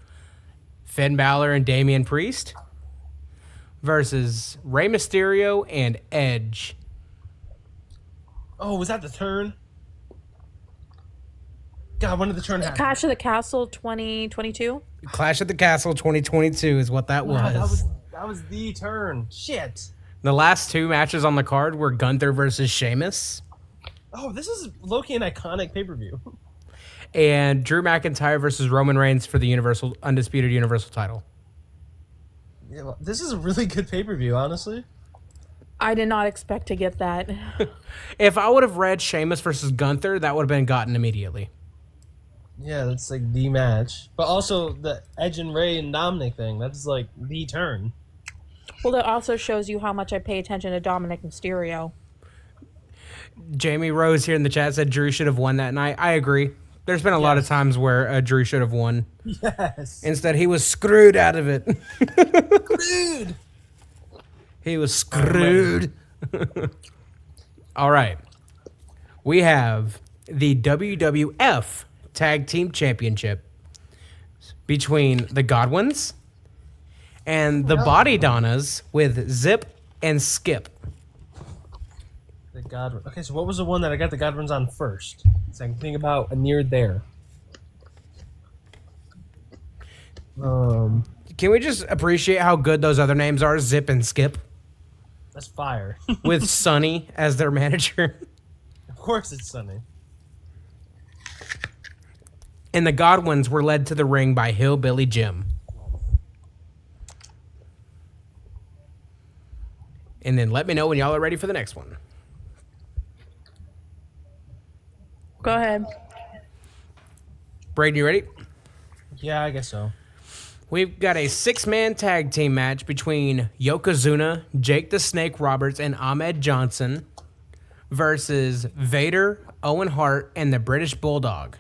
Finn Balor and Damian Priest versus Rey Mysterio and Edge. Oh, was that the turn? God, when did the turn happen? Clash of the Castle 2022. Clash at the Castle 2022 is what that Wow, was. that was the turn. Shit. The last 2 matches on the card were Gunther versus Sheamus Oh, this is low-key an iconic pay-per-view. and Drew McIntyre versus Roman Reigns for the undisputed Universal title. Yeah, well, this is a really good pay-per-view, honestly. I did not expect to get that. If I would have read Sheamus versus Gunther, that would have been gotten immediately. Yeah, that's like the match. But also the Edge and Ray and Dominic thing. That's like the turn. Well, that also shows you how much I pay attention to Dominic Mysterio. Jamie Rose here in the chat said Drew should have won that night. I agree. There's been a lot of times where Drew should have won. Yes. Instead, he was screwed out of it. Screwed. He was screwed. All right. We have the WWF Tag Team Championship between the Godwins and the Body Donnas with Zip and Skip. The Godwin. Okay, so what was the one that I got the Godwins on first? So I can think about a near there. Can we just appreciate how good those other names are, Zip and Skip, That's fire. with Sonny as their manager? Of course it's Sunny. And the Godwins were led to the ring by Hillbilly Jim. And then let me know when y'all are ready for the next one. Go ahead. Braden, you ready? Yeah, I guess so. We've got a 6-man tag team match between Yokozuna, Jake the Snake Roberts, and Ahmed Johnson versus Vader, Owen Hart, and the British Bulldog,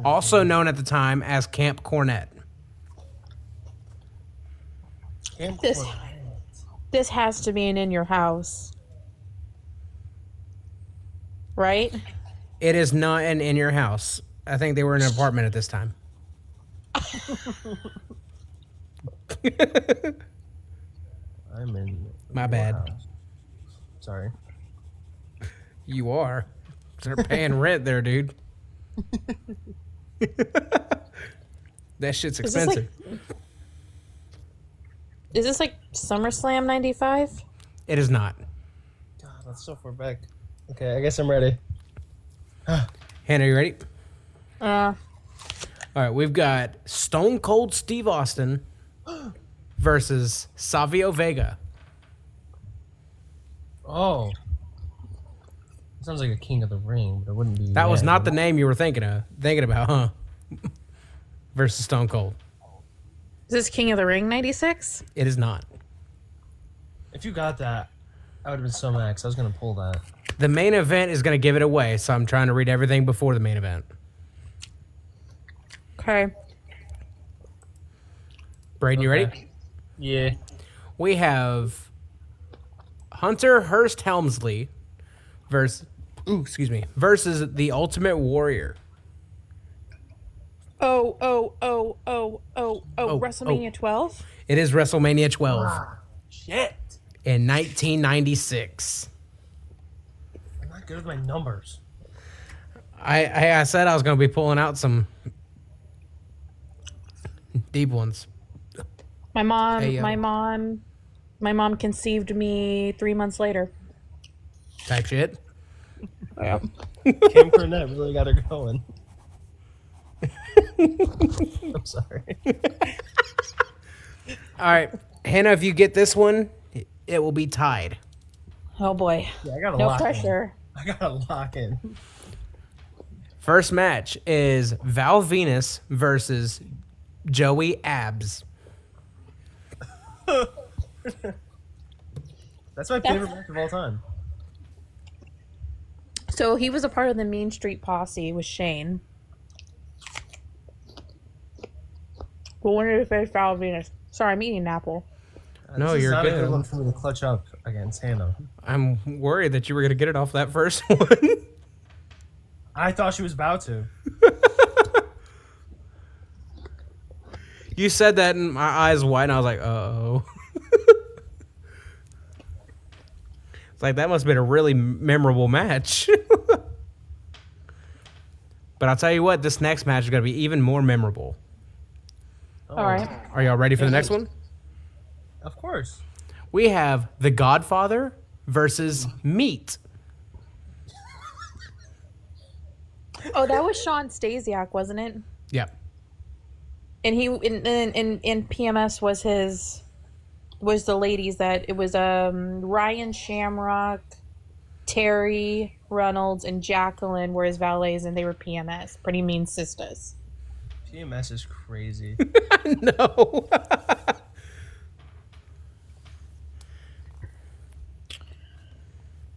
also known at the time as Camp Cornette. This has to be an In Your House. Right? It is not an In Your House. I think they were in an apartment at this time. I'm in. My bad. Wow. Sorry. You are. They're paying rent there, dude. That shit's expensive. Is this like SummerSlam 95? It is not. God, that's so far back. Okay, I guess I'm ready. Hannah, you ready? Uh, All right, we've got Stone Cold Steve Austin versus Savio Vega. Oh. Sounds like a King of the Ring, but it wouldn't be. That was not the name you were thinking about, huh? Versus Stone Cold. is this King of the Ring 96? It is not. If you got that, I would have been so mad 'cause I was going to pull that. The main event is going to give it away, so I'm trying to read everything before the main event. Okay. Braden, you ready? Yeah. We have Hunter Hearst Helmsley versus the Ultimate Warrior. WrestleMania 12? It is WrestleMania 12 Shit. in 1996. I'm not good with my numbers. I said I was going to be pulling out some deep ones. My mom, Hey, yo. my mom conceived me 3 months later. Type shit. Yep. Kim Cornette really got her going. I'm sorry. All right, Hannah, if you get this one, it will be tied. Oh boy. Yeah, I got a No lock pressure. In. I got to lock in. First match is Val Venus versus Joey Abs. That's my favorite match of all time. So he was a part of the Mean Street Posse with Shane. But when did he face Val Venus? Sorry, I'm eating an apple. No, This is you're not good. a good one for me to clutch up against Hannah. I'm worried that you were going to get it off that first one. I thought she was about to. You said that and my eyes wide and I was like, uh-oh. It's like, that must have been a really memorable match. But I'll tell you what, this next match is going to be even more memorable. All right. Are y'all ready for the next one? Of course. We have The Godfather versus Meat. Oh, that was Sean Stasiak, wasn't it? Yep. And he in PMS was his was the ladies that it was Ryan Shamrock, Terry Reynolds, and Jacqueline were his valets, and they were PMS, Pretty Mean Sisters. PMS is crazy. No.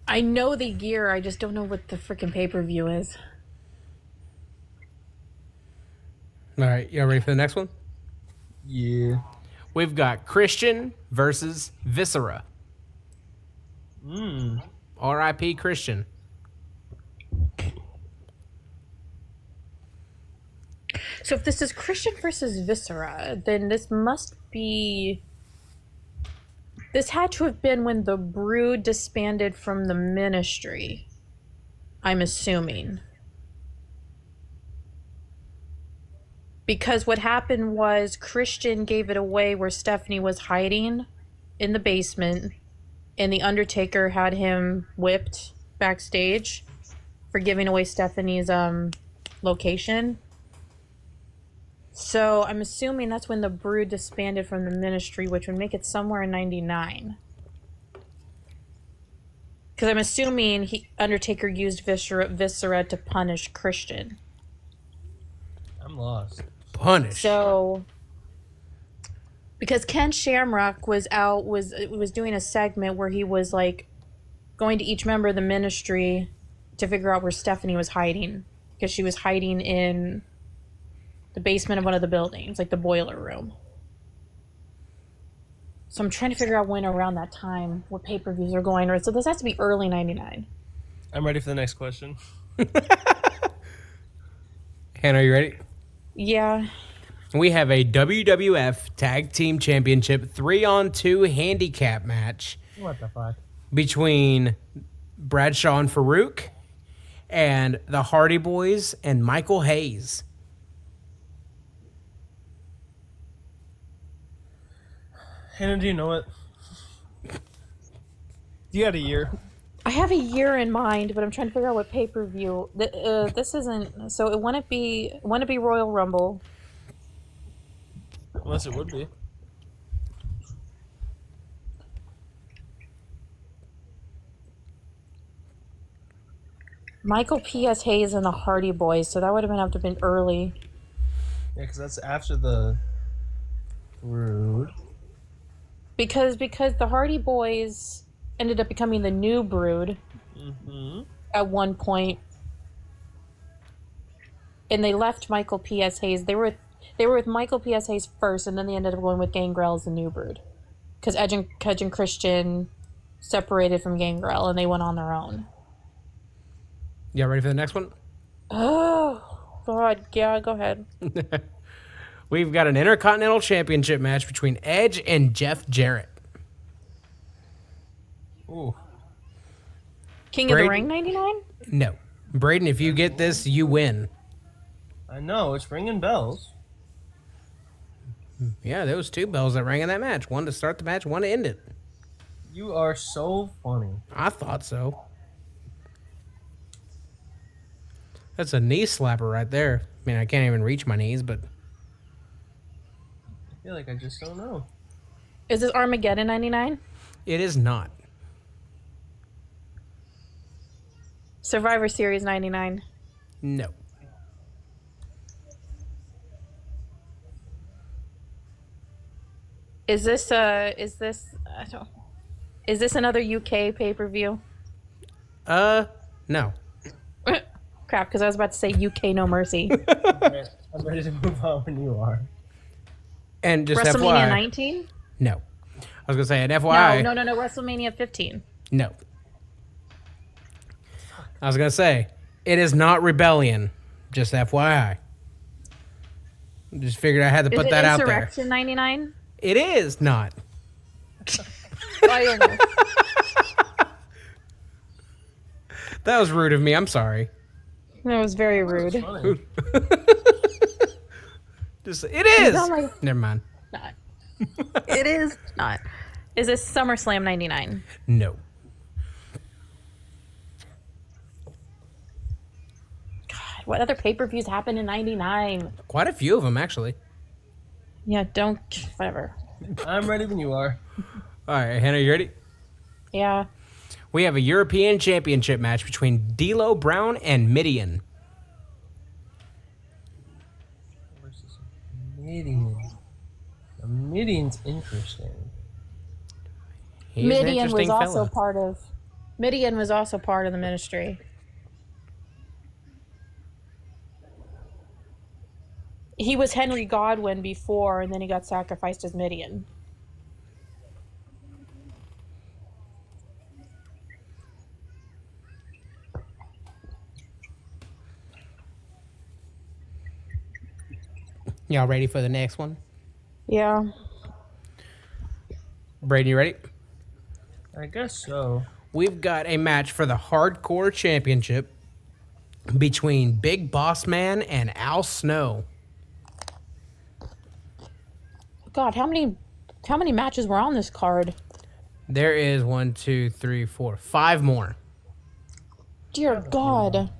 I know the gear, I just don't know what the freaking pay-per-view is. All right, y'all ready for the next one? Yeah. We've got Christian versus Viscera. R.I.P. Christian. So if this is Christian versus Viscera, then this must be... This had to have been when the Brood disbanded from the Ministry. I'm assuming. Because what happened was Christian gave it away where Stephanie was hiding in the basement, and the Undertaker had him whipped backstage for giving away Stephanie's location. So I'm assuming that's when the Brood disbanded from the Ministry, which would make it somewhere in 99. Because I'm assuming Undertaker used Viscera to punish Christian. I'm lost. Punish. So, because Ken Shamrock was doing a segment where he was like going to each member of the Ministry to figure out where Stephanie was hiding, because she was hiding in the basement of one of the buildings, like the boiler room. So I'm trying to figure out when around that time what pay-per-views are going. So this has to be early 99. I'm ready for the next question. Hannah, are you ready? Yeah. We have a WWF Tag Team Championship 3-on-2 handicap match What the fuck? between Bradshaw and Farouk and the Hardy Boys and Michael Hayes. Hannah, do you know it? You got a year. I have a year in mind, but I'm trying to figure out what pay-per-view. This isn't... So it wouldn't be Royal Rumble. Unless it would be. Michael P.S. Hayes and the Hardy Boys, so that would have to have been early. Yeah, because that's after the Brood. Because the Hardy Boys ended up becoming the new Brood at one point, and they left Michael P.S. Hayes. They were with Michael P.S. Hayes first, and then they ended up going with Gangrel as the new Brood, because Edge and Christian separated from Gangrel, and they went on their own. Y'all ready for the next one? Oh, God. Yeah, go ahead. We've got an Intercontinental Championship match between Edge and Jeff Jarrett. Ooh. King of the Ring 99? No. Braden, if you get this, you win. I know, it's ringing bells. Yeah, there was 2 bells that rang in that match. One to start the match, one to end it. You are so funny. I thought so. That's a knee slapper right there. I mean, I can't even reach my knees, but... I feel like I just don't know. Is this Armageddon 99? It is not. Survivor Series 99? No. Is this another UK pay-per-view? No. Crap, because I was about to say UK No Mercy. I'm ready to move on when you are. And just WrestleMania FYI. 19? No. I was going to say, an FYI. No, WrestleMania 15. No. I was going to say, it is not Rebellion. Just FYI. Just figured I had to put that out there. Insurrection 99? It is not. I don't know. That was rude of me. I'm sorry. That was very rude. Funny. Just it is. not like- Never mind. Not. It is not. Is this SummerSlam 99? No. God, what other pay-per-views happened in 99? Quite a few of them, actually. Yeah, don't... Whatever. I'm ready when you are. All right, Hannah, you ready? Yeah. We have a European Championship match between D'Lo Brown and Midian. Versus Midian. Midian's interesting. He's an interesting fella. Midian was also part of the ministry. He was Henry Godwin before, and then he got sacrificed as Midian. Y'all ready for the next one? Yeah. Braden, you ready? I guess so. We've got a match for the Hardcore Championship between Big Boss Man and Al Snow. God, how many matches were on this card? There is 1, 2, 3, 4, 5 more. Dear God.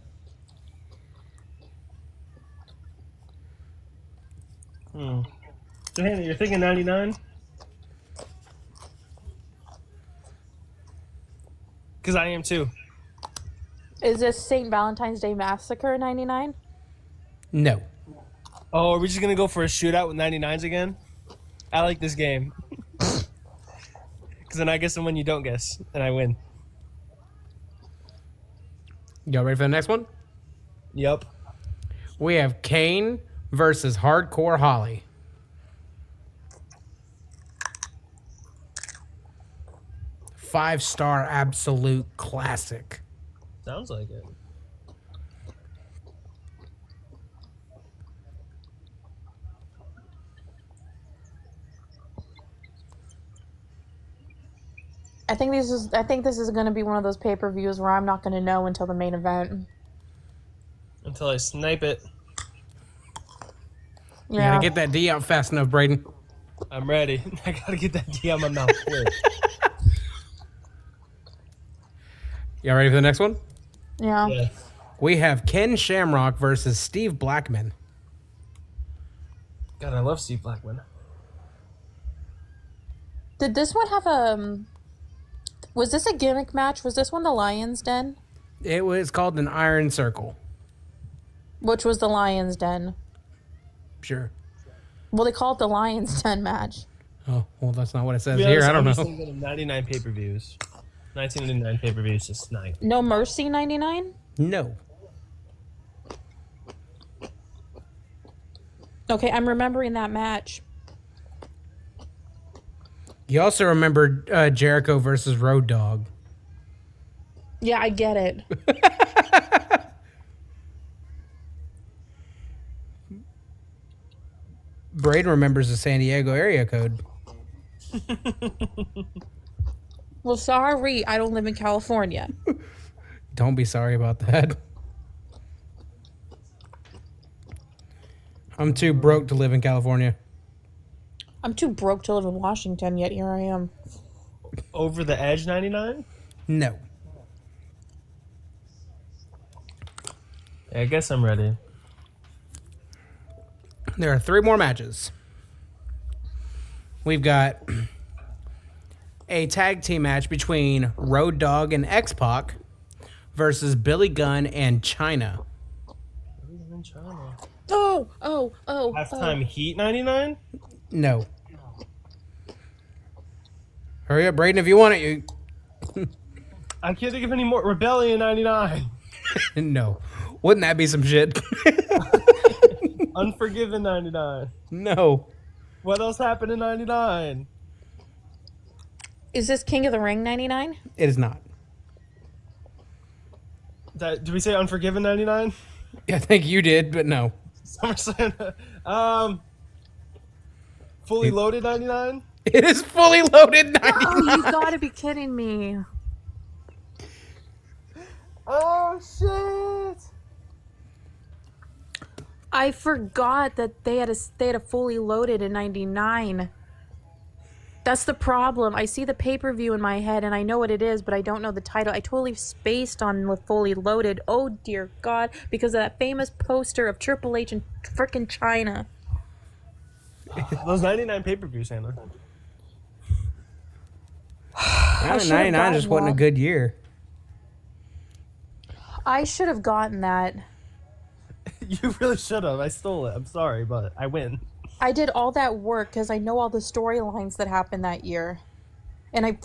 So, Hannah, you're thinking 99? Because I am too. Is this St. Valentine's Day Massacre 99? No. Oh, are we just going to go for a shootout with 99s again? I like this game. Because then I guess when you don't guess, and I win. Y'all ready for the next one? Yep. We have Kane versus Hardcore Holly. Five-star absolute classic. Sounds like it. I think this is going to be one of those pay-per-views where I'm not going to know until the main event. Until I snipe it. You gotta get that D out fast enough, Braden. I'm ready. I gotta get that D out my mouth quick. Y'all ready for the next one? Yeah. Yes. We have Ken Shamrock versus Steve Blackman. God, I love Steve Blackman. Did this one have a... Was this a gimmick match? Was this one the Lion's Den? It was called an Iron Circle. Which was the Lion's Den? Sure. Well, they call it the Lion's Den match. Oh, well, that's not what it says To be here. honest, I don't I'm know. just thinking of 99 pay-per-views. 1999 pay-per-views to snipe. No Mercy 99? No. Okay, I'm remembering that match. You also remember Jericho versus Road Dogg. Yeah, I get it. Braden remembers the San Diego area code. Well, sorry, I don't live in California. Don't be sorry about that. I'm too broke to live in California. I'm too broke to live in Washington, yet here I am. Over the Edge 99? No. Yeah, I guess I'm ready. There are 3 more matches. We've got a tag team match between Road Dogg and X-Pac versus Billy Gunn and Chyna. Oh. Halftime Heat 99? No. Hurry up, Braden, if you want it. You... I can't think of any more. Rebellion 99. No. Wouldn't that be some shit? Unforgiven 99. No. What else happened in 99? Is this King of the Ring 99? It is not. Did we say Unforgiven 99? I think you did, but no. SummerSlam. Fully Loaded 99? It is Fully Loaded 99. Oh, you gotta be kidding me. Oh, shit. I forgot that they had a Fully Loaded in 99. That's the problem. I see the pay-per-view in my head and I know what it is, but I don't know the title. I totally spaced on the Fully Loaded. Oh dear God, because of that famous poster of Triple H and frickin' Chyna. Those 99 pay-per-views, Hannah. should've 99 just gotten wasn't a that. good year. I should have gotten that. You really should have. I stole it. I'm sorry, but I win. I did all that work because I know all the storylines that happened that year. And I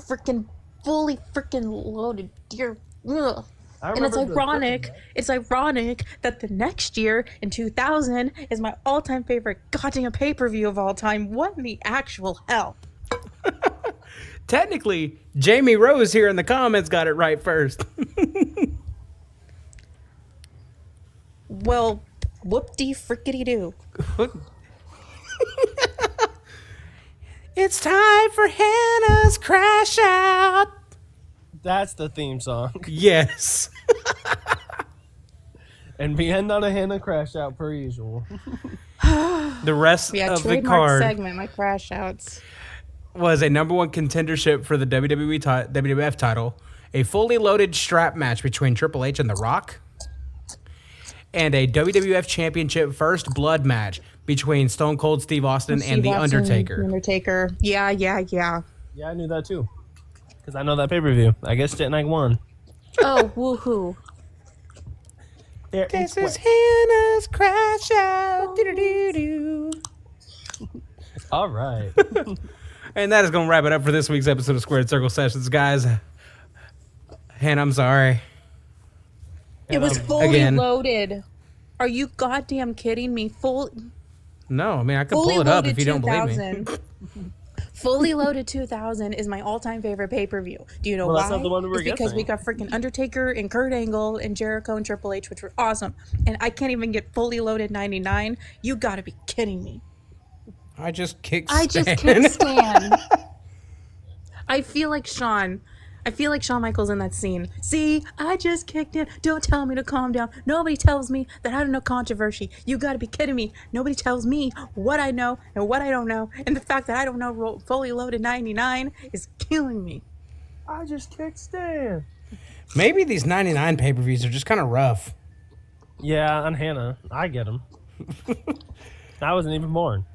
fully loaded dear. Ugh. And it's ironic. It's ironic that the next year in 2000 is my all-time favorite goddamn pay-per-view of all time. What in the actual hell? Technically, Jamie Rose here in the comments got it right first. Well, whoop-de-frickety-doo. It's time for Hannah's Crash Out. That's the theme song. Yes. And we end on a Hannah crash out per usual. The rest Yeah, of the trademark card segment, my crash outs. was a number one contendership for the WWF title, a fully loaded strap match between Triple H and The Rock, and a WWF Championship First Blood match between Stone Cold Steve Austin and The Undertaker. Undertaker. Yeah. Yeah, I knew that too. Because I know that pay-per-view. I guess it and won. Oh, woohoo. This is Hannah's Crash Out. Doo-doo-doo-doo. All right. And that is going to wrap it up for this week's episode of Squared Circle Sessions, guys. Hannah, I'm sorry. It was fully Again. loaded. Are you goddamn kidding me? No, I mean, I could Fully pull it up loaded if you don't believe me. 2000. Fully loaded 2000 is my all-time favorite pay-per-view. Do you know Well, why? that's not the one we were It's because we guessing. got freaking Undertaker and Kurt Angle and Jericho and Triple H, which were awesome. And I can't even get fully loaded 99. You gotta be kidding me. I just kicked I just Stan. can't stand. I feel like Shawn Michaels in that scene. See, I just kicked in. Don't tell me to calm down. Nobody tells me that I don't know controversy. You gotta be kidding me. Nobody tells me what I know and what I don't know. And the fact that I don't know fully loaded 99 is killing me. I just kicked Stan. Maybe these 99 pay-per-views are just kind of rough. Yeah, on Hannah. I get him. I wasn't even born.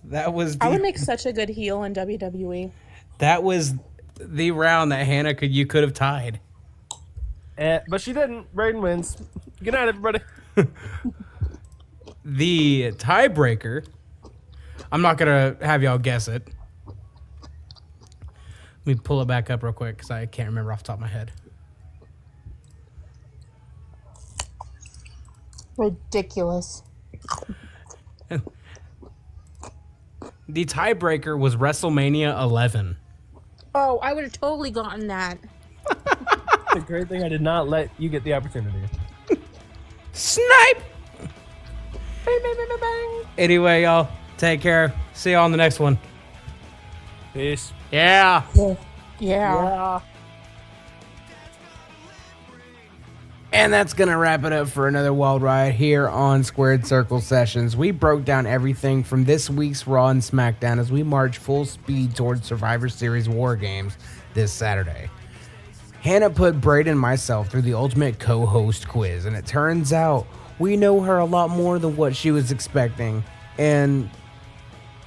That was I would the, make such a good heel in WWE. that was the round that Hannah you could have tied. But she didn't. Braden wins. Good night, everybody. The tiebreaker, I'm not going to have y'all guess it. Let me pull it back up real quick because I can't remember off the top of my head. Ridiculous. The tiebreaker was WrestleMania 11. Oh, I would have totally gotten that. The great thing I did not let you get the opportunity. Snipe! Anyway, y'all, take care. See y'all on the next one. Peace. Yeah. Yeah. And that's going to wrap it up for another wild ride here on Squared Circle Sessions. We broke down everything from this week's Raw and Smackdown as we march full speed towards Survivor Series WarGames this Saturday. Hannah put Braden and myself through the ultimate co-host quiz, and it turns out we know her a lot more than what she was expecting,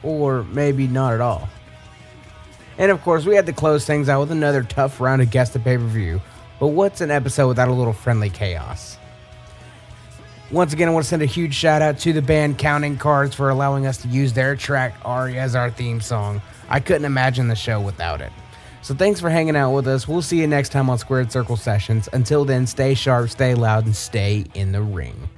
or maybe not at all. And of course, we had to close things out with another tough round of Guess the PPV. But what's an episode without a little friendly chaos? Once again, I want to send a huge shout out to the band Counting Cards for allowing us to use their track Aria as our theme song. I couldn't imagine the show without it. So thanks for hanging out with us. We'll see you next time on Squared Circle Sessions. Until then, stay sharp, stay loud, and stay in the ring.